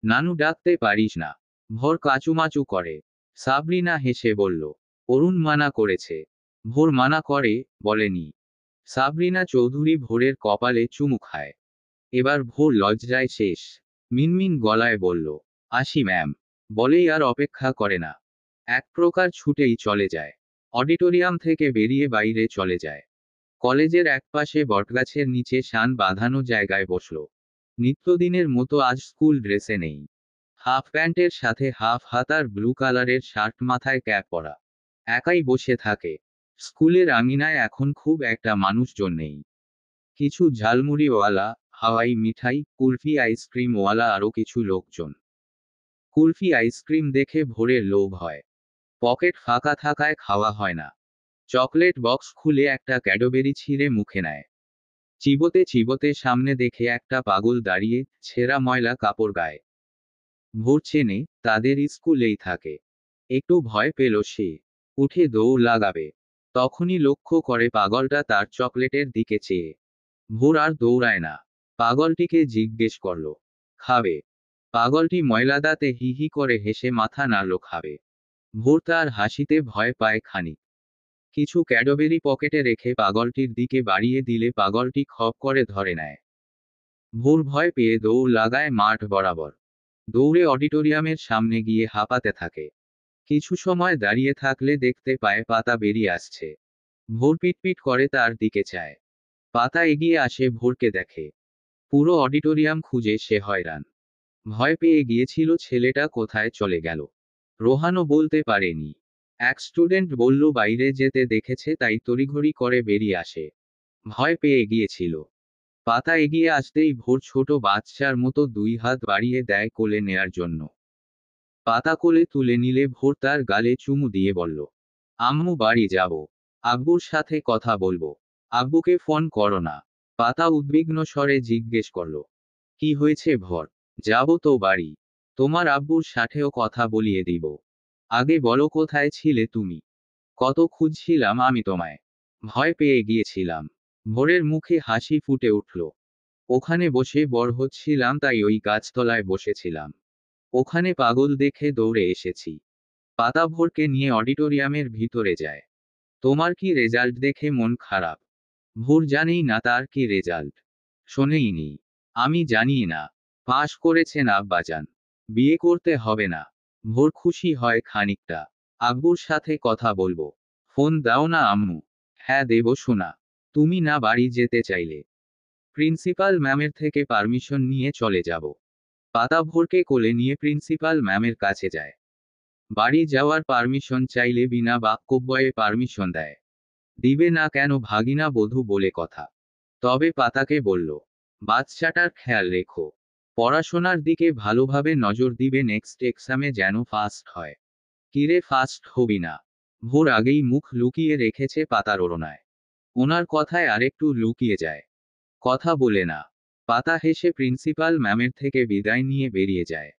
নানু ডাকতে পারিস না। ভোর কাচুমাচু করে। সাবরিনা হেসে বলল, অরুণ মানা করেছে। ভোর মানা করে, বলেনি। সাবরিনা চৌধুরী ভোরের কপালে চুমু খায়। এবার ভোর লজ্জায় শেষ। মিনমিন গলায় বলল, আসি ম্যাম। বলেই আর অপেক্ষা করে না। এক প্রকার ছুটেই চলে যায়। অডিটোরিয়াম থেকে বেরিয়ে বাইরে চলে যায়। কলেজের একপাশে বটগাছের নিচে শান বাঁধানো জায়গায় বসল। নিত্যদিনের মতো আজ স্কুল ড্রেসে নেই। হাফ প্যান্টের সাথে হাফ হাতার ব্লু কালারের শার্ট, মাথায় ক্যাপ পরা। একাই বসে থাকে। স্কুলের আঙিনায় এখন খুব একটা মানুষজন নেই। কিছু ঝালমুড়িওয়ালা, হাওয়াই মিঠাই, কুলফি আইসক্রিমওয়ালা, আরও কিছু লোকজন। কুলফি আইসক্রিম দেখে ভোরের লোভ হয়। পকেট ফাঁকা থাকায় খাওয়া হয় না। চকলেট বক্স খুলে একটা ক্যাডবেরি ছিঁড়ে মুখে নেয়। চিবোতে চিবোতে সামনে দেখে একটা পাগল দাঁড়িয়ে, ছেঁড়া ময়লা কাপড় গায়ে। ভোর চেনে, তাদের স্কুলেই থাকে। একটু ভয় পেল সে। উঠে দৌড় লাগাবে। তখনই লক্ষ্য করে পাগলটা তার চকলেটের দিকে চেয়ে। ভোর আর দৌড়ায় না। পাগলটিকে জিজ্ঞেস করল, খাবে? পাগলটি ময়লা দাঁতে হি হি করে হেসে মাথা নাড়ল, খাবে। ভোর তার হাসিতে ভয় পায় খানিক। কিছু ক্যাডবেরি পকেটে রেখে পাগলটির দিকে বাড়িয়ে দিলে পাগলটি খপ করে ধরে নেয়। ভোর ভয় পেয়ে দৌড় লাগায় মাঠ বরাবর। দৌড়ে অডিটোরিয়ামের সামনে গিয়ে হাঁপাতে থাকে। কিছু সময় দাঁড়িয়ে থাকলে দেখতে পায় পাতা বেরিয়ে আসছে। ভোর পিটপিট করে তার দিকে চায়। পাতা এগিয়ে আসে, ভোরকে দেখে। পুরো অডিটোরিয়াম খুঁজে সে হয়রান। ভয় পেয়ে গিয়েছিল ছেলেটা কোথায় চলে গেল। রোহানও বলতে পারেনি। এক স্টুডেন্ট বলল বাইরে যেতে দেখেছে, তাই তড়িঘড়ি করে বেরিয়ে আসে। ভয় পেয়ে গিয়েছিল। পাতা এগিয়ে আসতেই ভোর ছোট বাচ্চার মতো 2 হাত বাড়িয়ে দেয় কোলে নেয়ার জন্য। পাতা কোলে তুলে নিলে ভোর তার গালে চুমু দিয়ে বলল, আম্মু বাড়ি যাব। আব্বুর সাথে কথা বলবো। আব্বুকে ফোন করো না। পাতা উদ্বিগ্ন স্বরে জিজ্ঞেস করল, কি হয়েছে ভোর? যাব তো বাড়ি। তোমার আব্বুর সাথেও কথা বলিয়ে দিব। আগে বলো কোথায় ছিলে তুমি? কত খুঁজছিলাম আমি তোমায়। ভয় পেয়ে গিয়েছিলাম। ভোরের মুখে হাসি ফুটে উঠল। ওখানে বসে বড় হচ্ছিলাম তাই ওই গাছতলায় বসেছিলাম। ওখানে পাগল দেখে দৌড়ে এসেছি। পাতা ভোরকে নিয়ে অডিটোরিয়ামের ভিতরে যায়। তোমার কি রেজাল্ট দেখে মন খারাপ? ভোর জানেই না তার কি রেজাল্ট। শোনেইনি। আমি জানি না। পাশ করেছেন আব্বাজান। বিয়ে করতে হবে না। ভোর খুশি হয় খানিকটা। আব্বুর সাথে কথা বলবো। ফোন দাও না আম্মু। হ্যাঁ দেব শোনা। তুমি না বাড়ি যেতে চাইলে প্রিন্সিপাল ম্যামের থেকে পারমিশন নিয়ে চলে যাব। পাতা ভোরকে কোলে নিয়ে প্রিন্সিপাল ম্যামের কাছে যায়। বাড়ি যাওয়ার পারমিশন চাইলে বিনা বাক্যব্যয়ে পারমিশন দেয়। দিবে না কেন ভাগিনা বধূ বলে কথা। তবে পাতাকে বলল, বাচ্চাটার খেয়াল রেখো। পড়াশোনার দিকে ভালোভাবে নজর দিবে, নেক্সট এক্সামে যেন ফার্স্ট হয়। কিরে ফার্স্ট হবি না? ভোর আগেই মুখ লুকিয়ে রেখেছে পাতার ওড়নায়। ওনার কথায় আরেকটু লুকিয়ে যায়। কথা বলে না। পাতা হেসে প্রিন্সিপাল ম্যামের থেকে বিদায় নিয়ে বেরিয়ে যায়।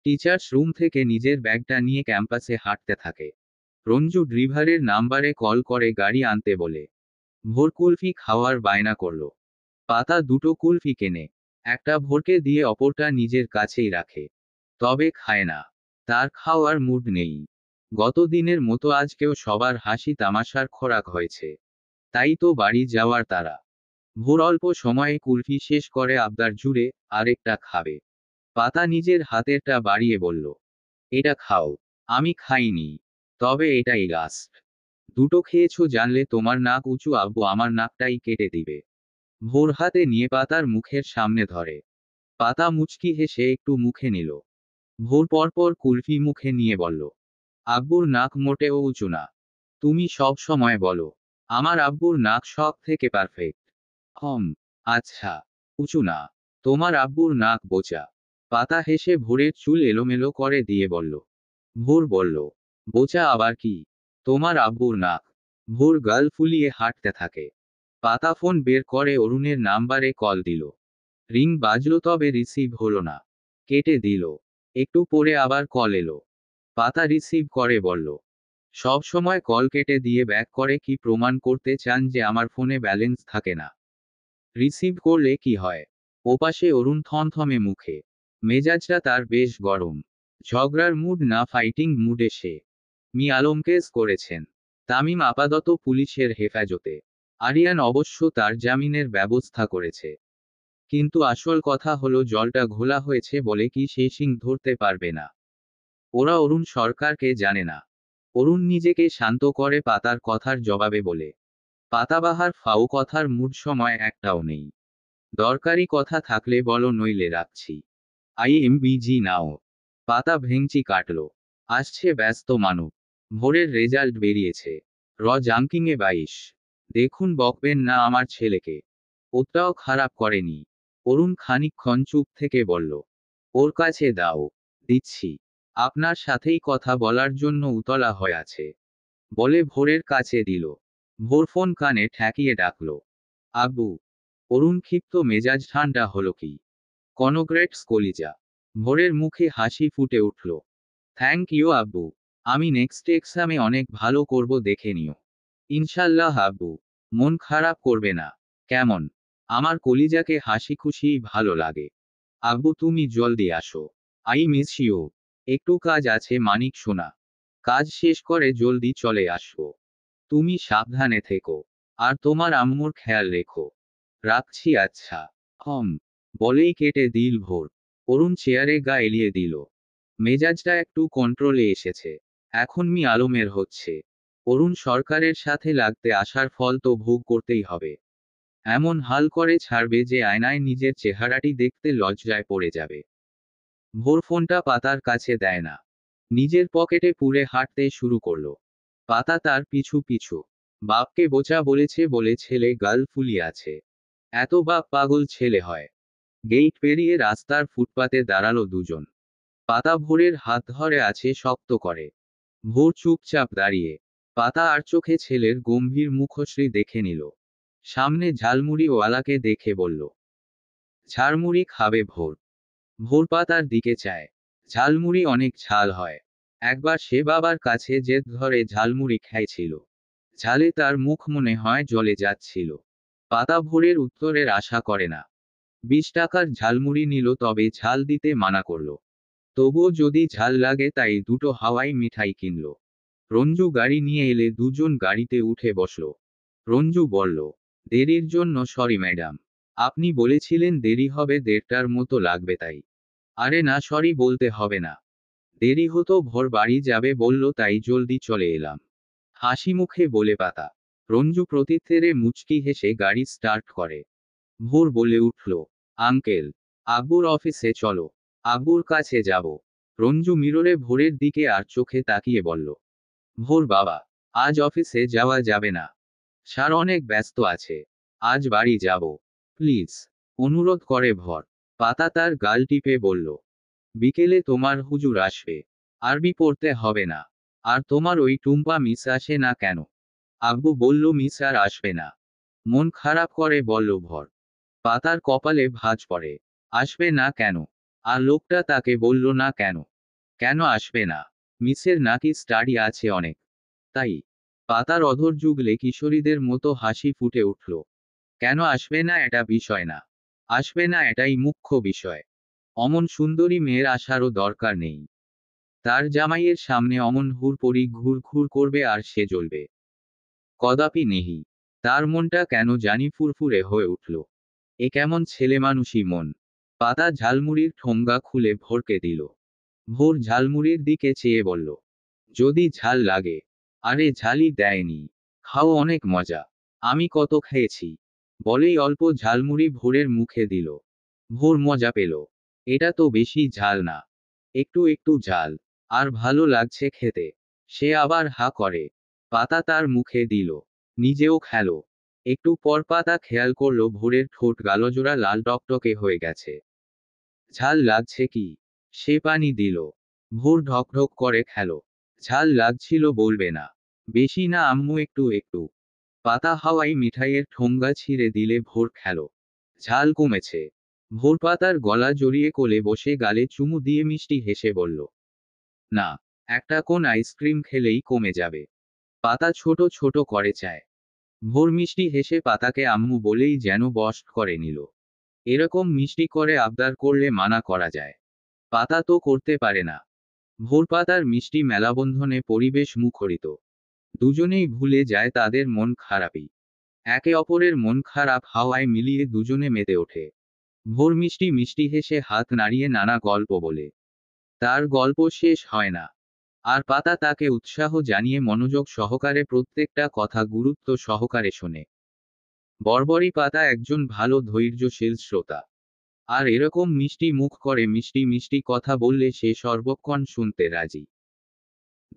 টিচার্স রুম থেকে নিজের ব্যাগটা নিয়ে ক্যাম্পাসে হাঁটতে থাকে। রঞ্জু ড্রিভারের নাম্বারে কল করে গাড়ি আনতে বলে। ভোর কুলফি খাওয়ার বায়না করল। পাতা দুটো কুলফি কেনে। একটা ভোরকে দিয়ে অপরটা নিজের কাছেই রাখে। তবে খায় না। তার খাওয়ার মুড নেই। গত দিনের মতো আজকেও সবার হাসি তামাশার খোরাক হয়েছে। তাই তো বাড়ি যাওয়ার তারা। ভোর অল্প সময়ে কুলফি শেষ করে আবদার জুড়ে, আরেকটা খাবে। পাতা নিজের হাতেরটা বাড়িয়ে বলল, এটা খাও। আমি খাইনি। তবে এটাই লাস্ট। দুটো খেয়েছো জানলে তোমার নাক উঁচু আব্বু আমার নাকটাই কেটে দিবে। ভোর হাতে নিয়ে পাতার মুখের সামনে ধরে। পাতা মুচকি হেসে একটু মুখে নিল। ভোর পরপর কুলফি মুখে নিয়ে বলল, আব্বুর নাক মোটেও উঁচু না। তুমি সব সময় বলো আমার আব্বুর নাক সব থেকে পারফেক্ট। আচ্ছা। উঁচু না। তোমার আব্বুর নাক বোচা। পাতা হেসে ভোরের চুল এলোমেলো করে দিয়ে বলল। ভোর বলল, বোচা আবার কি? তোমার আব্বুর নাক। ভোর গাল ফুলিয়ে হাঁটতে থাকে। পাতা ফোন বের করে অরুণের নাম্বারে কল দিল। রিং বাজলো তবে রিসিভ হলো না। কেটে দিল। একটু পরে আবার কল এলো। পাতা রিসিভ করে বলল, সব সময় কল কেটে দিয়ে ব্যাক করে কি প্রমাণ করতে চান যে আমার ফোনে ব্যালেন্স থাকে না? রিসিভ করলে কি হয়? ওপাশে অরুণ থমথমে মুখে। মেজাজটা তার বেশ গরম। ঝগড়ার মুড না, ফাইটিং মুডে সে। মি আলম কেস করেছেন। তামিম আপাতত পুলিশের হেফাজতে। আরিয়ান অবশ্য তার জামিনের ব্যবস্থা করেছে। কিন্তু আসল কথা হলো জলটা ঘোলা হয়েছে বলে কি সে সিং ধরতে পারবে না। ওরা অরুণ সরকারকে জানে না। অরুণ নিজেকে শান্ত করে পাতার কথার জবাবে বলে, পাতাবাহার ফাও কথার মুড সময় একটাও নেই। দরকারি কথা থাকলে বলো নইলে রাখছি। IMBG নাও। পাতা ভেঙচি কাটল। আসছে ব্যস্ত মানব। ভোরের রেজাল্ট বেরিয়েছে। র্যাঙ্কিংয়ে 22। দেখুন বকবেন না আমার ছেলেকে। ওটাও খারাপ করেনি। অরুণ খানিকক্ষণ চুপ থেকে বলল, ওর কাছে দাও। দিচ্ছি। আপনার সাথেই কথা বলার জন্য উতলা হয়ে আছে। বলে ভোরের কাছে দিল। ভোর ফোন কানে ঠেকিয়ে ডাকল, আব্বু। অরুণ ক্ষিপ্ত মেজাজ ঠান্ডা হলো কি? কনগ্রেটস কলিজা। ভোরের মুখে হাসি ফুটে উঠল। থ্যাংক ইউ আব্বু। আমি নেক্সট এক্সামে অনেক ভালো করব দেখে নিও। ইনশাল্লাহ আব্বু। মন খারাপ করবে না। কেমন? আমার কলিজাকে হাসি খুশি ভালো লাগে। আব্বু তুমি জলদি আসো। I miss you. একটু কাজ আছে মানিক সোনা। কাজ শেষ করে জলদি চলে আসবো। তুমি সাবধানে থেকো। আর তোমার আম্মুর খেয়াল রেখো। রাখছি আচ্ছা। হম। বলেই কেটে দিল ভোর। অরুণ চেয়ারে গা এলিয়ে দিল। মেজাজটা একটু কন্ট্রোলে এসেছে। এখন মি আলমের হচ্ছে। অরুণ সরকারের সাথে লাগতে আসার ফল তো ভোগ করতেই হবে। এমন হাল করে ছাড়বে যে আয়নায় নিজের চেহারাটি দেখতে লজ্জায় পড়ে যাবে। ভোর ফোনটা পাতার কাছে দেয় না। নিজের পকেটে পুরে হাঁটতে শুরু করলো। পাতা তার পিছু পিছু। বাপকে বোচা বলেছে বলে ছেলে গাল ফুলিয়ে আছে। এত বাপ পাগল ছেলে হয়। গেট পেরিয়ে রাস্তার ফুটপাতে দাঁড়ালো দুজন। পাতা ভোরের হাত ধরে আছে শক্ত করে। ভোর চুপচাপ দাঁড়িয়ে। পাতা আর চোখে ছেলের গম্ভীর মুখশ্রী দেখে নিল। সামনে ঝালমুড়ি ওয়ালাকে দেখে বলল, ঝালমুড়ি খাবে ভোর? ভোর পাতার দিকে চায়। ঝালমুড়ি অনেক ঝাল হয়। একবার সে বাবার কাছে জেদ ধরে ঝালমুড়ি খাইছিল। ঝালে তার মুখ মনে হয় জ্বলে যাচ্ছিল। পাতা ভোরের উত্তরের আশা করে না। 20 টাকার ঝালমুড়ি নিল, তবে ঝাল দিতে মানা করল। তবুও যদি ঝাল লাগে তাই দুটো হাওয়াই মিঠাই কিনল। রঞ্জু গাড়ি নিয়ে এলে দুজন গাড়িতে উঠে বসল। রঞ্জু বলল, দেরির জন্য সরি ম্যাডাম। আপনি বলেছিলেন দেরি হবে 1:30টার মতো লাগবে তাই। আরে না, সরি বলতে হবে না। দেরি হতো, ভোর বাড়ি যাবে বলল তাই জলদি চলে এলাম। হাসি মুখে বলে পাতা। রঞ্জু প্রত্যুত্তরে মুচকি হেসে গাড়ি স্টার্ট করে। ভোর বলে উঠল, আঙ্কেল, আব্বুর অফিসে চলো। আব্বুর কাছে যাব। রঞ্জু মিররে ভোরের দিকে আর চোখে তাকিয়ে বলল, ভোর বাবা, আজ অফিসে যাওয়া যাবে না। স্যার অনেক ব্যস্ত আছে। আজ বাড়ি যাব। প্লিজ, অনুরোধ করে ভর। পাতা তার গাল টিপে বলল, বিকেলে তোমার হুজুর আসবে। আরবি পড়তে হবে না। আর তোমার ওই টুম্পা মিস আসে না কেন? আব্বু বলল মিস আর আসবে না। মন খারাপ করে বলল ভর। পাতার কপালে ভাঁজ পড়ে। আসবে না কেন? আর লোকটা তাকে বলল না কেন? কেন আসবে না? মিসের নাকি স্টাডি আছে অনেক, তাই? পাতার অধর যুগলে কিশোরীদের মতো হাসি ফুটে উঠল। কেন আসবে না এটা বিষয় না। আসবে না এটাই মুখ্য বিষয়। অমন সুন্দরী মেয়ের আসারও দরকার নেই। তার জামাইয়ের সামনে অমন হুড়পড়ি ঘুর ঘুর করবে আর সে জ্বলবে। কদাপি নেহি। তার মনটা কেন জানি ফুরফুরে হয়ে উঠল। এ কেমন ছেলেমানুষি মন। পাতা ঝালমুড়ির ঠোঙ্গা খুলে ভোরকে দিল। ভোর ঝালমুড়ির দিকে চেয়ে বলল, যদি ঝাল লাগে। আরে ঝালই দেয়নি। খাও, অনেক মজা। আমি কত খেয়েছি। বলেই অল্প ঝালমুড়ি ভোরের মুখে দিল। ভোর মজা পেল। এটা তো বেশি ঝাল না। একটু একটু ঝাল। আর ভালো লাগছে খেতে। সে আবার হা করে। পাতা তার মুখে দিল। নিজেও খেলো। একটু পর পাতা খেয়াল করলো ভোরের ঠোঁট গালজোড়া লাল টকটকে হয়ে গেছে। ঝাল লাগছে কি? সে পানি দিল। ভোর ঢকঢক করে খেলো। ঝাল লাগছিল বলবে না। বেশি না আম্মু, একটু একটু। পাতা হাওয়াই মিঠাইয়ের ঠোঙ্গা ছিঁড়ে দিলে ভোর খেলো। ঝাল কমেছে। ভোর পাতার গলা জড়িয়ে কোলে বসে গালে চুমু দিয়ে মিষ্টি হেসে বলল, না, একটা কোন আইসক্রিম খেলেই কমে যাবে। পাতা ছোট ছোট করে চায়। ভোর মিষ্টি হেসে পাতাকে আম্মু বলেই যেন বশ করে নিল। এরকম মিষ্টি করে আবদার করলে মানা করা যায়? পাতা তো করতে পারে না। ভোর পাতার মিষ্টি মেলাবন্ধনে পরিবেশ মুখরিত। দুজনেই ভুলে যায় তাদের মন খারাপই। একে অপরের মন খারাপ হাওয়ায় মিলিয়ে দুজনে মেতে ওঠে। ভোর মিষ্টি মিষ্টি হেসে হাত নাড়িয়ে নানা গল্প বলে। তার গল্প শেষ হয় না। আর পাতা তাকে উৎসাহ জানিয়ে মনোযোগ সহকারে প্রত্যেকটা কথা গুরুত্ব সহকারে শোনে। বর্বরী পাতা একজন ভালো ধৈর্যশীল শ্রোতা। আর এরকম মিষ্টি মুখ করে মিষ্টি মিষ্টি কথা বললে সে সর্বক্ষণ শুনতে রাজি।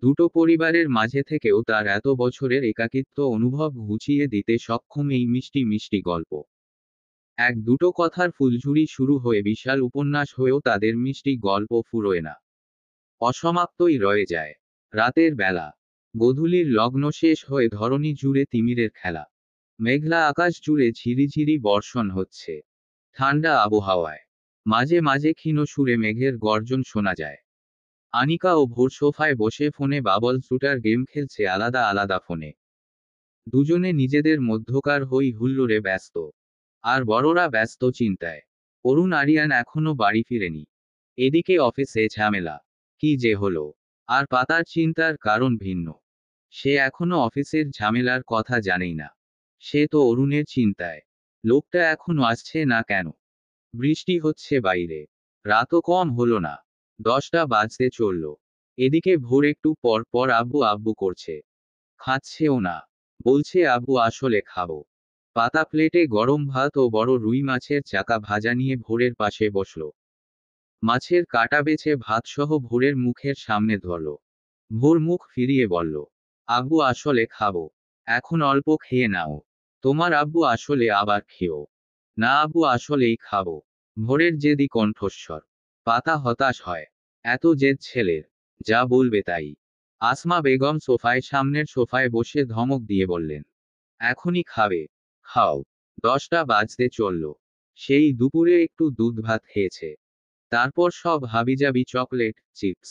দুটো পরিবারের মাঝে থেকেও তার এত বছরের একাকিত্ব অনুভব ঘুচিয়ে দিতে সক্ষম এই মিষ্টি মিষ্টি গল্প। এক দুটো কথার ফুলঝুরি শুরু হয়ে বিশাল উপন্যাস হয়েও তাদের মিষ্টি গল্প ফুরোয় না। অসমাপ্তই রয়ে যায়। রাতের বেলা। গোধূলির লগ্ন শেষ হয়ে ধরণী জুড়ে তিমিরের খেলা। মেঘলা আকাশ জুড়ে ঝিরিঝিরি বর্ষণ হচ্ছে। ঠান্ডা আবহাওয়ায় মাঝে মাঝে ক্ষীণ সুরে মেঘের গর্জন শোনা যায়। আনিকা ও ভোর সোফায় বসে ফোনে বাবল শুটার গেম খেলছে আলাদা আলাদা ফোনে। দুজনে নিজেদের মধ্যকার হই হুল্লোড়ে ব্যস্ত। আর বড়রা ব্যস্ত চিন্তায়। অরুণ আরিয়ান এখনো বাড়ি ফিরেনি। এদিকে অফিসে ঝামেলা। কি যে হলো। আর পাতার চিন্তার কারণ ভিন্ন। সে এখনো অফিসের ঝামেলার কথা জানেই না। সে তো অরুণের চিন্তায়। লোকটা এখনো আসছে না কেন? বৃষ্টি হচ্ছে বাইরে। রাতও কম হলো না। 10টা বাজতে চলল। এদিকে ভোর একটু পর পর আব্বু আব্বু করছে। খাচ্ছেও না। বলছে আব্বু আসলে খাবো। পাতা প্লেটে গরম ভাত ও বড় রুই মাছের চাকা ভাজা নিয়ে ভোরের পাশে বসল। মাছের কাটা বেছে ভাতসহ ভোরের মুখের সামনে ধরল। ভোর মুখ ফিরিয়ে বলল, আব্বু আসলে খাবো। এখন অল্প খেয়ে নাও। তোমার আব্বু আসলে আবার খেও। না আব্বু আসলেই খাবো। ভোরের জেদি কণ্ঠস্বর। পাতা হতাশ হয়। এত জেদ ছেলের। যা বলবে তাই। আসমা বেগম সোফায় সামনের সোফায় বসে ধমক দিয়ে বললেন, এখনই খাবে? খাও। 10টা বাজতে চলল। সেই দুপুরে একটু দুধ ভাত খেয়েছে। তারপর সব হাবিজাবি চকলেট, চিপস।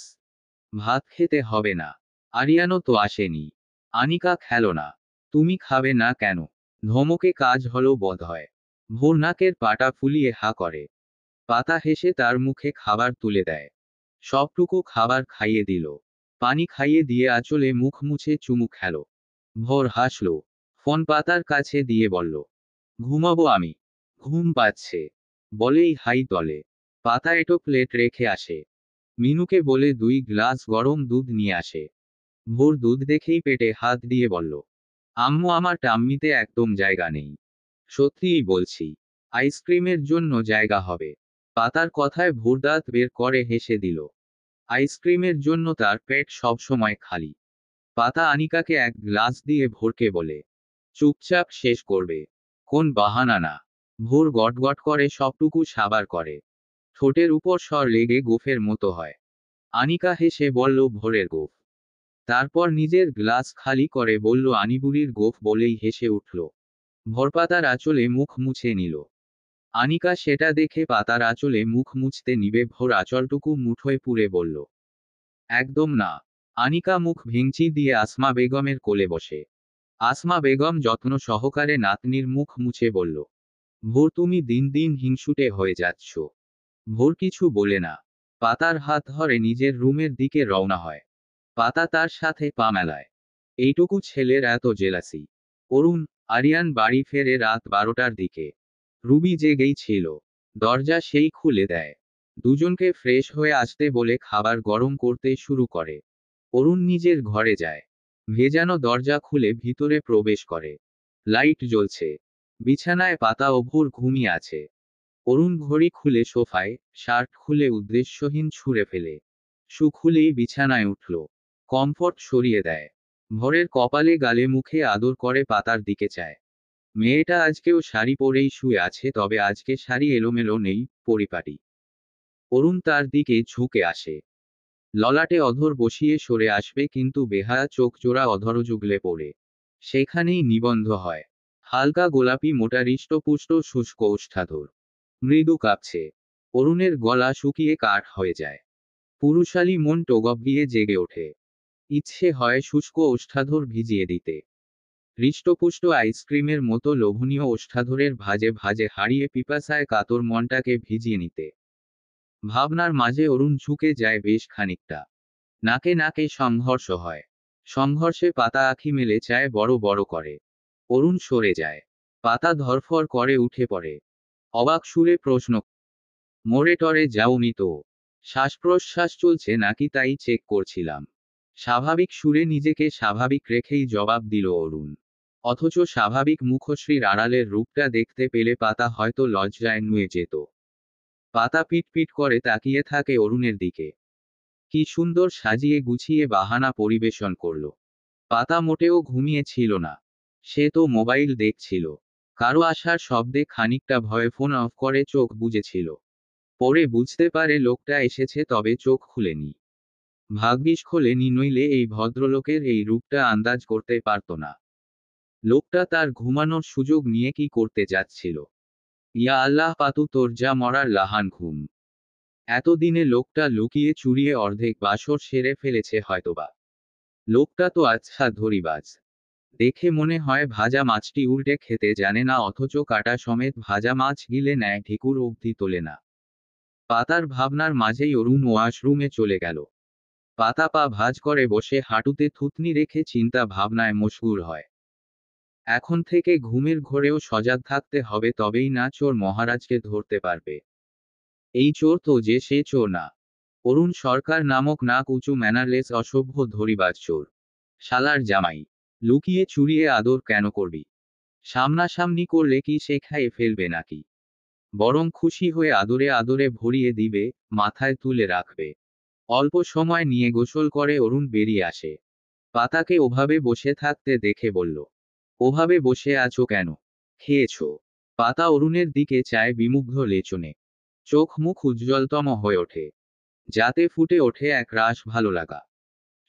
ভাত খেতে হবে না। আরিয়ানও তো আসেনি। আনিকা খেলো না। তুমি খাবে না কেন? ধমকে কাজ হলো বোধহয়। ভোর নাকের পাটা ফুলিয়ে হা করে। পাতা হেসে তার মুখে খাবার তুলে দেয়। সবটুকু খাবার খাইয়ে দিল। পানি খাইয়ে দিয়ে আঁচলে মুখ মুছে চুমু খেলো। ভোর হাসল। ফোন পাতার কাছে দিয়ে বলল, ঘুমাবো আমি। ঘুম পাচ্ছে। বলেই হাই তলে। পাতা এটো প্লেট রেখে আসে। মিনুকে বলে 2 গ্লাস গরম দুধ নিয়ে আসে। ভোর দুধ দেখেই পেটে হাত দিয়ে বলল, আম্মু আমার টাম্মিতে একদম জায়গা নেই। সত্যিই বলছি। আইসক্রিমের জন্য জায়গা হবে। পাতার কথায় ভোর দাঁত বের করে হেসে দিল। আইসক্রিমের জন্য তার পেট সবসময় খালি। পাতা আনিকাকে 1 গ্লাস দিয়ে ভোরকে বলে, চুপচাপ শেষ করবে। কোন বাহানা না। ভোর গটগট করে সবটুকু সাবার করে। ঠোঁটের উপর স্বর লেগে গোফের মতো হয়। আনিকা হেসে বলল, ভোরের গোফ। তারপর নিজের গ্লাস খালি করে বলল, আনিবুড়ির গোফ বলেই হেসে উঠল। ভোরপাতার আঁচলে মুখ মুছে নিল। আনিকা সেটা দেখে পাতার আঁচলে মুখ মুছতে নিবে ভোর আঁচলটুকু মুঠোয় পুরে বলল, একদম না। আনিকা মুখ ভেঙচি দিয়ে আসমা বেগমের কোলে বসে। আসমা বেগম যত্ন সহকারে নাতনির মুখ মুছে বলল, ভোর তুমি দিন দিন হিংসুটে হয়ে যাচ্ছ। ভোর কিছু বলে না। পাতার হাত ধরে নিজের রুমের দিকে রওনা হয়। পাতা তার সাথে পা মেলায়। এইটুকু ছেলের এত জেলাসি। অরুণ, আরিয়ান বাড়ি ফেরে রাত 12টার দিকে। রুবি জেগেই ছিল। দরজা সেই খুলে দেয়। দুজনকে ফ্রেশ হয়ে আসতে বলে খাবার গরম করতে শুরু করে। অরুণ নিজের ঘরে যায়। ভেজানো দরজা খুলে ভিতরে প্রবেশ করে। লাইট জ্বলছে। বিছানায় পাতা ও ভোর ঘুমিয়ে আছে। অরুণ ঘড়ি খুলে সোফায়, শার্ট খুলে উদ্দেশ্যহীন ছুঁড়ে ফেলে। শু খুলেই বিছানায় উঠল। কমফর্ট সরিয়ে দেয়। ভোরের কপালে গালে মুখে আদর করে পাতার দিকে চায়। মেয়েটা আজকেও শাড়ি পরেই শুয়ে আছে, তবে আজকে শাড়ি এলোমেলো নেই, পরিপাটি। অরুণ তার দিকে ঝুঁকে আসে। ললাটে অধর বসিয়ে সরে আসবে, কিন্তু বেহায়া চোখ জোড়া অধর জুগলে পড়ে। সেখানেই নিবন্ধ হয়। হালকা গোলাপি মোটা হৃষ্টপুষ্ট শুষ্ক ওষ্ঠাধর। মৃদু কাঁপছে। অরুণের গলা শুকিয়ে কাঠ হয়ে যায়। পুরুষালী মন টগবগিয়ে জেগে ওঠে। ইচ্ছে হয় শুষ্ক ওষ্ঠাধর ভিজিয়ে দিতে। হৃষ্টপুষ্ট আইসক্রিমের মতো লোভনীয় ওষ্ঠাধরের ভাজে ভাজে হারিয়ে পিপাসায় কাতর মনটাকে ভিজিয়ে নিতে। ভাবনার মাঝে অরুণ ঝুঁকে যায় বেশ খানিকটা। নাকে নাকে সংঘর্ষ হয়। সংঘর্ষে পাতা আঁখি মেলে চায় বড় বড় করে। অরুণ সরে যায়। পাতা ধরফর করে উঠে পড়ে। অবাক সুরে প্রশ্ন, মোড়ে টরে যাওনি তো? শ্বাস প্রশ্বাস চলছে নাকি তাই চেক করছিলাম। স্বাভাবিক সুরে নিজেকে স্বাভাবিক রেখেই জবাব দিল অরুণ। অথচ স্বাভাবিক মুখশ্রীর আড়ালের রূপটা দেখতে পেলে পাতা হয়তো লজ্জায় নুয়ে যেত। পাতা পিট পিট করে তাকিয়ে থাকে অরুণের দিকে। কি সুন্দর সাজিয়ে গুছিয়ে বাহানা পরিবেশন করল। পাতা মোটেও ঘুমিয়ে ছিল না। সে তো মোবাইল দেখছিল। কারো আসার শব্দে খানিকটা ভয়ে ফোন অফ করে চোখ বুজেছিল। পরে বুঝতে পারে লোকটা এসেছে, তবে চোখ খুলেনি। ভাগ্যিস খোলেনি, নইলে এই ভদ্রলোকের এই রূপটা আন্দাজ করতে পারত না। লোকটা তার ঘুমানোর সুযোগ নিয়ে কি করতে যাচ্ছিল। ইয়া আল্লাহ, পাতু তোর যা মরার লাহান ঘুম। এতদিনে লোকটা লুকিয়ে চুরিয়ে অর্ধেক বাসর সেরে ফেলেছে হয়তোবা। লোকটা তো আচ্ছা ধরিবাজ। দেখে মনে হয় ভাজা মাছটি উল্টে খেতে জানে না, অথচ কাটা সমেত ভাজা মাছ গিলে নেয়, ঢেকুর অবধি তোলে না। পাতার ভাবনার মাঝেই অরুণ ওয়াশরুমে চলে গেল। পাতা পা ভাঁজ করে বসে হাঁটুতে থুতনি রেখে চিন্তা ভাবনায় মশগুল হয়। এখন থেকে ঘুমের ঘোরেও সজাগ থাকতে হবে, তবেই না চোর মহারাজকে ধরতে পারবে। এই চোর তো যে সে চোর না। অরুণ সরকার নামক নাক উঁচু ম্যানারলেস অসভ্য ধরিবাজ চোর। শালার জামাই। লুকিয়ে চুরিয়ে আদর কেন করবি? সামনাসামনি করলে কি সে খাইয়ে ফেলবে নাকি? বরং খুশি হয়ে আদরে আদরে ভরিয়ে দিবে, মাথায় তুলে রাখবে। অল্প সময় নিয়ে গোসল করে অরুণ বেরিয়ে আসে। পাতাকে ওভাবে বসে থাকতে দেখে বলল, ওভাবে বসে আছো কেন? খেয়েছো? পাতা অরুণের দিকে চায় বিমুগ্ধ লেচনে। চোখ মুখ উজ্জ্বলতম হয়ে ওঠে। যাতে ফুটে ওঠে এক রাশ ভালো লাগা।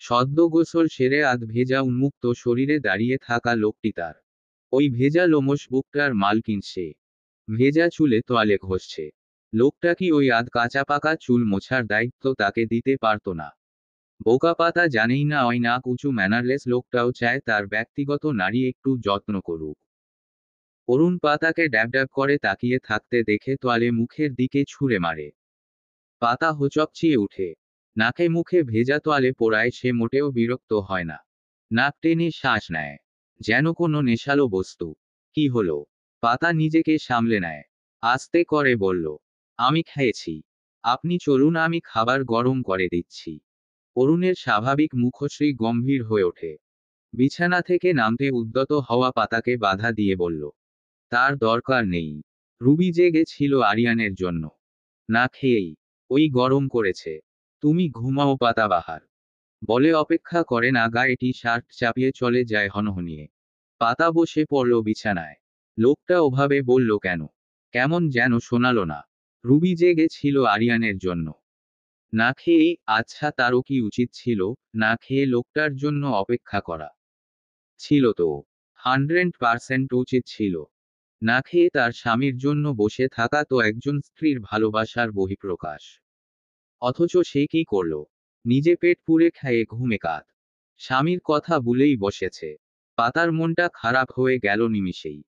সদ্য গোসল সেরে আধ ভেজা উন্মুক্ত শরীরে দাঁড়িয়ে থাকা লোকটি তার। ওই ভেজা লোমশ বুকটার মালকিন সে। ভেজা চুলে তোয়ালে ঘষছে। লোকটা কি ওই আধ কাঁচা পাকা চুল মোছার দায়িত্ব তাকে দিতে পারত না? বোকা পাতা জানেই না ওই নাক উঁচু ম্যানারলেস লোকটাও চায় তার ব্যক্তিগত নারী একটু যত্ন করুক। অরুণ পাতাকে ড্যাব ড্যাব করে তাকিয়ে থাকতে দেখে তোয়ালে মুখের দিকে ছুঁড়ে মারে। পাতা হোঁচকচিয়ে উঠে। নাকে মুখে ভেজা তোয়ালে পোড়ায় সে মোটেও বিরক্ত হয় না। নাক টেনে শ্বাস নেয়, যেন কোনো নেশালো বস্তু। কি হলো? পাতা নিজেকে সামলে নেয়। আস্তে করে বলল, আমি খেয়েছি। আপনি চলুন, আমি খাবার গরম করে দিচ্ছি। অরুণের স্বাভাবিক মুখশ্রী গম্ভীর হয়ে ওঠে। বিছানা থেকে নামতে উদ্যত হওয়া পাতাকে বাধা দিয়ে বলল, তার দরকার নেই। রুবি জেগে ছিল আরিয়ানের জন্য। না খেয়েই ওই গরম করেছে। তুমি ঘুমাও পাতাবাহার। বলে অপেক্ষা করে না, গায়ে টি শার্ট চাপিয়ে চলে যায় হনহনিয়ে। পাতা বসে পড়ল বিছানায়। লোকটা ওভাবে বলল কেন? কেমন যেন শোনালো না। রুবি জেগে ছিল আরিয়ানের জন্য। না খেয়েই? আচ্ছা, তারও কি উচিত ছিল না খেয়ে লোকটার জন্য অপেক্ষা করা? ছিল তো। 100% উচিত ছিল। না খেয়ে তার স্বামীর জন্য বসে থাকা তো একজন স্ত্রীর ভালোবাসার বহিঃপ্রকাশ। অথচ সে কি করল? নিজে পেট পুড়ে খেয়ে ঘুমে কাত। স্বামীর কথা ভুলেই বসেছে। পাতার মনটা খারাপ হয়ে গেল নিমিষেই।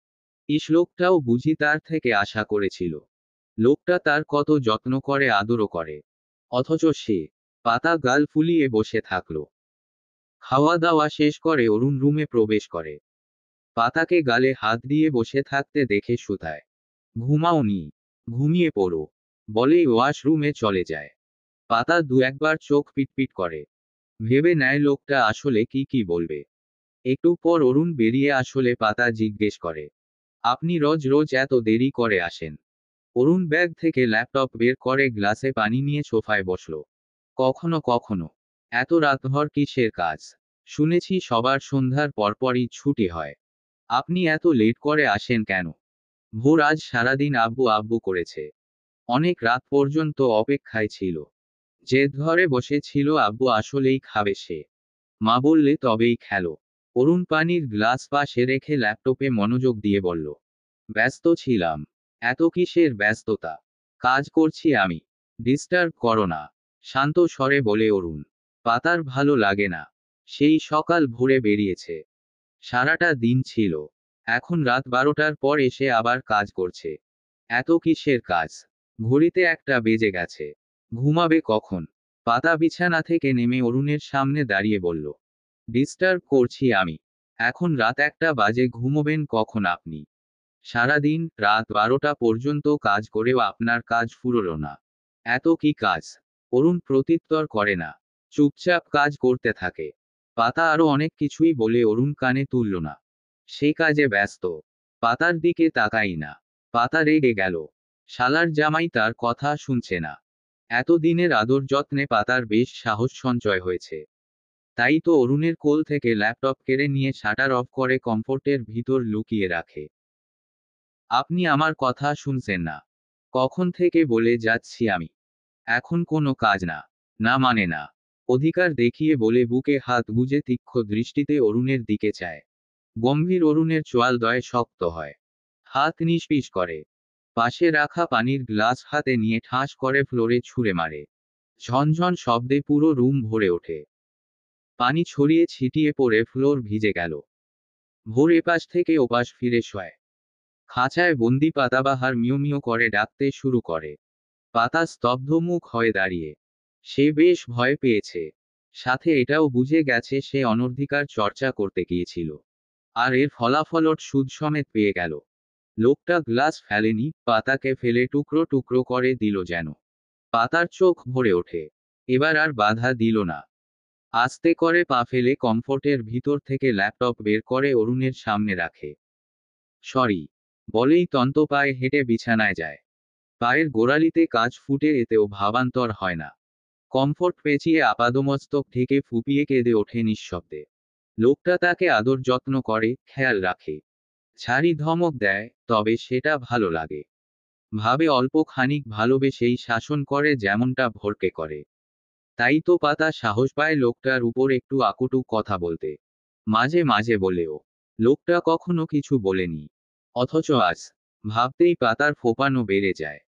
ইস, লোকটাও বুঝি তার থেকে আশা করেছিল। লোকটা তার কত যত্ন করে, আদরও করে। অথচ সে। পাতা গাল ফুলিয়ে বসে থাকল। খাওয়া দাওয়া শেষ করে অরুণ রুমে প্রবেশ করে। পাতাকে গালে হাত দিয়ে বসে থাকতে দেখে শুধায়, ঘুমাওনি? ঘুমিয়ে পড়ো, বলেই ওয়াশরুমে চলে যায়। পাতা দু একবার চোখ পিটপিট করে। ভেবে নেয় লোকটা আসলে কি বলবে। একটু পর অরুণ বেরিয়ে আসলে পাতা জিজ্ঞেস করে, আপনি রোজ রোজ এত দেরি করে আসেন? অরুণ ব্যাগ থেকে ল্যাপটপ বের করে গ্লাসে পানি নিয়ে সোফায় বসল। কখনো কখনো। এত রাতভর কিসের কাজ? শুনেছি সবার সন্ধ্যার পরপরই ছুটি হয়। আপনি এত লেট করে আসেন কেন? ভোর আজ সারাদিন আব্বু আব্বু করেছে। অনেক রাত পর্যন্ত অপেক্ষায় ছিল। জেদ ধরে বসেছিল আব্বু আসলেই খাবে সে। মা বললে তবেই খেলো। অরুণ পানির গ্লাস পাশে রেখে ল্যাপটপে মনোযোগ দিয়ে বলল, ব্যস্ত ছিলাম। এত কিসের ব্যস্ততা? কাজ করছি আমি। ডিস্টার্ব করো না। শান্ত স্বরে বলে অরুণ। পাতার ভালো লাগে না। সেই সকাল ভোরে বেরিয়েছে। সারাটা দিন ছিল। এখন রাত 12টার পর এসে আবার কাজ করছে। এত কিসের কাজ? ঘড়িতে 1টা বেজে গেছে। ঘুমাবে কখন? পাতা বিছানা থেকে নেমে অরুণের সামনে দাঁড়িয়ে বলল, ডিস্টার্ব করছি আমি? এখন রাত 1টা বাজে, ঘুমোবেন কখন আপনি? সারাদিন রাত 12টা পর্যন্ত কাজ করেও আপনার কাজ ফুরোলো না। এত কি কাজ? অরুণ প্রত্যুত্তর করে না। চুপচাপ কাজ করতে থাকে। পাতা আরো অনেক কিছুই বলে অরুণ কানে তুলল না। সে কাজে ব্যস্ত। পাতার দিকে তাকাই না। পাতা রেগে গেল। শালার জামাই তার কথা শুনছে না। এতদিনের আদর যত্নে পাতার বেশ সাহস সঞ্চয় হয়েছে। তাই তো অরুণের কোল থেকে ল্যাপটপ কেড়ে নিয়ে শাটার অফ করে কমফোর্টের ভিতর লুকিয়ে রাখে। আপনি আমার কথা শুনছেন না? কখন থেকে বলে যাচ্ছি আমি। এখন কোনো কাজ না। না মানে না। অধিকার দেখিয়ে বলে বুকে হাত গুজে তীক্ষ্ণ দৃষ্টিতে অরুণের দিকে চায়। গম্ভীর অরুণের চোয়াল দয়ে শক্ত হয়। হাত নিষ্পিস করে। পাশে রাখা পানির গ্লাস হাতে নিয়ে ঠাস করে ফ্লোরে ছুঁড়ে মারে। ঝনঝন শব্দে পুরো রুম ভরে ওঠে। পানি ছড়িয়ে ছিটিয়ে পড়ে ফ্লোর ভিজে গেল। ভোর এপাশ থেকে ওপাশ ফিরে শোয়। খাঁচায় বন্দি পাতাবাহার মিউ মিউ করে ডাকতে শুরু করে। পাতা স্তব্ধ মুখ হয়ে দাঁড়িয়ে। সে বেশ ভয় পেয়েছে। সাথে এটাও বুঝে গেছে সে অনধিকার চর্চা করতে গিয়েছিল। আর এর ফলাফলট সুদ সমেত পেয়ে গেল। লোকটা গ্লাস ফেলেনি, পাতাকে ফেলে টুকরো টুকরো করে দিল যেন। পাতার চোখ ভরে ওঠে। এবার আর বাধা দিল না। আস্তে করে পা ফেলে কমফোর্টের ভিতর থেকে ল্যাপটপ বের করে অরুণের সামনে রাখে। সরি। বলেই তন্ত পায়ে হেঁটে বিছানায় যায়। পায়ের গোড়ালিতে কাঁচ ফুটে, এতেও ভাবান্তর হয় না। কমফোর্ট পেঁচিয়ে আপাদমস্তক ঢেকে ফুপিয়ে কেঁদে ওঠে নিঃশব্দে। লোকটা তাকে আদর যত্ন করে, খেয়াল রাখে। ছাড়ি ধমক দেয়, তবে সেটা ভালো লাগে। ভাবে অল্প খানিক ভালোবেসেই শাসন করে, যেমনটা ভরকে করে। তাই তো পাতা সাহস পায় লোকটার উপর একটু আকুটু কথা বলতে। মাঝে মাঝে বলেও, লোকটা কখনো কিছু বলেনি। অথচ আজ ভাবতেই পাতার ফোপানো বেড়ে যায়।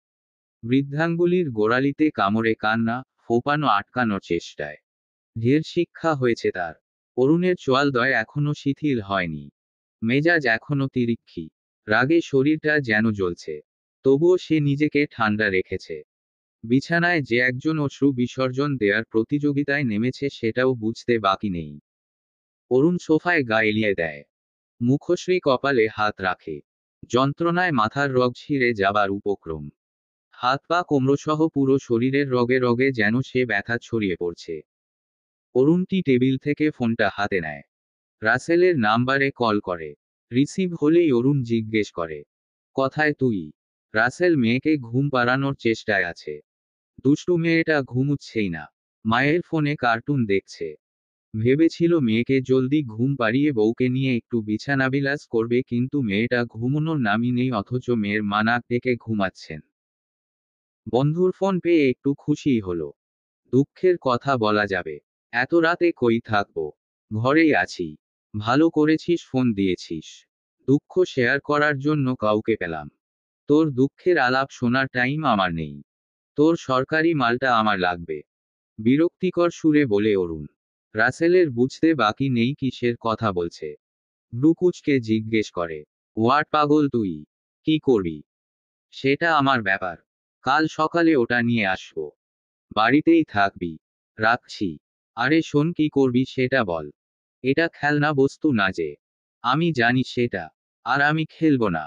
বৃদ্ধাঙ্গুলির গোড়ালিতে কামড়ে কান্না ফোপানো আটকানোর চেষ্টায় ঢের শিক্ষা হয়েছে তার। অরুণের চোয়ালদয় এখনো শিথিল হয়নি, মেজাজ এখনো তিরিক্ষি, রাগে শরীরটা যেন জ্বলছে। তবুও সে নিজেকে ঠান্ডা রেখেছে। বিছানায় যে একজন অশ্রু বিসর্জন দেওয়ার প্রতিযোগিতায় নেমেছে সেটাও বুঝতে বাকি নেই। অরুণ সোফায় গা এলিয়ে দেয়, মুখশ্রী কপালে হাত রাখে। যন্ত্রণায় মাথার রগ ছিঁড়ে যাবার উপক্রম। হাত পা কোমরসহ পুরো শরীরের রগে রগে যেন সে ব্যথা ছড়িয়ে পড়ছে। অরুণটি টেবিল থেকে ফোনটা হাতে নেয়, রাসেলের নাম্বারে কল করে। রিসিভ হলেই অরুণ জিজ্ঞেস করে, কথায় তুই? রাসেল মেয়েকে ঘুম পাড়ানোর চেষ্টায় আছে। দুষ্টু মেয়েটা ঘুমুচ্ছেই না, মায়ের ফোনে কার্টুন দেখছে। ভেবেছিল মেয়েকে জলদি ঘুম পাড়িয়ে বউকে নিয়ে একটু বিছানাবিলাস করবে, কিন্তু মেয়েটা ঘুমোনোর নামই নেই, অথচ মেয়ের মা নাক ডেকে ঘুমাচ্ছেন। বন্ধুর ফোন পেয়ে একটু খুশি হলো। দুঃখের কথা বলা যাবে। এত রাতে কই থাকবো, ঘরেই আছি। ভালো করেছিস ফোন দিয়েছিস, দুঃখ শেয়ার করার জন্য কাউকে পেলাম। তোর দুঃখের আলাপ শোনার টাইম আমার নেই, তোর সরকারি মালটা আমার লাগবে, বিরক্তিকর সুরে বলে অরুণ। রাসেলের বুঝতে বাকি নেই কিসের কথা বলছে। ব্রুকুচকে জিজ্ঞেস করে, হোয়াট পাগল তুই? কি করবি? সেটা আমার ব্যাপার, কাল সকালে ওটা নিয়ে আসবো। বাড়িতেই থাকবি? রাখছি। আরে শোন, কি করবি সেটা বল। এটা খেলনা বস্তু না যে। আমি জানি সেটা। আর আমি খেলবো না।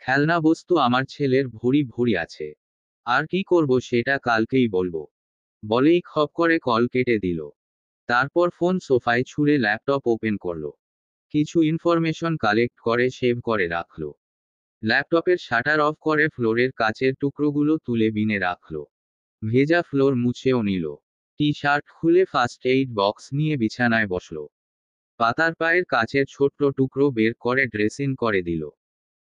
খেলনা বস্তু আমার ছেলের ভরি ভরি আছে। আর কি করব সেটা কালকেই বলবো। বলেই খপ করে কল কেটে দিল। তারপর ফোন সোফায় ছুঁড়ে ল্যাপটপ ওপেন করলো। কিছু ইনফরমেশন কালেক্ট করে সেভ করে রাখলো। ল্যাপটপের শাটার অফ করে ফ্লোরের কাচের টুকরোগুলো তুলে বিনে রাখলো। ভেজা ফ্লোর মুছেও নিল। টি শার্ট খুলে ফার্স্ট এইড বক্স নিয়ে বিছানায় বসলো। পাতার পায়ের কাচের ছোট্ট টুকরো বের করে ড্রেসিং করে দিল।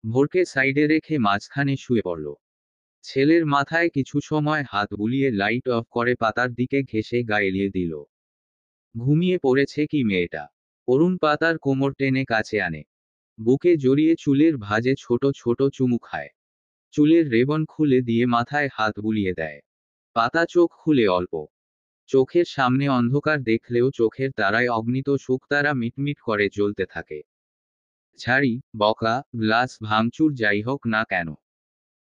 ভোরকে সাইডে রেখে মাঝখানে শুয়ে পড়ল। ছেলের মাথায় কিছু সময় হাত বুলিয়ে লাইট অফ করে পাতার দিকে ঘেঁষে গা এলিয়ে দিল। ঘুমিয়ে পড়েছে কি মেয়েটা? অরুণ পাতার কোমর টেনে কাছে আনে, বুকে জড়িয়ে চুলের ভাঁজে ছোট ছোট চুমু খায়। চুলের রেবন খুলে দিয়ে মাথায় হাত বুলিয়ে দেয়। পাতা চোখ খুলে অল্প, চোখের সামনে অন্ধকার দেখলেও চোখের তারায় অগ্নিত শুকতারা মিটমিট করে জ্বলতে থাকে। ঝাড়ি, বকা, গ্লাস ভাঙচুর যাই হোক না কেন,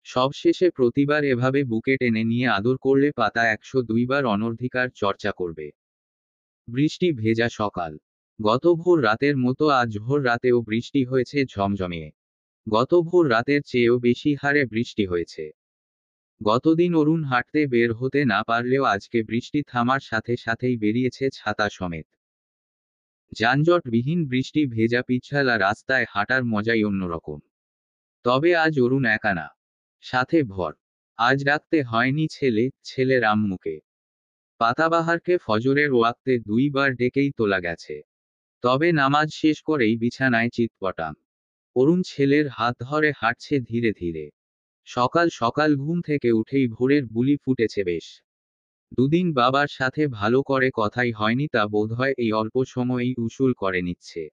সবশেষে প্রতিবার এভাবে বুকে টেনে নিয়ে আদর করলে পাতা 102 বার অনধিকার চর্চা করবে। বৃষ্টি ভেজা সকাল। গত ভোর রাতের মতো আজ ভোর রাতেও বৃষ্টি হয়েছে ঝমঝমিয়ে। গত ভোর রাতের চেয়েও বেশি হারে বৃষ্টি হয়েছে। গতদিন অরুণ হাঁটতে বের হতে না পারলেও আজকে বৃষ্টি থামার সাথে সাথেই বেরিয়েছে ছাতা সমেত। যানজটবিহীন বৃষ্টি ভেজা পিচ্ছালা রাস্তায় হাঁটার মজাই অন্যরকম। তবে আজ অরুণ একা না, সাথে ভর। আজ রাখতে হয়নি ছেলের আম্মুকে। পাতাবাহারকে ফজরের ওয়াক্তে 2 বার ডেকেই তোলা গেছে। তবে নামাজ শেষ করেই বিছানায় চিৎপটাং। অরুণ ছেলের হাত ধরে হাঁটছে ধীরে ধীরে। সকাল সকাল ঘুম থেকে উঠেই ভোরের বুলি ফুটেছে বেশ। দুদিন বাবার সাথে ভালো করে কথাই হয়নি, তা বোধহয় এই অল্প সময়েই উসুল করে নিচ্ছে।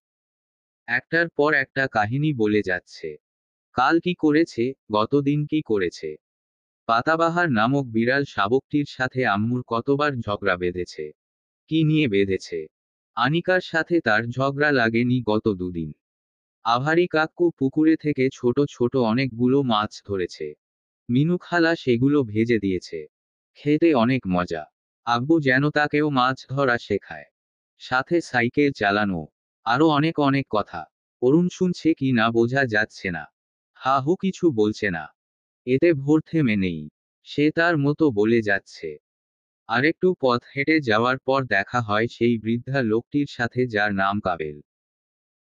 একটার পর একটা কাহিনী বলে যাচ্ছে। কাল কি করেছে, গতদিন কি করেছে। পাতাবাহার নামক বিড়াল শাবকটির সাথে আম্মুর কতবার ঝগড়া বেঁধেছে। কি নিয়ে বেঁধেছে? আনিকার সাথে তার ঝগড়া লাগেনি গত 2 দিন। আভারি কাকু পুকুরে থেকে ছোট ছোট অনেকগুলো মাছ ধরেছে। মিনু খালা সেগুলো ভেজে দিয়েছে। খেতে অনেক মজা। আব্বু যেন তাকেও মাছ ধরা শেখায়। সাথে সাইকেল চালানো। আরো অনেক অনেক কথা। অরুণ শুনছে কি না বোঝা যাচ্ছে না। হা হু কিছু বলছে না। এতে ভোর থেমে নেই। সে তার মতো বলে যাচ্ছে। আরেকটু পথ হেঁটে যাওয়ার পর দেখা হয় সেই বৃদ্ধা লোকটির সাথে যার নাম কাবেল।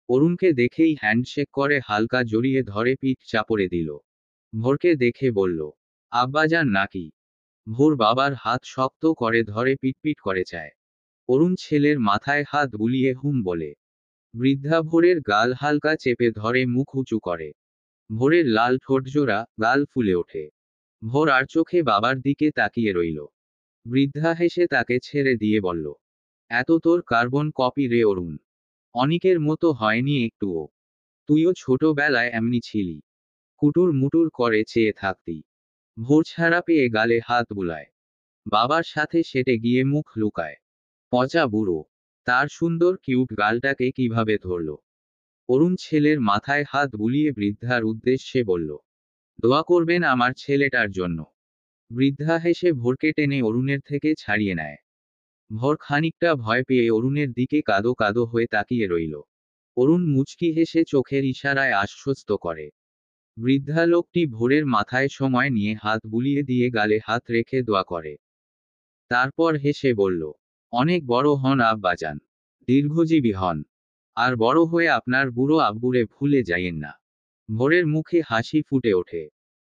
অরুণকে দেখেই হ্যান্ডশেক করে হালকা জড়িয়ে ধরে পিঠ চাপড়ে দিল। ভোরকে দেখে বলল, আব্বাজান নাকি? ভোর বাবার হাত শক্ত করে ধরে পিটপিট করে চায়। অরুণ ছেলের মাথায় হাত বুলিয়ে হুম বলে। বৃদ্ধা ভোরের গাল হালকা চেপে ধরে মুখ উঁচু করে। ভোরের লাল ঠোঁটজোড়া গাল ফুলে ওঠে। ভোর আর চোখে বাবার দিকে তাকিয়ে রইল। বৃদ্ধা হেসে তাকে ছেড়ে দিয়ে বলল, এত তোর কার্বন কপি রে অরুণ। অনিকের মতো হয়নি একটুও। তুইও ছোটবেলায় এমনি ছিলি, কুটুর মুটুর করে চেয়ে থাকতি। ভোর ছাড়া পেয়ে গালে হাত বুলায়। বাবার সাথে সেটে গিয়ে মুখ লুকায়। পচা বুড়ো তার সুন্দর কিউট গালটাকে কিভাবে ধরল। অরুণ ছেলের মাথায় হাত বুলিয়ে বৃদ্ধার উদ্দেশ্যে বলল, দোয়া করবেন আমার ছেলেটার জন্য। বৃদ্ধা হেসে ভোরকে টেনে অরুণের থেকে ছাড়িয়ে নেয়। ভোর খানিকটা ভয় পেয়ে অরুণের দিকে কাদো কাদো হয়ে তাকিয়ে রইল। অরুণ মুচকি হেসে চোখের ইশারায় আশ্বস্ত করে। বৃদ্ধা লোকটি ভোরের মাথায় সময় নিয়ে হাত বুলিয়ে দিয়ে গালে হাত রেখে দোয়া করে। তারপর হেসে বলল, অনেক বড় হন আব্বাজান, দীর্ঘজীবী হন, আর বড় হয়ে আপনার বুড়ো আব্বুরে ভুলে যাইয়েন না। ভোরের মুখে হাসি ফুটে ওঠে।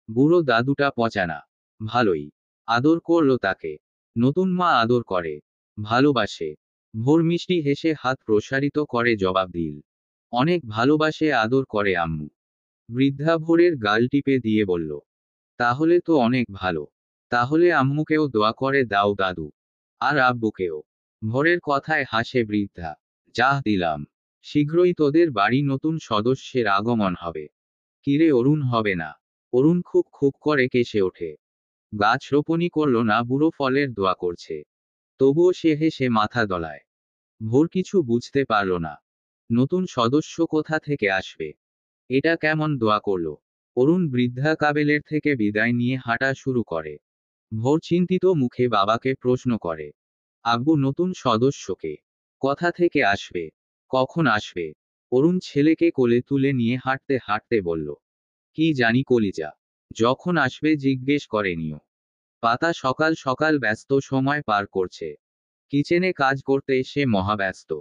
বুড়ো দাদুটা পচানা, ভালোই আদর করলো তাকে। নতুন মা আদর করে, ভালোবাসে। ভোর মিষ্টি হেসে হাত প্রসারিত করে জবাব দিল, অনেক ভালোবাসে আদর করে আম্মু। বৃদ্ধা ভোরের গাল টিপে দিয়ে বলল, তাহলে তো অনেক ভালো। তাহলে আম্মুকেও দোয়া করে দাও দাদু, আর আব্বুকেও। ভোরের কথায় হাসে বৃদ্ধা, যাহ দিলাম। শীঘ্রই তোদের বাড়ি নতুন সদস্যের আগমন হবে। কিরে অরুণ হবে না? অরুণ খুব খুব করে কেসে ওঠে। গাছ রোপণই করল না, বুড়ো ফলের দোয়া করছে। তবুও সে হেসে মাথা দলায়। ভোর কিছু বুঝতে পারল না। নতুন সদস্য কোথা থেকে আসবে? এটা কেমন দোয়া করল? অরুণ বৃদ্ধা কাবেলের থেকে বিদায় নিয়ে হাঁটা শুরু করে। ভোর চিন্তিত মুখে বাবাকে প্রশ্ন করে, আব্বু নতুন সদস্যকে কোথা থেকে আসবে? কখন আসবে? অরুণ ছেলেকে কোলে তুলে নিয়ে হাঁটতে হাঁটতে বলল, কি জানি কলিজা, যখন আসবে জিজ্ঞেস করে নিও। পাতা সকাল সকাল ব্যস্ত সময় পার করছে। কিচেনে কাজ করতে এসে মহাব্যস্ত।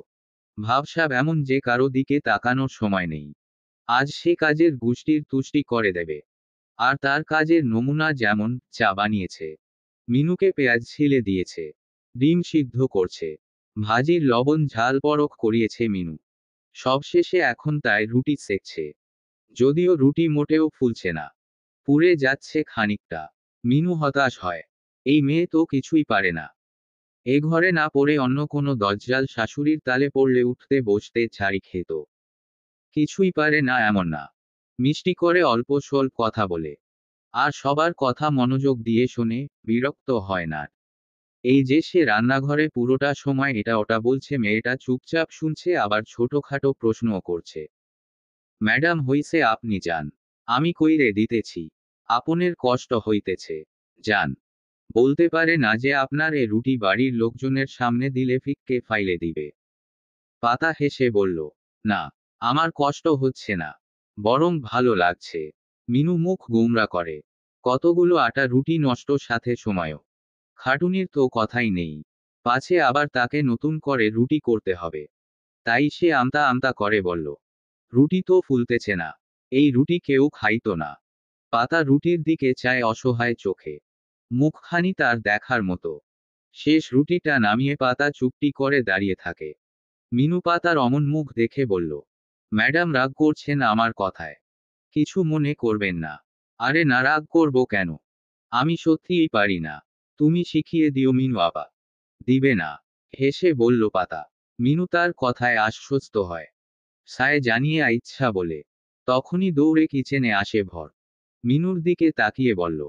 ভাবসাব এমন যে কারো দিকে তাকানোর সময় নেই। আজ সে কাজের গুষ্টির তুষ্টি করে দেবে। আর তার কাজের নমুনা যেমন, চা বানিয়েছে, মিনুকে পেঁয়াজ ছিলে দিয়েছে, ডিম সিদ্ধ করছে, ভাজির লবণ ঝাল পরখ করিয়েছে মিনু। সবশেষে এখন তাই রুটি সেকছে। যদিও রুটি মোটেও ফুলছে না, পুড়ে যাচ্ছে খানিকটা। মিনু হতাশ হয়, এই মেয়ে তো কিছুই পারে না। এ ঘরে না পড়ে অন্য কোনো দজ্জাল শাশুড়ির তালে পড়লে উঠতে বসতে ছাড়ি খেত। কিছুই পারে না এমন না, মিষ্টি করে অল্প স্বল্প কথা বলে, আর সবার কথা মনোযোগ দিয়ে শুনে, বিরক্ত হয় না। এই যে সে রান্নাঘরে পুরোটা সময় এটা ওটা বলছে, মেয়েটা চুপচাপ শুনছে, আবার ছোটখাটো প্রশ্নও করছে। ম্যাডাম হইছে আপনি যান, আমি কইরে দিতেছি, আপনের কষ্ট হইতেছে, যান। বলতে পারে না যে আপনার এ রুটি বাড়ির লোকজনের সামনে দিলে ফিককে ফাইলে দিবে। পাতা হেসে বলল, না, আমার কষ্ট হচ্ছে না, বরং ভালো লাগছে। মিনু মুখ গোমরা করে। কতগুলো আটা রুটি নষ্ট, সাথে সময়ও। খাটুনির তো কথাই নেই, পাছে আবার তাকে নতুন করে রুটি করতে হবে। তাই সে আমতা আমতা করে বলল, রুটি তো ফুলতেছে না, এই রুটি কেউ খাইতো না। পাতা রুটির দিকে চায় অসহায় চোখে। মুখখানি তার দেখার মতো। শেষ রুটিটা নামিয়ে পাতা চুপটি করে দাঁড়িয়ে থাকে। মিনু পাতার অমন মুখ দেখে বলল, ম্যাডাম রাগ করছেন আমার কথায়? কিছু মনে করবেন না। আরে না, রাগ করব কেন? আমি সত্যিই পারি না। তুমি শিখিয়ে দিও মিনু আপা। দিবে না? হেসে বলল পাতা। মিনু তার কথায় আশ্বস্ত হয়। সায় জানিয়ে ইচ্ছা বলে। তখনই দৌড়ে কিচেনে আসে ভর। মিনুর দিকে তাকিয়ে বলল,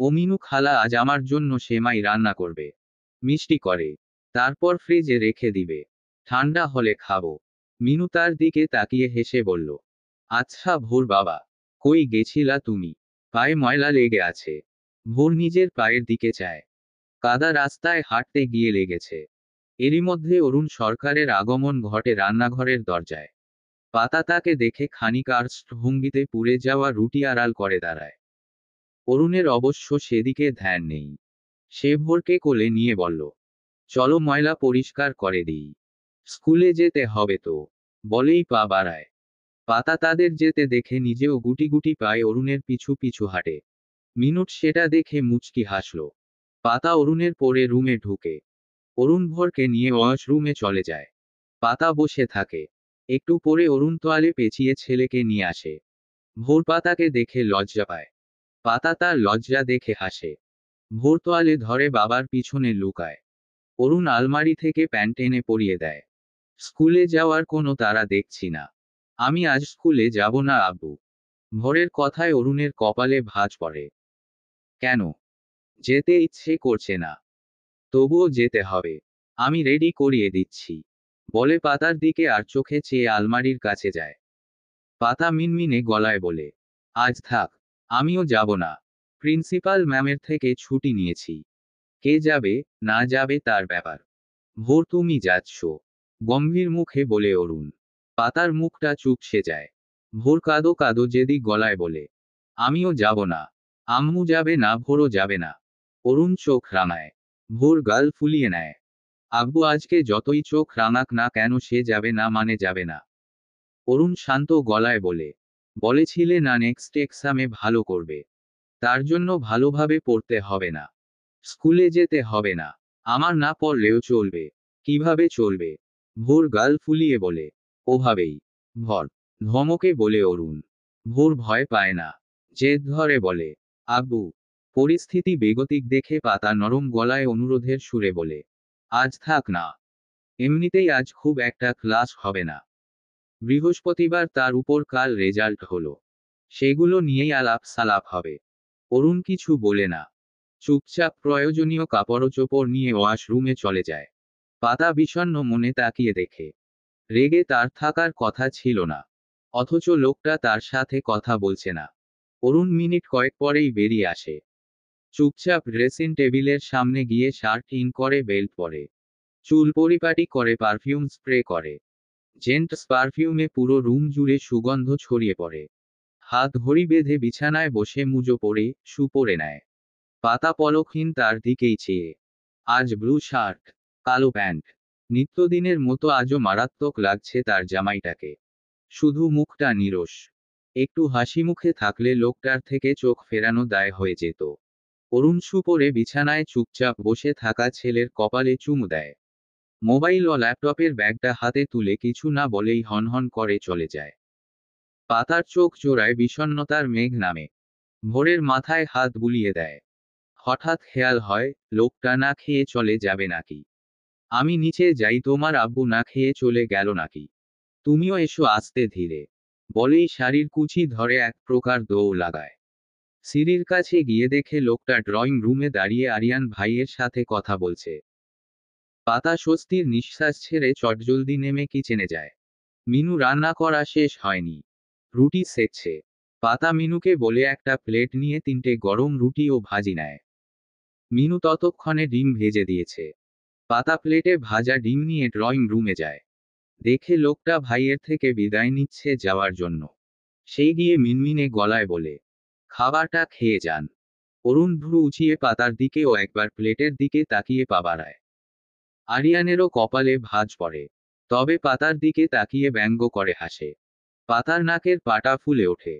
ও মিনু খালা আজ আমার জন্য সেমাই রান্না করবে। মিষ্টি করে। তারপর ফ্রিজে রেখে দিবে। ঠান্ডা হলে খাবো। মিনু তার দিকে তাকিয়ে হেসে বলল, আচ্ছা ভোর বাবা, কই গেছিলা তুমি? পায়ে ময়লা লেগে আছে। ভোর নিজের পায়ের দিকে চায়। কাদা রাস্তায় হাঁটতে গিয়ে লেগেছে। এরই মধ্যে অরুণ সরকারের আগমন ঘটে রান্নাঘরের দরজায়। পাতা তাকে দেখে খানিক আড়ষ্ট ভঙ্গিতে পুড়ে যাওয়া রুটি আড়াল করে দাঁড়ায়। অরুণের অবশ্য সেদিকে ধ্যান নেই। সে ভোরকে কোলে নিয়ে বলল, চলো ময়লা পরিষ্কার করে দিই। স্কুলে যেতে হবে তো, বলেই পা বাড়ায়। পাতা তাদের যেতে দেখে নিজেও গুটি গুটি পায়ে অরুণের পিছু পিছু হাঁটে। মিনুট সেটা দেখে মুচকি হাসল। পাতা অরুণের পরে রুমে ঢুকে। অরুণ ভোরকে নিয়ে ওয়াশরুমে চলে যায়। পাতা বসে থাকে। একটু পরে অরুণ তোয়ালে পেঁচিয়ে ছেলেকে নিয়ে আসে। ভোর পাতাকে দেখে লজ্জা পায়। পাতা তার লজ্জা দেখে হাসে। ভোর তোয়ালে ধরে বাবার পিছনে লুকায়। অরুণ আলমারি থেকে প্যান্ট এনে পরিয়ে দেয়। স্কুলে যাওয়ার কোনো তাড়া দেখছি না। আমি আজ স্কুলে যাব না আব্বু। ভোরের কথায় অরুণের কপালে ভাঁজ পড়ে। কেন? যেতে ইচ্ছে করছে না। তবুও যেতে হবে। আমি রেডি করিয়ে দিচ্ছি। বলে পাতার দিকে আর চোখে চেয়ে আলমারির কাছে যায়। পাতা মিনমিনে গলায় বলে, আজ থাক, আমিও যাব না। প্রিন্সিপাল ম্যামের থেকে ছুটি নিয়েছি। কে যাবে না যাবে তার ব্যাপার। ভোর তুমি যাচ্ছ, গম্ভীর মুখে বলে অরুণ। পাতার মুখটা চুপসে যায়। ভোর কাঁদো কাঁদো জেদি গলায় বলে, আমিও যাব না। আম্মু যাবে না, ভোরও যাবে না। অরুণ চোখ রাঙায়। ভোর গাল ফুলিয়ে নেয়। আব্বু আজকে যতই চোখ রাঙাক না কেন সে যাবে না মানে যাবে না। অরুণ শান্ত গলায় বলে, বলেছিলে না নেক্সট এক্সামে ভালো করবে। তার জন্য ভালোভাবে পড়তে হবে না। স্কুলে যেতে হবে না। আমার না পড়লেও চলবে। কিভাবে চলবে? ভোর গাল ফুলিয়ে বলে, ওভাবেই। ভর ধমকে বলে অরুণ। ভোর ভয় পায় না। জেদ ধরে বলে, আব্বু। পরিস্থিতি বেগতিক দেখে পাতা নরম গলায় অনুরোধের সুরে বলে, আজ থাক না। এমনিতেই আজ খুব একটা ক্লাস হবে না। বৃহস্পতিবার তার উপর কাল রেজাল্ট হলো। সেগুলো নিয়েই আলাপ সালাপ হবে। অরুণ কিছু বলে না। চুপচাপ প্রয়োজনীয় কাপড়চোপড় নিয়ে ওয়াশরুমে চলে যায়। পাতা বিষণ্ণ মনে তাকিয়ে দেখে। রেগে তার থাকার কথা ছিল না। অথচ লোকটা তার সাথে কথা বলছে না। অরুণ মিনিট কয়েক পরেই বেরিয়ে আসে। চুপচাপ ড্রেসিং টেবিলের সামনে গিয়ে শার্ট ইন করে বেল্ট পরে। চুল পরিপাটি করে পারফিউম স্প্রে করে। জেন্টস পারফিউমে পুরো রুম জুড়ে সুগন্ধ ছড়িয়ে পড়ে। হাত ঘড়ি বেঁধে বিছানায় বসে মুজো পরে শু পরে নেয়। পাতা পলকহীন তার দিকেই চেয়ে। আজ ব্লু শার্ট, কালো প্যান্ট। নিত্যদিনের মতো আজও মারাত্মক লাগছে তার জামাইটাকে। শুধু মুখটা নিরস। একটু হাসি মুখে থাকলে লোকটার থেকে চোখ ফেরানো দায় হয়ে যেত। অরুণ শু পরে বিছানায় চুপচাপ বসে থাকা ছেলের কপালে চুমু দেয়। মোবাইল ও ল্যাপটপের ব্যাগটা হাতে তুলে কিছু না বলেই হনহন করে চলে যায়। পাতার চোখ জোড়ায় বিষণ্ণতার মেঘ নামে। ভোরের মাথায় হাত বুলিয়ে দেয়। হঠাৎ খেয়াল হয়, লোকটা না খেয়ে চলে যাবে নাকি। আমি নিচে যাই, তোমার আব্বু না খেয়ে চলে গেল নাকি। তুমিও এসো আস্তে ধীরে। বলেই শাড়ির কুচি ধরে এক প্রকার দৌড় লাগায়। সিঁড়ির কাছে গিয়ে দেখে লোকটা ড্রয়িং রুমে দাঁড়িয়ে আরিয়ান ভাইয়ের সাথে কথা বলছে। পাতা স্বস্তির নিঃশ্বাস ছেড়ে চটজলদি নেমে কিচেনে যায়। মিনু রান্না করা শেষ হয়নি। রুটি সেকছে। পাতা মিনুকে বলে একটা প্লেট নিয়ে 3টে গরম রুটি ও ভাজি নেয়। মিনু ততক্ষণে ডিম ভেজে দিয়েছে। পাতা প্লেটে ভাজা ডিম নিয়ে ড্রয়িং রুমে যায়। দেখে লোকটা ভাইয়ের থেকে বিদায় নিচ্ছে যাওয়ার জন্য। সে গিয়ে মিনমিনে গলায় বলে, খাবারটা খেয়ে যান। অরুণ ভ্রু উঁচিয়ে পাতার দিকে ও একবার প্লেটের দিকে তাকিয়ে পা বাড়ায়। আরিয়ানেরও কপালে ভাঁজ পড়ে। তবে পাতার দিকে তাকিয়ে ব্যঙ্গ করে হাসে। পাতার নাকের পাটা ফুলে ওঠে।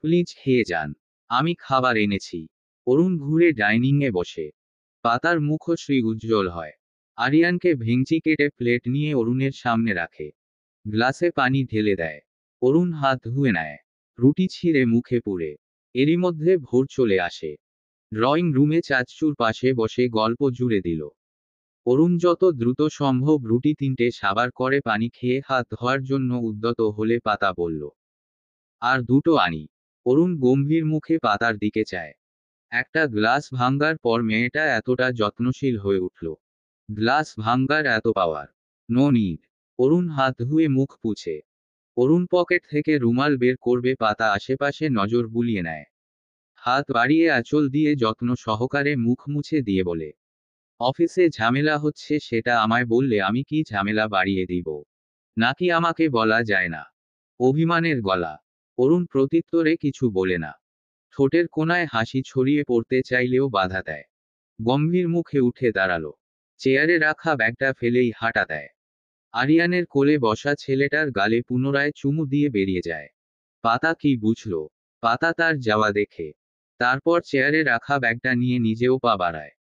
প্লিজ খেয়ে যান। আমি খাবার এনেছি। অরুণ ঘুরে ডাইনিংয়ে বসে। পাতার মুখশ্রী উজ্জ্বল হয়। আরিয়ানকে ভেঙচি কেটে প্লেট নিয়ে অরুণের সামনে রাখে। গ্লাসে পানি ঢেলে দেয়। অরুণ হাত ধুয়ে নেয়। রুটি ছিঁড়ে মুখে পুরে। এরই মধ্যে ভোর চলে আসে। ড্রয়িং রুমে চাচুর পাশে বসে গল্প জুড়ে দিল। অরুণ যত দ্রুত সম্ভব রুটি 3টে সাবার করে পানি খেয়ে হাত ধোয়ার জন্য উদ্যত হলে পাতা বলল, আর দুটো আনি। অরুণ গম্ভীর মুখে পাতার দিকে চায়। একটা গ্লাস ভাঙ্গার পর মেয়েটা এতটা যত্নশীল হয়ে উঠল। গ্লাস ভাঙ্গার এত পাওয়ার। No need. অরুণ হাত ধুয়ে মুখ পুছে। অরুণ পকেট থেকে রুমাল বের করবে, পাতা আশেপাশে নজর বুলিয়ে নেয়। হাত বাড়িয়ে আঁচল দিয়ে যত্ন সহকারে মুখ মুছে দিয়ে বলে, অফিসে ঝামেলা হচ্ছে সেটা আমায় বললে আমি কি ঝামেলা বাড়িয়ে দিব? নাকি আমাকে বলা যায় না? অভিমানের গলা। অরুণ প্রত্যুত্তরে কিছু বলে না। ঠোঁটের কোণায় হাসি ছড়িয়ে পড়তে চাইলেও বাধা দেয়। গম্ভীর মুখে উঠে দাঁড়ালো। চেয়ারে রাখা ব্যাগটা ফেলেই হাঁটা দেয়। আরিয়ানের কোলে বসা ছেলেটার গালে পুনরায় চুমু দিয়ে বেরিয়ে যায়। পাতা কি বুঝল? পাতা তার যাওয়া দেখে। তারপর চেয়ারে রাখা ব্যাগটা নিয়ে নিজেও পা বাড়ায়।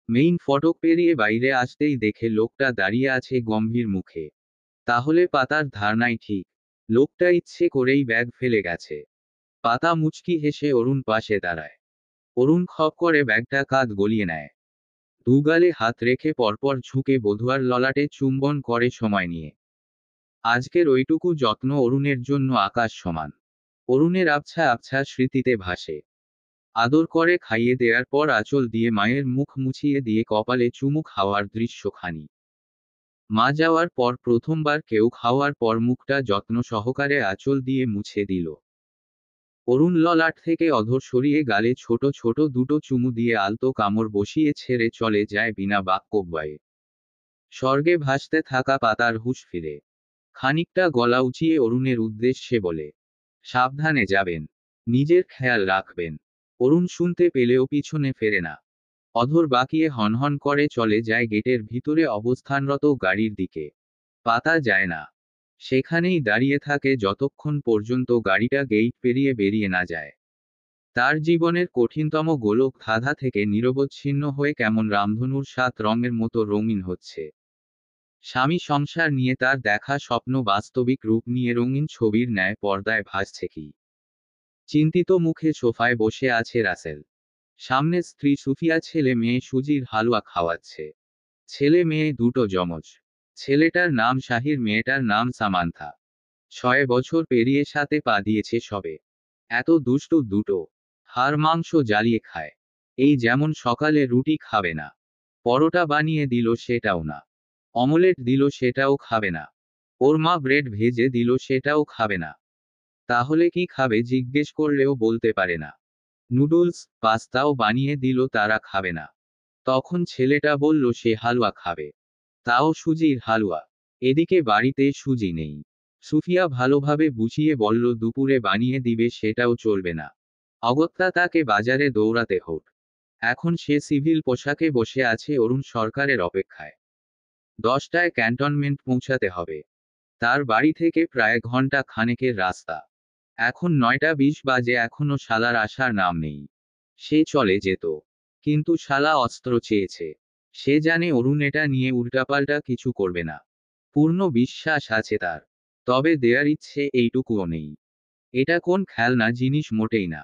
মেইন ফটক পেরিয়ে বাইরে আসতেই দেখে লোকটা দাঁড়িয়ে আছে গম্ভীর মুখে। তাহলে পাতার ধারণাই ঠিক। লোকটা ইচ্ছে করেই ব্যাগ ফেলে গেছে। পাতা মুচকি হেসে অরুণ পাশে দাঁড়ায়। অরুণ খপ করে ব্যাগটা কাঁধ গলিয়ে নেয়। দুগালে হাত রেখে পরপর ঝুঁকে বধুয়ার ললাটে চুম্বন করে সময় নিয়ে। আজকের ওইটুকু যত্ন অরুণের জন্য আকাশ সমান। অরুণের আবছা আবছা স্মৃতিতে ভাসে। আদর করে খাইয়ে দেওয়ার পর আঁচল দিয়ে মায়ের মুখ মুছিয়ে দিয়ে কপালে চুমু খাওয়ার দৃশ্যখানি। মা যাওয়ার পর প্রথমবার কেউ খাওয়ার পর মুখটা যত্ন সহকারে আঁচল দিয়ে মুছে দিল। অরুণ ললাট থেকে অধর সরিয়ে গালে ছোট ছোট দুটো চুমু দিয়ে আলতো কামড় বসিয়ে ছেড়ে চলে যায় বিনা বাক্যব্যয়ে। স্বর্গে ভাসতে থাকা পাতার হুঁশ ফিরে। খানিকটা গলা উঁচিয়ে অরুণের উদ্দেশ্যে বলে, সাবধানে যাবেন, নিজের খেয়াল রাখবেন। অরুণ শুনতে পেলেও পিছনে ফেরে না। অধর বাঁকিয়ে হনহন করে চলে যায় গেটের ভিতরে অবস্থানরত গাড়ির দিকে। পাতা যায় না। সেখানেই দাঁড়িয়ে থাকে যতক্ষণ পর্যন্ত গাড়িটা গেট পেরিয়ে বেরিয়ে না যায়। তার জীবনের কঠিনতম গোলক ধাঁধা থেকে নিরবচ্ছিন্ন হয়ে কেমন রামধনুর 7 রঙের মতো রঙিন হচ্ছে। স্বামী সংসার নিয়ে তার দেখা স্বপ্ন বাস্তবিক রূপ নিয়ে রঙিন ছবির ন্যায় পর্দায় ভাসছে কি। চিন্তিত মুখে সোফায় বসে আছে রাসেল। সামনে স্ত্রী সুফিয়া ছেলে মেয়ে সুজির হালুয়া খাওয়াচ্ছে। ছেলে মেয়ে দুটো যমজ। ছেলেটার নাম শাহির, মেয়েটার নাম সামান্থা। 6 বছর পেরিয়ে 7-এ পা দিয়েছে সবে। এত দুষ্টু দুটো। হাড় মাংস জ্বালিয়ে খায়। এই যেমন সকালে রুটি খাবে না, পরোটা বানিয়ে দিল সেটাও না, অমলেট দিল সেটাও খাবে না, ওর মা ব্রেড ভেজে দিল সেটাও খাবে না। তাহলে কি খাবে জিজ্ঞেস করলেও বলতে পারে না। নুডলস পাস্তাও বানিয়ে দিল তারা খাবে না। তখন ছেলেটা বলল সে হালুয়া খাবে, তাও সুজির হালুয়া। এদিকে বাড়িতে সুজি নেই। সুফিয়া ভালোভাবে বুঝিয়ে বলল দুপুরে বানিয়ে দিবে সেটাও চলবে না। অগত্যা তাকে বাজারে দৌড়াতে হোক। এখন সে সিভিল পোশাকে বসে আছে অরুণ সরকারের অপেক্ষায়। 10টায় ক্যান্টনমেন্ট পৌঁছাতে হবে। তার বাড়ি থেকে প্রায় ঘন্টা খানেকের রাস্তা। এখন 9টা 20 বাজে, এখনো শালার আসার নাম নেই। সে চলে যেত, কিন্তু শালা অস্ত্র চেয়েছে। সে জানে অরুণ এটা নিয়ে উল্টাপাল্টা কিছু করবে না। পূর্ণ বিশ্বাস আছে তার। তবে দেয়ার ইচ্ছে এইটুকুও নেই। এটা কোন খেলনা জিনিস মোটেই না।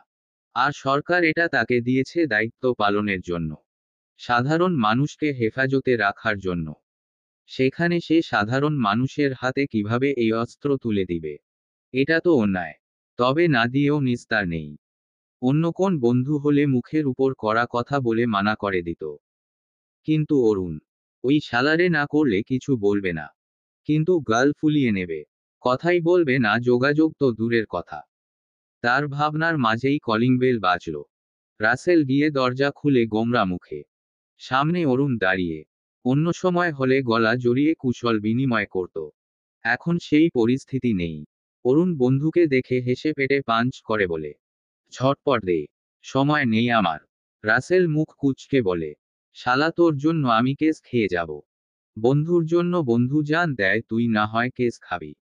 আর সরকার এটা তাকে দিয়েছে দায়িত্ব পালনের জন্য, সাধারণ মানুষকে হেফাজতে রাখার জন্য। সেখানে সে সাধারণ মানুষের হাতে কিভাবে এই অস্ত্র তুলে দিবে? এটা তো অন্যায়। তবে না দিয়েও নিস্তার নেই। অন্য কোন বন্ধু হলে মুখের উপর কড়া কথা বলে মানা করে দিত। কিন্তু অরুণ, ওই শালারে না করলে কিছু বলবে না, কিন্তু গাল ফুলিয়ে নেবে। কথাই বলবে না, যোগাযোগ তো দূরের কথা। তার ভাবনার মাঝেই কলিং বেল বাজল। রাসেল গিয়ে দরজা খুলে গোমরা মুখে। সামনে অরুণ দাঁড়িয়ে। অন্য সময় হলে গলা জড়িয়ে কুশল বিনিময় করত। এখন সেই পরিস্থিতি নেই। অরুণ বন্ধুকে দেখে হেসে পেটে পাঞ্চ করে বলে, ঝটপট দে, সময় নেই আমার। রাসেল মুখ কুঁচকে বলে, শালা তোর জন্য আমি কেস খেয়ে যাব। বন্ধুর জন্য বন্ধু জান দেয়, তুই না হয় কেস খাবি।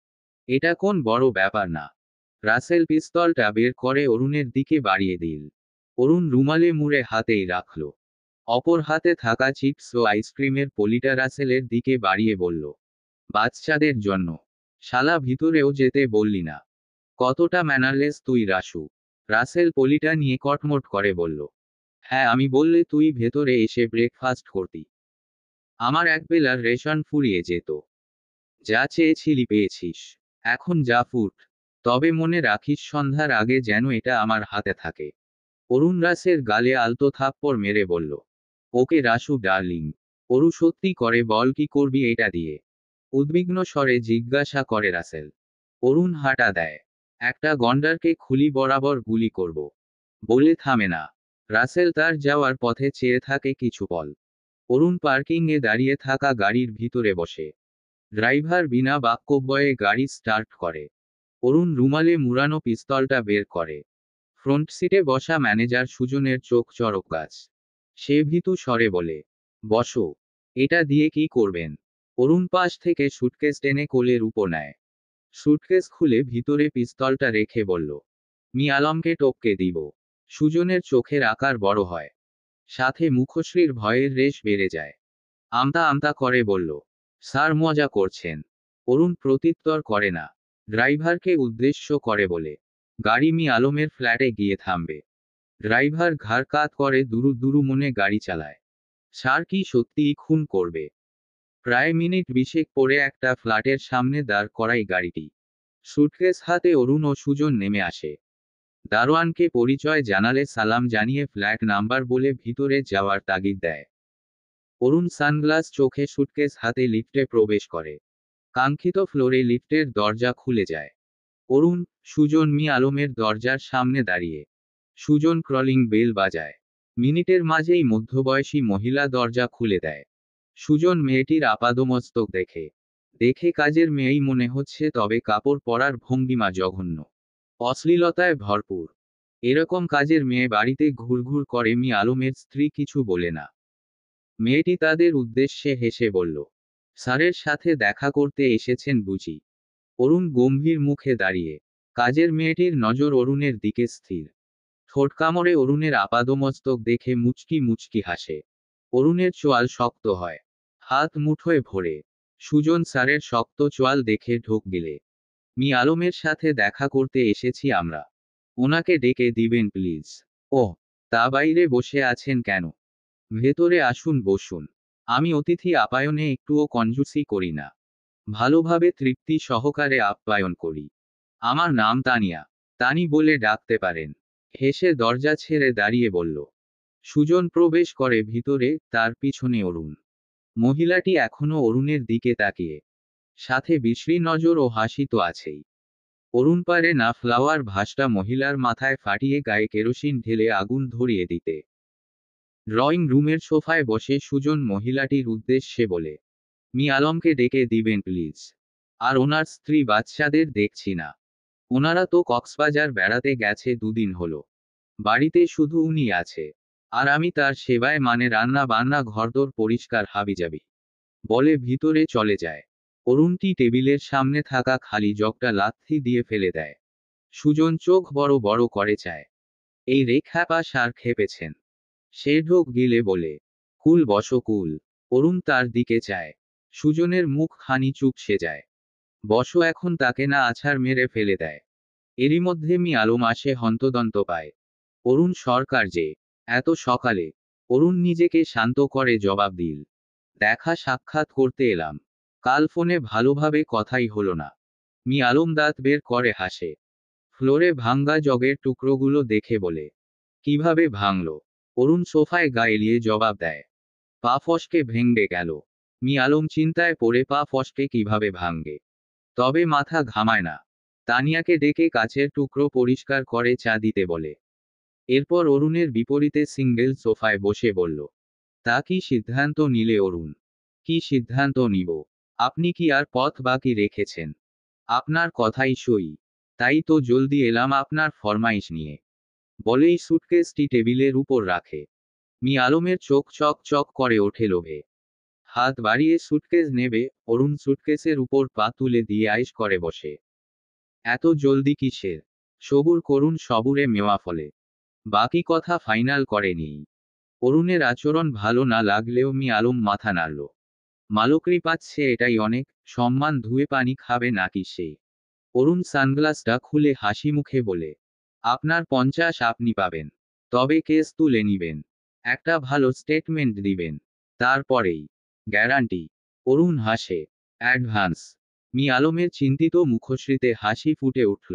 এটা কোন বড় ব্যাপার না। রাসেল পিস্তলটা বের করে অরুণের দিকে বাড়িয়ে দিল। অরুণ রুমালে মুড়ে হাতেই রাখল। অপর হাতে থাকা চিপস ও আইসক্রিমের পলিটা রাসেলের দিকে বাড়িয়ে বলল, বাচ্চাদের জন্য। শালা ভিতরেও যেতে বললি না। কতটা ম্যানারলেস তুই রাসু। রাসেল পলিটা নিয়ে কটমট করে বলল, হ্যাঁ আমি বললে তুই ভেতরে এসে ব্রেকফাস্ট করতি। আমার একবেলার রেশন ফুরিয়ে যেত। যা চেয়েছিলি পেয়েছিস। এখন যা ফুট। তবে মনে রাখিস সন্ধ্যার আগে যেন এটা আমার হাতে থাকে। অরুণ রাসের গালে আলতো থাপ্পড় মেরে বলল, ওকে রাসু ডার্লিং। অরু সত্যি করে বল কি করবি এটা দিয়ে? উদ্বিগ্ন স্বরে জিজ্ঞাসা করে রাসেল। অরুণ হাঁটা দেয়। একটা গন্ডারকে খুলি বরাবর গুলি করব বলে থামে না। রাসেল তার যাওয়ার পথে চেয়ে থাকে কিছু পল। অরুণ পার্কিংয়ে দাঁড়িয়ে থাকা গাড়ির ভিতরে বসে। ড্রাইভার বিনা বাক্যব্যয়ে গাড়ি স্টার্ট করে। অরুণ রুমালে মুড়ানো পিস্তলটা বের করে। ফ্রন্ট সিটে বসা ম্যানেজার সুজনের চোখ চড়ক গাছ। সে ভীতু স্বরে বলে, বসো। এটা দিয়ে কি করবেন? অরুণ পাশ থেকে সুটকেস টেনে কোলের উপর নেয়। সুটকেস খুলে ভিতরে পিস্তলটা রেখে বলল, মি আলমকে টপকে দিব। সুজনের চোখের আকার বড় হয়। সাথে মুখশ্রীর ভয়ের রেশ বেড়ে যায়। আমতা আমতা করে বলল, স্যার মজা করছেন। অরুণ প্রত্যুত্তর করে না। ড্রাইভারকে উদ্দেশ্য করে বলে, গাড়ি মি আলমের ফ্ল্যাটে গিয়ে থামবে। ড্রাইভার ঘাড় কাত করে দুরু দুরু মনে গাড়ি চালায়। স্যার কি সত্যিই খুন করবে? প্রায় মিনিট 20 পরে একটা ফ্ল্যাটের সামনে দাঁড় করাই গাড়িটি। সুটকেস হাতে অরুণ ও সুজন নেমে আসে। দারোয়ানকে পরিচয় জানালে সালাম জানিয়ে ফ্ল্যাট নাম্বার বলে ভিতরে যাওয়ার তাগিদ দেয়। অরুণ সানগ্লাস চোখে সুটকেস হাতে লিফটে প্রবেশ করে। কাঙ্ক্ষিত ফ্লোরে লিফটের দরজা খুলে যায়। অরুণ, সুজন আলমের দরজার সামনে দাঁড়িয়ে। সুজন ক্রলিং বেল বাজায়। মিনিটের মাঝেই মধ্যবয়সী মহিলা দরজা খুলে দেয়। সুজন মেয়েটির আপাদমস্তক দেখে দেখে কাজের মেয়েই মনে হচ্ছে, তবে কাপড় পরার ভঙ্গিমা জঘন্য, অশ্লীলতায় ভরপুর। এরকম কাজের মেয়ে বাড়িতে ঘুরঘুর করে আলমের স্ত্রী কিছু বলে না। মেয়েটি তাদের উদ্দেশ্যে হেসে বলল, স্যারের সাথে দেখা করতে এসেছেন বুঝি? অরুণ গম্ভীর মুখে দাঁড়িয়ে। কাজের মেয়েটির নজর অরুণের দিকে স্থির। ঠোঁট কামড়ে অরুণের আপাদমস্তক দেখে মুচকি মুচকি হাসে। অরুণের চোয়াল শক্ত হয়, হাত মুঠোয় ভরে। সুজন স্যারের শক্ত চোয়াল দেখে ঢোক গিলে। আলমের সাথে দেখা করতে এসেছি আমরা। ওনাকে ডেকে দিবেন প্লিজ। ওহ, তা বাইরে বসে আছেন কেন? ভেতরে আসুন, বসুন। আমি অতিথি আপ্যায়নে একটুও কঞ্জুসি করি না, ভালোভাবে তৃপ্তি সহকারে আপ্যায়ন করি। আমার নাম তানিয়া, তানি বলে ডাকতে পারেন। হেসে দরজা ছেড়ে দাঁড়িয়ে বলল। সুজন প্রবেশ করে ভিতরে, তার পিছনে অরুণ। মহিলাটি এখনো অরুণের দিকে তাকিয়ে, সাথে বিশ্রী নজর ও হাসি তো আছেই। অরুণ পারে না ফ্লাওয়ার ভাসটা মহিলার মাথায় ফাটিয়ে গায়ে কেরোসিন ঢেলে আগুন ধরিয়ে দিতে। ড্রয়িং রুমের সোফায় বসে সুজন মহিলাটির উদ্দেশ্যে বলে, আলমকে ডেকে দিবেন প্লিজ। আর ওনার স্ত্রী বাচ্চাদের দেখছি না। ওনারা তো কক্সবাজার বেড়াতে গেছে, দুদিন হলো। বাড়িতে শুধু উনি আছে। আর আমি তার সেবায়, মানে রান্না বান্না ঘরদোর পরিষ্কার হাবিজাবি। বলে ভিতরে চলে যায়। অরুণটি টেবিলের সামনে থাকা খালি জগটা লাথি দিয়ে ফেলে দেয়। সুজন চোখ বড় বড় করে চায়। এই রেখাপা সার খেপেছেন। সে ঢোক গিলে বলে, কুল বসো কুল। অরুণ তার দিকে চায়। সুজনের মুখ খানি চুপসে যায়। বসো এখন, তাকে না আছাড় মেরে ফেলে দেয়। এরই মধ্যে আলম আসে, হন্তদন্ত পায়। অরুণ সরকার যে, এত সকালে? অরুণ নিজেকে শান্ত করে জবাব দিল, দেখা সাক্ষাৎ করতে এলাম। কাল ফোনে ভালোভাবে কথাই হলো না। আলম দাঁত বের করে হাসে। ফ্লোরে ভাঙ্গা জগের টুকরোগুলো দেখে বলে, কিভাবে ভাঙলো? অরুণ সোফায় গা এলিয়ে জবাব দেয়, পা ফসকে ভেঙ্গে গেল। আলম চিন্তায় পড়ে, পা ফসকে কিভাবে ভাঙ্গে? তবে মাথা ঘামায় না। তানিয়াকে ডেকে কাচের টুকরো পরিষ্কার করে চা দিতে বলে। এরপর অরুণের বিপরীতে সিঙ্গেল সোফায় বসে বলল, তা কি সিদ্ধান্ত নিলে অরুণ? কি সিদ্ধান্ত নিব? আপনি কি আর পথ বাকি রেখেছেন? আপনার কথাই সই। তাই তো জলদি এলাম আপনার ফরমাইশ নিয়ে। বলেই সুটকেসটি টেবিলের উপর রাখে। আলমের চোখ চক চক করে ওঠে লোভে। হাত বাড়িয়ে সুটকেস নেবে, অরুণ সুটকেসের উপর পা তুলে দিয়ে আইস করে বসে। এত জলদি কিসের? সবুর করুন, সবুরে মেওয়া ফলে। বাকি কথা ফাইনাল করেনি। অরুণের আচরণ ভালো না লাগলেও আলম মাথা নাড়ল। মালকরি পাচ্ছে এটাই অনেক, সম্মান ধুয়ে পানি খাবে নাকি সে? অরুণ সানগ্লাসটা খুলে হাসি মুখে বলে, আপনার 50 আপনি পাবেন। তবে কেস তুলে নিবেন। একটা ভালো স্টেটমেন্ট দিবেন। তারপরেই গ্যারান্টি। অরুণ হাসে। অ্যাডভান্স। আলমের চিন্তিত মুখশ্রীতে হাসি ফুটে উঠল।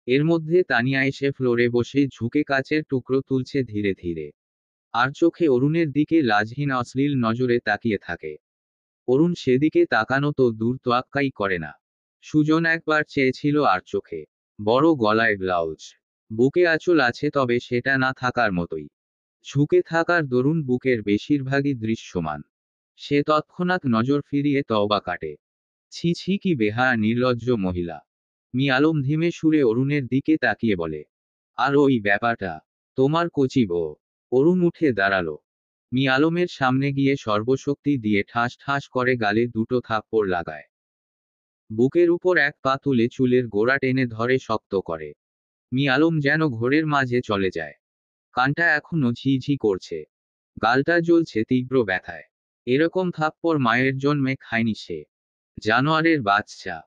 এর মধ্যে তানিয়া এসে ফ্লোরে বসে ঝুঁকে কাচের টুকরো তুলছে ধীরে ধীরে। আর চোখে অরুণের দিকে লাজহীন অশ্লীল নজরে তাকিয়ে থাকে। অরুণ সেদিকে তাকানো তো দূর, তোয়াক্কাই করে না। সুজন একবার চেয়েছিল আর চোখে। বড় গলায় ব্লাউজ, বুকে আঁচল আছে, তবে সেটা না থাকার মতোই। ঝুঁকে থাকার দরুন বুকের বেশিরভাগই দৃশ্যমান। সে তৎক্ষণাৎ নজর ফিরিয়ে তওবা কাটে। ছি ছি, কি বেহায়া নির্লজ্জ মহিলা। আলম ধীমে সুরে অরুণের দিকে তাকিয়ে বলে, আর ওই ব্যাপারটা, তোমার কচি বউ। অরুণ উঠে দাঁড়ালো। আলমের সামনে গিয়ে সর্বশক্তি দিয়ে ঠাস ঠাস করে গালে দুটো থাপ্পড় লাগায়। বুকের উপর এক পা তুলে চুলের গোড়া টেনে ধরে শক্ত করে। আলম যেন ঘোরের মাঝে চলে যায়। কানটা এখনো ঝিঝি করছে। গালটা জ্বলছে তীব্র ব্যথায়। এরকম থাপ্পড় মায়ের জন্মে খায়নি সে। জানোয়ারের বাচ্চা।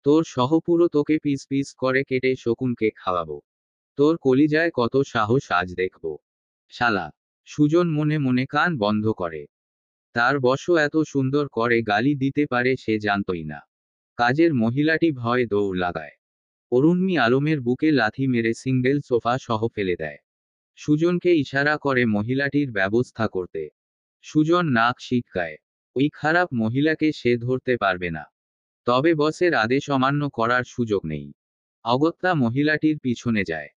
তোর সহপুরো তোকে পিস পিস করে কেটে শকুনকে খাওয়াবো। তোর কলিজায় কত সাহস আজ দেখব। শালা। সুজন মনে মনে কান বন্ধ করে। তার বশও এত সুন্দর করে গালি দিতে পারে সে জানতই না। কাজের মহিলাটি ভয়ে দৌড় লাগায়। অরুণ আলমের বুকে লাথি মেরে সিঙ্গেল সোফা সহ ফেলে দেয়। সুজনকে ইশারা করে মহিলাটির ব্যবস্থা করতে। সুজন নাক সিটকায়। ওই খারাপ মহিলাকে সে ধরতে পারবে না। তবে বসের আদেশ অমান্য করার সুযোগ নেই। অগত্যা মহিলাটির পিছনে যায়।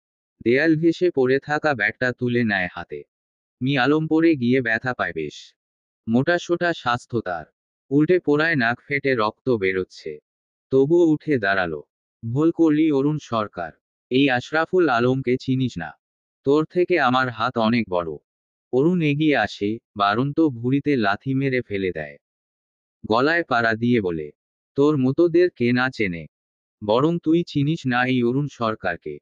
দেয়াল ঘেঁষে পড়ে থাকা ব্যাগটা তুলে নেয় হাতে। আলম পড়ে গিয়ে ব্যথা পায় বেশ। মোটাসোটা স্বাস্থ্য তার। উল্টে পোড়ায় নাক ফেটে রক্ত বেরোচ্ছে। তবুও উঠে দাঁড়ালো। ভুল করলি অরুণ সরকার। এই আশরাফুল আলমকে চিনিস না? তোর থেকে আমার হাত অনেক বড়। অরুণ এগিয়ে আসে, বারন্ত ভুঁড়িতে লাথি মেরে ফেলে দেয়। গলায় পাড়া দিয়ে বলে, তোর মতোদের কে না চেনে? বরং তুই চিনিস না এই অরুণ সরকারকে।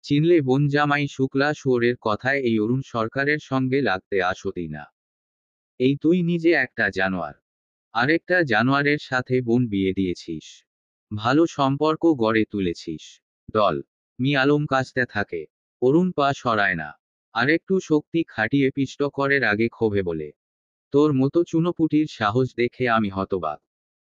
চিনলে বোন জামাই শুক্লা শুয়োরের কথায় এই অরুণ সরকারের সঙ্গে লাগতে আসতেই না। এই তুই নিজে একটা জানোয়ার। আরেকটা জানোয়ারের সাথে বোন বিয়ে দিয়েছিস। ভালো সম্পর্ক গড়ে তুলেছিস। দল। আলম কাশতে থাকে। অরুণ পা সরায় না। আরেকটু শক্তি খাটিয়ে পিষ্ট করার আগে ক্ষোভে বলে, তোর মতো চুনোপুটির সাহস দেখে আমি হতবাক।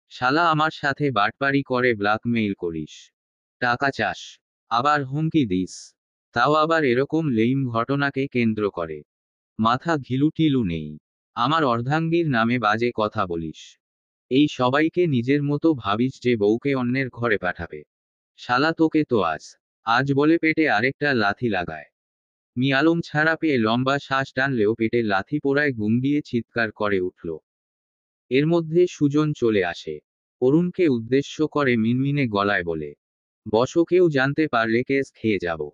শালা আমার সাথে বাটপারি করে ব্ল্যাকমেইল করিস। টাকা চাস। আবার হুমকি দিস। তাও আবার এরকম লেইম ঘটনাকে কেন্দ্র করে। মাথা ঘিলুটিলু নেই। আমার অর্ধাঙ্গীর নামে বাজে কথা বলিস। এই সবাইকে নিজের মতো ভাবিস যে বউকে অন্যের ঘরে পাঠাবে। শালা তোকে তো আজ বলে পেটে আরেকটা লাথি লাগায়। আলম ছাড়া পেয়ে লম্বা শ্বাস টানলেও পেটে লাথি পোড়ায় গুঙ্গিয়ে চিৎকার করে উঠল। এর মধ্যে সুজন চলে আসে। অরুণকে উদ্দেশ্য করে মিনমিনে গলায় বলে, বসো, কেউ জানতে পারলে কেস খেয়ে যাব।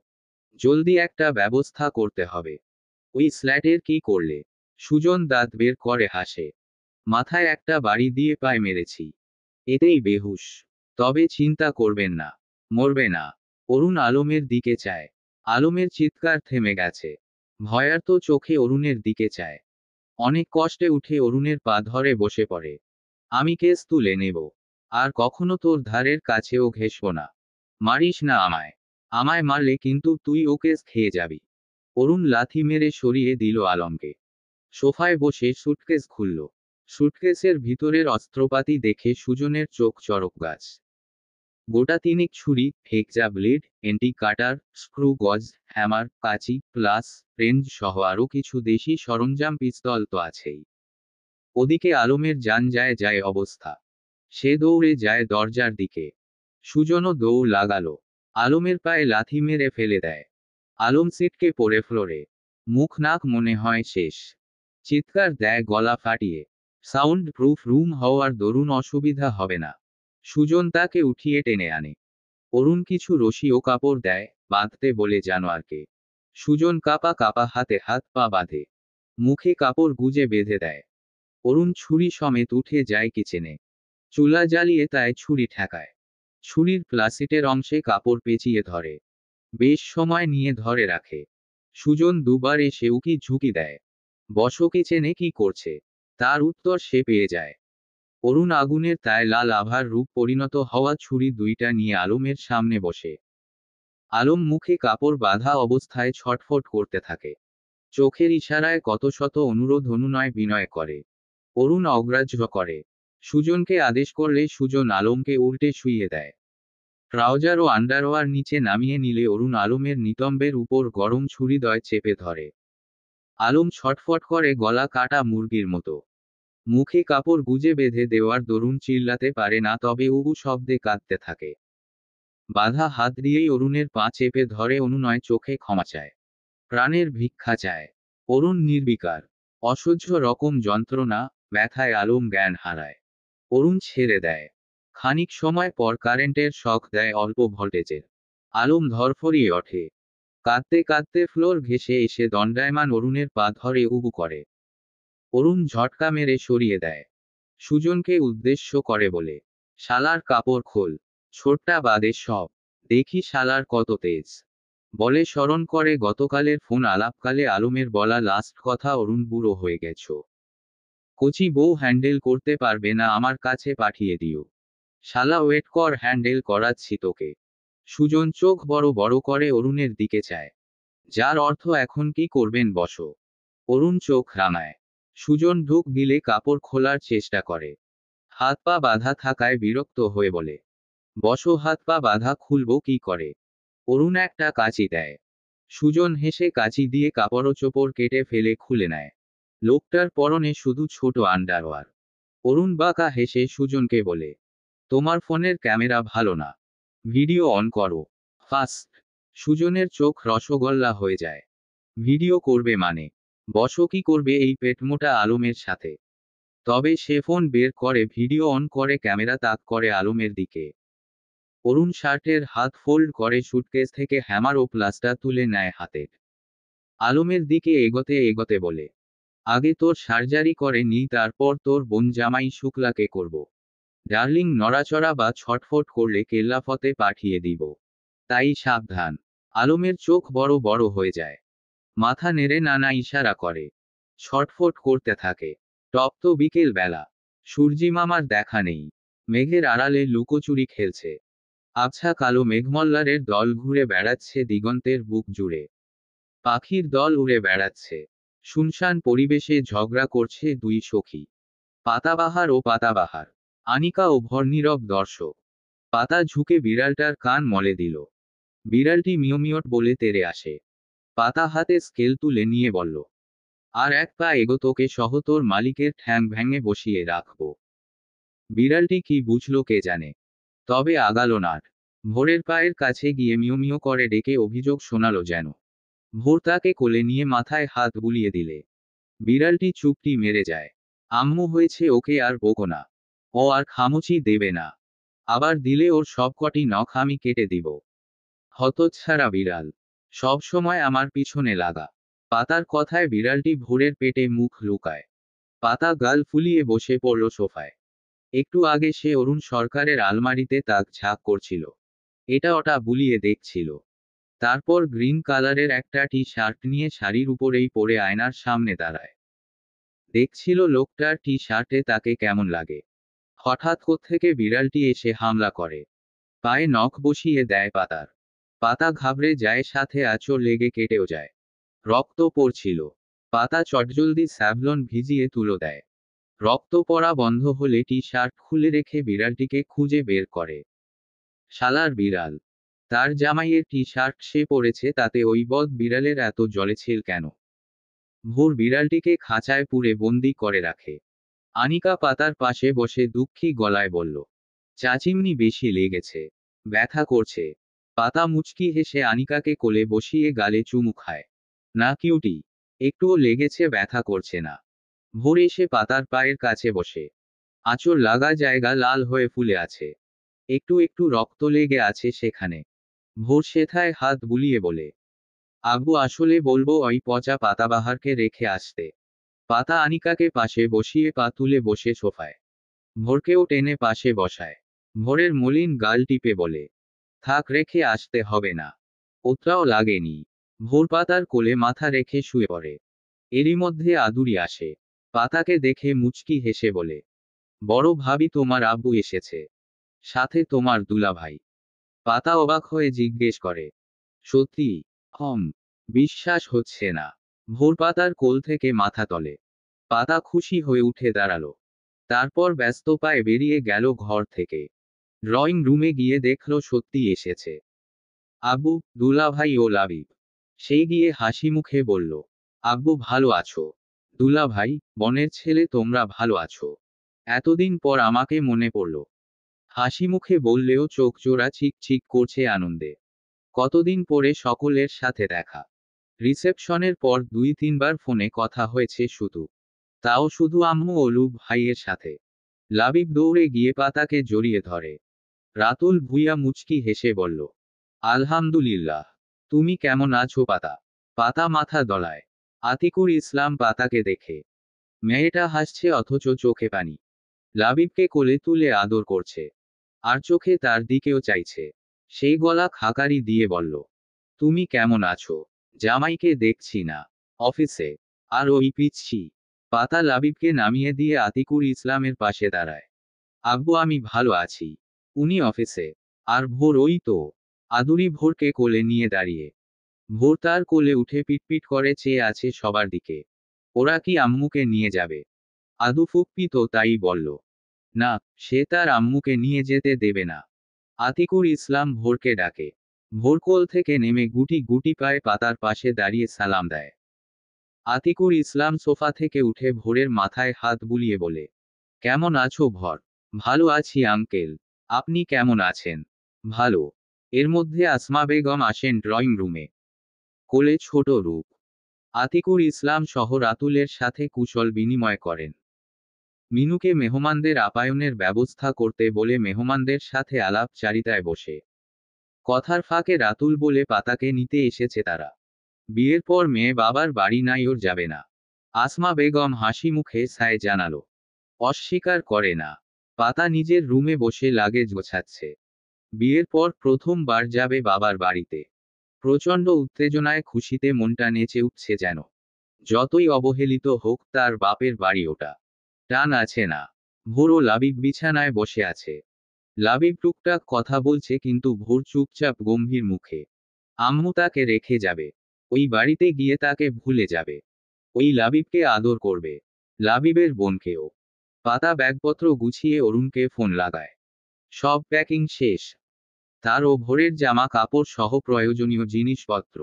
জলদি একটা ব্যবস্থা করতে হবে। ওই স্ল্যাটের কি করলে? সুজন দাঁত বের করে হাসে। মাথায় একটা বাড়ি দিয়ে পায়ে মেরেছি। এতেই বেহুশ। তবে চিন্তা করবেন না। মরবে না। অরুণ আলমের দিকে চায়। আলমের চিৎকার থেমে গেছে। ভয়ার্ত চোখে অরুণের দিকে চায়। অনেক কষ্টে উঠে অরুণের পা ধরে বসে পড়ে। আমি কেস তুলে নেব। আর কখনো তোর ধারের কাছেও ঘেঁষব না। মারিস না আমায়। আমায় মারলে কিন্তু তুই ও কেস খেয়ে যাবি। অরুণ লাথি মেরে সরিয়ে দিল আলমকে। সোফায় বসে সুটকেস খুলল। সুটকেসের ভিতরের অস্ত্রপাতি দেখে সুজনের চোখ চড়ক গাছ। গোটা তিনেক ছুরি, হেক্সা ব্লেড, এন্টি কাটার, স্ক্রু গজ, হ্যামার, কাঁচি, প্লাস রেঞ্জ সহ আরও কিছু দেশি সরঞ্জাম, পিস্তল তো আছেই। ওদিকে আলমের যান যায় অবস্থা। সে দৌড়ে যায় দরজার দিকে। সুজনও দৌড় লাগালো। আলমের পায়ে লাথি মেরে ফেলে দেয়। আলম সিটকে পড়ে ফ্লোরে। মুখ নাক মনে হয় শেষ। চিৎকার দেয় গলা ফাটিয়ে, সাউন্ড প্রুফ রুম হওয়ার দরুন অসুবিধা হবে না। সুজন তাকে উঠিয়ে টেনে আনে। অরুণ কিছু রশি ও কাপড় দেয়, বাঁধতে বলে জানোয়ারকে। সুজন কাপা কাপা হাতে হাত পা বাঁধে। মুখে কাপড় গুজে বেঁধে দেয়। অরুণ ছুরি সমেত উঠে যায় কিচেনে। চুলা জ্বালিয়ে তাই ছুরি ঠেকায়। ছুরির প্লাসিটের অংশে কাপড় পেঁচিয়ে ধরে। বেশ সময় নিয়ে ধরে রাখে। সুজন দুবার এসে উকি ঝুঁকি দেয়। বসো, কিচেনে কি করছে? তার উত্তর সে পেয়ে যায়। অরুণ আগুনের তায় লাল আভার রূপ পরিণত হওয়া ছুরি দুইটা নিয়ে আলমের সামনে বসে। আলম মুখে কাপড় বাঁধা অবস্থায় ছটফট করতে থাকে। চোখের ইশারায় কত শত অনুরোধ অনুনয় বিনয় করে। অরুণ অগ্রাহ্য করে। সুজনকে আদেশ করলে সুজন আলমকে উল্টে শুইয়ে দেয়। ট্রাউজার ও আন্ডারওয়ার নিচে নামিয়ে নিলে অরুণ আলমের নিতম্বের উপর গরম ছুরিদ্বয় চেপে ধরে। আলম ছটফট করে গলা কাটা মুরগির মতো। মুখে কাপড় গুজে বেঁধে দেওয়ার দরুন চিল্লাতে পারে না, তবে উবু শব্দে কাঁদতে থাকে। বাঁধা হাত দিয়েই অরুণের পা চেপে ধরে, অনুনয় চোখে ক্ষমা চায়। প্রাণের ভিক্ষা চায়। অরুণ নির্বিকার। অসহ্য রকম যন্ত্রণা, ব্যথায় আলম জ্ঞান হারায়। অরুণ ছেড়ে দেয়। খানিক সময় পর কারেন্টের শক দেয় অল্প ভোল্টেজের। আলম ধরফরিয়ে ওঠে। কাঁদতে কাঁদতে ফ্লোর ঘেঁষে এসে দণ্ডায়মান অরুণের পা ধরে উবু করে। অরুণ ঝটকা মেরে সরিয়ে দেয়। সুজনকে উদ্দেশ্য করে বলে, শালার কাপড় খোল। ছোটটা বাদে সব। দেখি শালার কত তেজ। বলে স্মরণ করে গতকালের ফোন আলাপকালে আলমের বলা লাস্ট কথা, অরুণ বুড়ো হয়ে গেছো। কচি বউ হ্যান্ডেল করতে পারবে না, আমার কাছে পাঠিয়ে দিও। শালা ওয়েট কর, হ্যান্ডেল করাচ্ছি তোকে। সুজন চোখ বড় বড় করে অরুণের দিকে চায়। যার অর্থ এখন কি করবেন বসো। অরুণ চোখ রাঙায়। সুজন ঢুক গিলে কাপড় খোলার চেষ্টা করে। হাত পা বাঁধা থাকায় বিরক্ত হয়ে বলে, বসো, হাত পা বাঁধা, খুলবো কি করে? অরুণ একটা কাঁচি দেয়। সুজন হেসে কাঁচি দিয়ে কাপড় চোপড় কেটে ফেলে খুলে নেয়। লোকটার পরনে শুধু ছোট আন্ডারওয়্যার। অরুণ বাঁকা হেসে সুজনকে বলে, তোমার ফোনের ক্যামেরা ভালো না, ভিডিও অন করো ফাস্ট। সুজনের চোখ রসগোল্লা হয়ে যায়। ভিডিও করবে মানে? বসো, কি করবে এই পেটমোটা আলমের সাথে? তবে সে ফোন বের করে ভিডিও অন করে, ক্যামেরা তাক করে আলমের দিকে। অরুণ শার্টের হাত ফোল্ড করে সুটকেস থেকে হ্যামার ও প্লাস্টার তুলে নেয় হাতে। আলমের দিকে এগোতে এগোতে বলে, আগে তোর সার্জারি করে নি, তারপর তোর বোন জামাই শুক্লাকে করব। ডার্লিং, নড়াচড়া বা ছটফট করলে কেল্লাফতে পাঠিয়ে দিব, তাই সাবধান। আলমের চোখ বড় বড় হয়ে যায়। মাথা নেড়ে নানা ইশারা করে। ছটফট করতে থাকে। তপ্ত বিকেল বেলা। সূর্যিমামার দেখা নেই। মেঘের আড়ালে লুকোচুরি খেলছে। আবছা কালো মেঘমল্লারের দল ঘুরে বেড়াচ্ছে দিগন্তের বুক জুড়ে। পাখির দল উড়ে বেড়াচ্ছে। শুনশান পরিবেশে ঝগড়া করছে দুই সখী। পাতাবাহার ও পাতাবাহার। আনিকা ও ভর নীরব দর্শক। পাতা ঝুঁকে বিড়ালটার কান মলে দিল। বিড়ালটি মিয়মিয়ট বলে তেড়ে আসে। পাতা হাতে স্কেল তুলে নিয়ে বলল, আর এক পা এগো, তোকে সহ তোর মালিকের ঠ্যাং ভেঙে বসিয়ে রাখব। বিড়ালটি কি বুঝল কে জানে, তবে আগালো না। ভোরের পায়ের কাছে গিয়ে মিও করে ডেকে অভিযোগ শোনালো যেন। ভোর তাকে কোলে নিয়ে মাথায় হাত বুলিয়ে দিলে বিড়ালটি চুপটি মেরে যায়। আম্মু হয়েছে, ওকে আর বকো না। ও আর খামুচি দেবে না। আবার দিলে ওর সবকটি নখ আমি কেটে দিব। হতচ্ছাড়া বিড়াল, সব সময় আমার পিছনে লাগা। পাতার কথায় বিড়ালটি ভোরের পেটে মুখ লুকায়। পাতা গাল ফুলিয়ে বসে পড়ল সোফায়। একটু আগে সে অরুণ সরকারের আলমারিতে তাক ঝাঁক করছিল। এটা ওটা বুলিয়ে দেখছিল। তারপর গ্রিন কালারের একটা টি শার্ট নিয়ে শাড়ির উপরেই পরে আয়নার সামনে দাঁড়ায়। দেখছিল লোকটার টি শার্টে তাকে কেমন লাগে। হঠাৎ কোত্থেকে বিড়ালটি এসে হামলা করে। পায়ে নখ বসিয়ে দেয় পাতার। পাতা ঘাবড়ে যায়, সাথে আঁচড় লেগে কেটেও যায়। রক্ত পড়ছিল। পাতা চটজলদি স্যাভলন ভিজিয়ে তুলো দেয়। রক্ত পড়া বন্ধ হলে টি শার্ট খুলে রেখে বিড়ালটিকে খুঁজে বের করে। শালার বিড়াল, তার জামাইয়ের টি শার্ট সে পরেছে, তাতে ওই বদ বিড়ালের এত জ্বলেছিল কেন? ভোর বিড়ালটিকে খাঁচায় পুরে বন্দি করে রাখে। আনিকা পাতার পাশে বসে দুঃখী গলায় বলল, চাচিমনি বেশি লেগেছে, ব্যথা করছে। পাতা মুচকি হেসে আনিকাকে কোলে বসিয়ে গালে চুমু খায়। না কিউটি, একটুও লেগেছে, ব্যথা করছে না। ভোর এসে পাতার পায়ের কাছে বসে। আঁচড় লাগা জায়গা লাল হয়ে ফুলে আছে। একটু একটু রক্ত লেগে আছে সেখানে। ভোর সেথায় হাত বুলিয়ে বলে, আব্বু আসলে বলবো ওই পচা পাতাবাহারকে রেখে আসতে। পাতা আনিকাকে পাশে বসিয়ে পা তুলে বসে সোফায়। ভোরকেও টেনে পাশে বসায়। ভোরের মলিন গাল টিপে বলে, থাক, রেখে আসতে হবে না, ওটাও লাগেনি। ভোর পাতার কোলে মাথা রেখে শুয়ে পড়ে। এরই মধ্যে আদুরি আসে। পাতাকে দেখে মুচকি হেসে বলে, বড় ভাবি, তোমার আব্বু এসেছে, সাথে তোমার দুলাভাই। পাতা অবাক হয়ে জিজ্ঞেস করে, সত্যি? হম, বিশ্বাস হচ্ছে না। ভোর পাতার কোল থেকে মাথা তলে। পাতা খুশি হয়ে উঠে দাঁড়ালো। তারপর ব্যস্ত পায়ে বেরিয়ে গেল ঘর থেকে। ড্রয়িং রুমে গিয়ে দেখল সত্যি এসেছে। আব্বু, দুলাভাই ও লাবিব। সে গিয়ে হাসি মুখে বলল, আব্বু ভালো আছো? দুলাভাই, বনের ছেলে, তোমরা ভালো আছো? এতদিন পর আমাকে মনে পড়ল। হাসি মুখে বললেও চোখ জোড়া চিক চিক করছে আনন্দে। কতদিন পরে সকলের সাথে দেখা। রিসেপশনের পর 2-3 বার ফোনে কথা হয়েছে শুধু। তাও শুধু আম্মু ও লুব ভাইয়ের সাথে। লাবিব দৌড়ে গিয়ে পাতাকে জড়িয়ে ধরে। রাতুল ভুইয়া মুচকি হেসে বলল, আলহামদুলিল্লাহ। তুমি কেমন আছো পাতা? পাতা মাথা দলায়। আতিকুর ইসলাম পাতাকে দেখে। মেয়েটা হাসছে অথচ চোখে পানি। লাবিবকে কোলে তুলে আদর করছে। আর চোখে তার দিকেও চাইছে। সেই গলা খাকারি দিয়ে বলল, তুমি কেমন আছো? জামাইকে দেখছি না। অফিসে। আর ওই পিচ্ছি। পাতা লাবিবকে নামিয়ে দিয়ে আতিকুর ইসলামের পাশে দাঁড়ায়। আব্বু, আমি ভালো আছি। উনি অফিসে। আর ভোর ওই তো। আদুরি ভোরকে কোলে নিয়ে দাঁড়িয়ে। ভোর তার কোলে উঠে পিটপিট করে চেয়ে আছে সবার দিকে। ওরা কি আম্মুকে নিয়ে যাবে? আদু ফুপ্পি তো তাই বলল। না, সে তার আম্মুকে নিয়ে যেতে দেবে না। আতিকুর ইসলাম ভোরকে ডাকে। ভোরকোল থেকে নেমে গুটি গুটি পায়ে পাতার পাশে দাঁড়িয়ে সালাম দেয়। আতিকুর ইসলাম সোফা থেকে উঠে ভোরের মাথায় হাত বুলিয়ে বলে, কেমন আছো ভর? ভালো আছি আঙ্কেল। আপনি কেমন আছেন? ভালো। এর মধ্যে আসমা বেগম আসেন ড্রয়িং রুমে। কোলে ছোট রূপ। আতিকুর ইসলাম সহ রাতুলের সাথে কুশল বিনিময় করেন। মিনুকে মেহমানদের আপ্যায়নের ব্যবস্থা করতে বলে মেহমানদের সাথে আলাপচারিতায় বসে। কথার ফাঁকে রাতুল বলে পাতাকে নিতে এসেছে তারা। বিয়ের পর মেয়ে বাবার বাড়ি নাই, ওর যাবে না। আসমা বেগম হাসি মুখে সায় জানালো। অস্বীকার করে না। পাতা নিজের রুমে বসে লাগেজ গোছাচ্ছে। বিয়ের পর প্রথমবার যাবে বাবার বাড়িতে। প্রচণ্ড উত্তেজনায় খুশিতে মনটা নেচে উঠছে যেন। যতই অবহেলিত হোক তার বাপের বাড়ি ওটা। টান আছে না। ভোর ও লাবিব বিছানায় বসে আছে। লাবিব টুকটাক কথা বলছে কিন্তু ভোর চুপচাপ গম্ভীর মুখে। আম্মু তাকে রেখে যাবে। ওই বাড়িতে গিয়ে তাকে ভুলে যাবে। ওই লাবিবকে আদর করবে। লাবিবের বোনকেও। পাতা ব্যাগপত্র গুছিয়ে অরুণকে ফোন লাগায়। সব প্যাকিং শেষ। তার ও ভোরের জামা কাপড় সহ প্রয়োজনীয় জিনিসপত্র।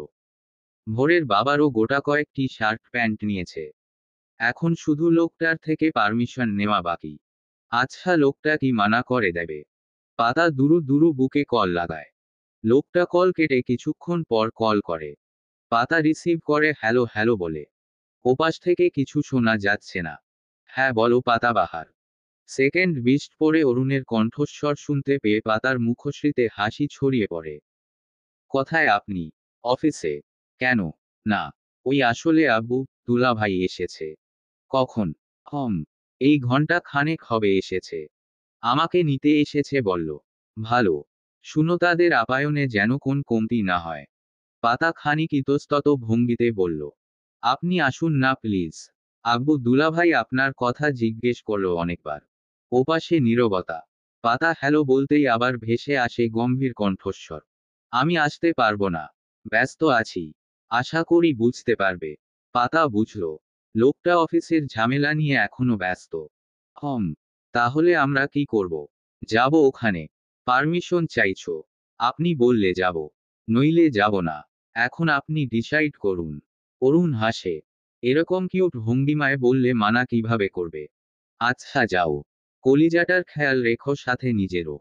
ভোরের বাবারও গোটা কয়েকটি শার্ট প্যান্ট নিয়েছে। এখন শুধু লোকটার থেকে পারমিশন নেওয়া বাকি। আচ্ছা, লোকটা কি মানা করে দেবে? পাতা দুরু দুরু বুকে কল লাগায়। লোকটা কল কেটে কিছুক্ষণ পর কল করে। পাতা রিসিভ করে হ্যালো হ্যালো বলে। ওপাশ থেকে কিছু শোনা যাচ্ছে না। হ্যাঁ বলো পাতাবাহার। সেকেন্ড বিস্ট পরে অরুণের কণ্ঠস্বর শুনতে পেয়ে পাতার মুখশ্রীতে হাসি ছড়িয়ে পড়ে। কোথায় আপনি? অফিসে। কেন? না, ওই আসলে আব্বু দুলাভাই এসেছে। কখন? এই ঘন্টা খানেক হবে এসেছে। আমাকে নিতে এসেছে বলল। ভালো। শুনো, তাদের আপ্যায়নে যেন কোন কমতি না হয়। পাতা খানিক ইতস্তত ভঙ্গিতে বলল, আপনি আসুন না প্লিজ। আব্বু দুলাভাই আপনার কথা জিজ্ঞেস করলো অনেকবার। ওপাশে নীরবতা। পাতা হ্যালো বলতেই আবার ভেসে আসে গম্ভীর কণ্ঠস্বর। আমি আসতে পারবো না। ব্যস্ত আছি। আশা করি বুঝতে পারবে। পাতা বুঝল। লোকটা অফিসের ঝামেলা নিয়ে এখনো ব্যস্ত। হম। তাহলে আমরা কি করব? যাব ওখানে। পারমিশন চাইছো? আপনি বললে যাব। নইলে যাব না। এখন আপনি ডিসাইড করুন। অরুণ হাসে। এরকম কিউট ভঙ্গিমায় বললে মানা কিভাবে করবে? আচ্ছা যাও। কলিজাটার খেয়াল রেখো, সাথে নিজেরও।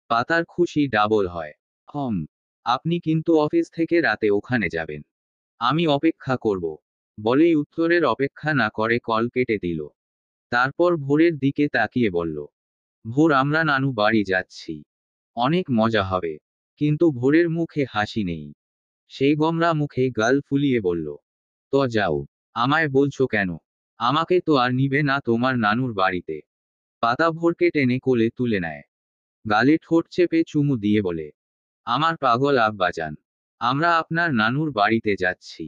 পাতার খুশি ডাবল হয়। হম। আপনি কিন্তু অফিস থেকে রাতে ওখানে যাবেন। আমি অপেক্ষা করব। বলেই উত্তরের অপেক্ষা না করে কল কেটে দিল। তারপর ভোরের দিকে তাকিয়ে বলল, ভোর আমরা নানু বাড়ি যাচ্ছি। অনেক মজা হবে। কিন্তু ভোরের মুখে হাসি নেই। সেই গমরা মুখে গাল ফুলিয়ে বলল, তো যাও। আমায় বলছো কেন? আমাকে তো আর নিবে না তোমার নানুর বাড়িতে। পাতা ভোরকে টেনে কোলে তুলে নেয়। গালে ঠোঁট চেপে চুমু দিয়ে বলে, আমার পাগল আব্বাজান, আমরা আপনার নানুর বাড়িতে যাচ্ছি।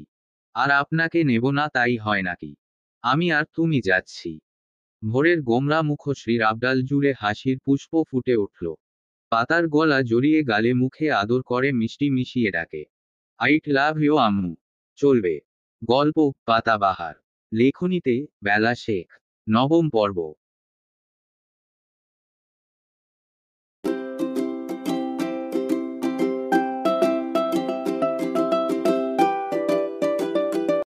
আর আপনাকে নেব না তাই হয় নাকি? আমি আর তুমি যাচ্ছি। ভোরের গোমরা মুখশ্রীর আবডাল জুড়ে হাসির পুষ্প ফুটে উঠল। পাতার গলা জড়িয়ে গালে মুখে আদর করে মিষ্টি মিশিয়ে ডাকে, আইট লাভ ইউ আম্মু। চলবে। গল্প পাতাবাহার। লেখনীতে বেলা শেখ। নবম পর্ব।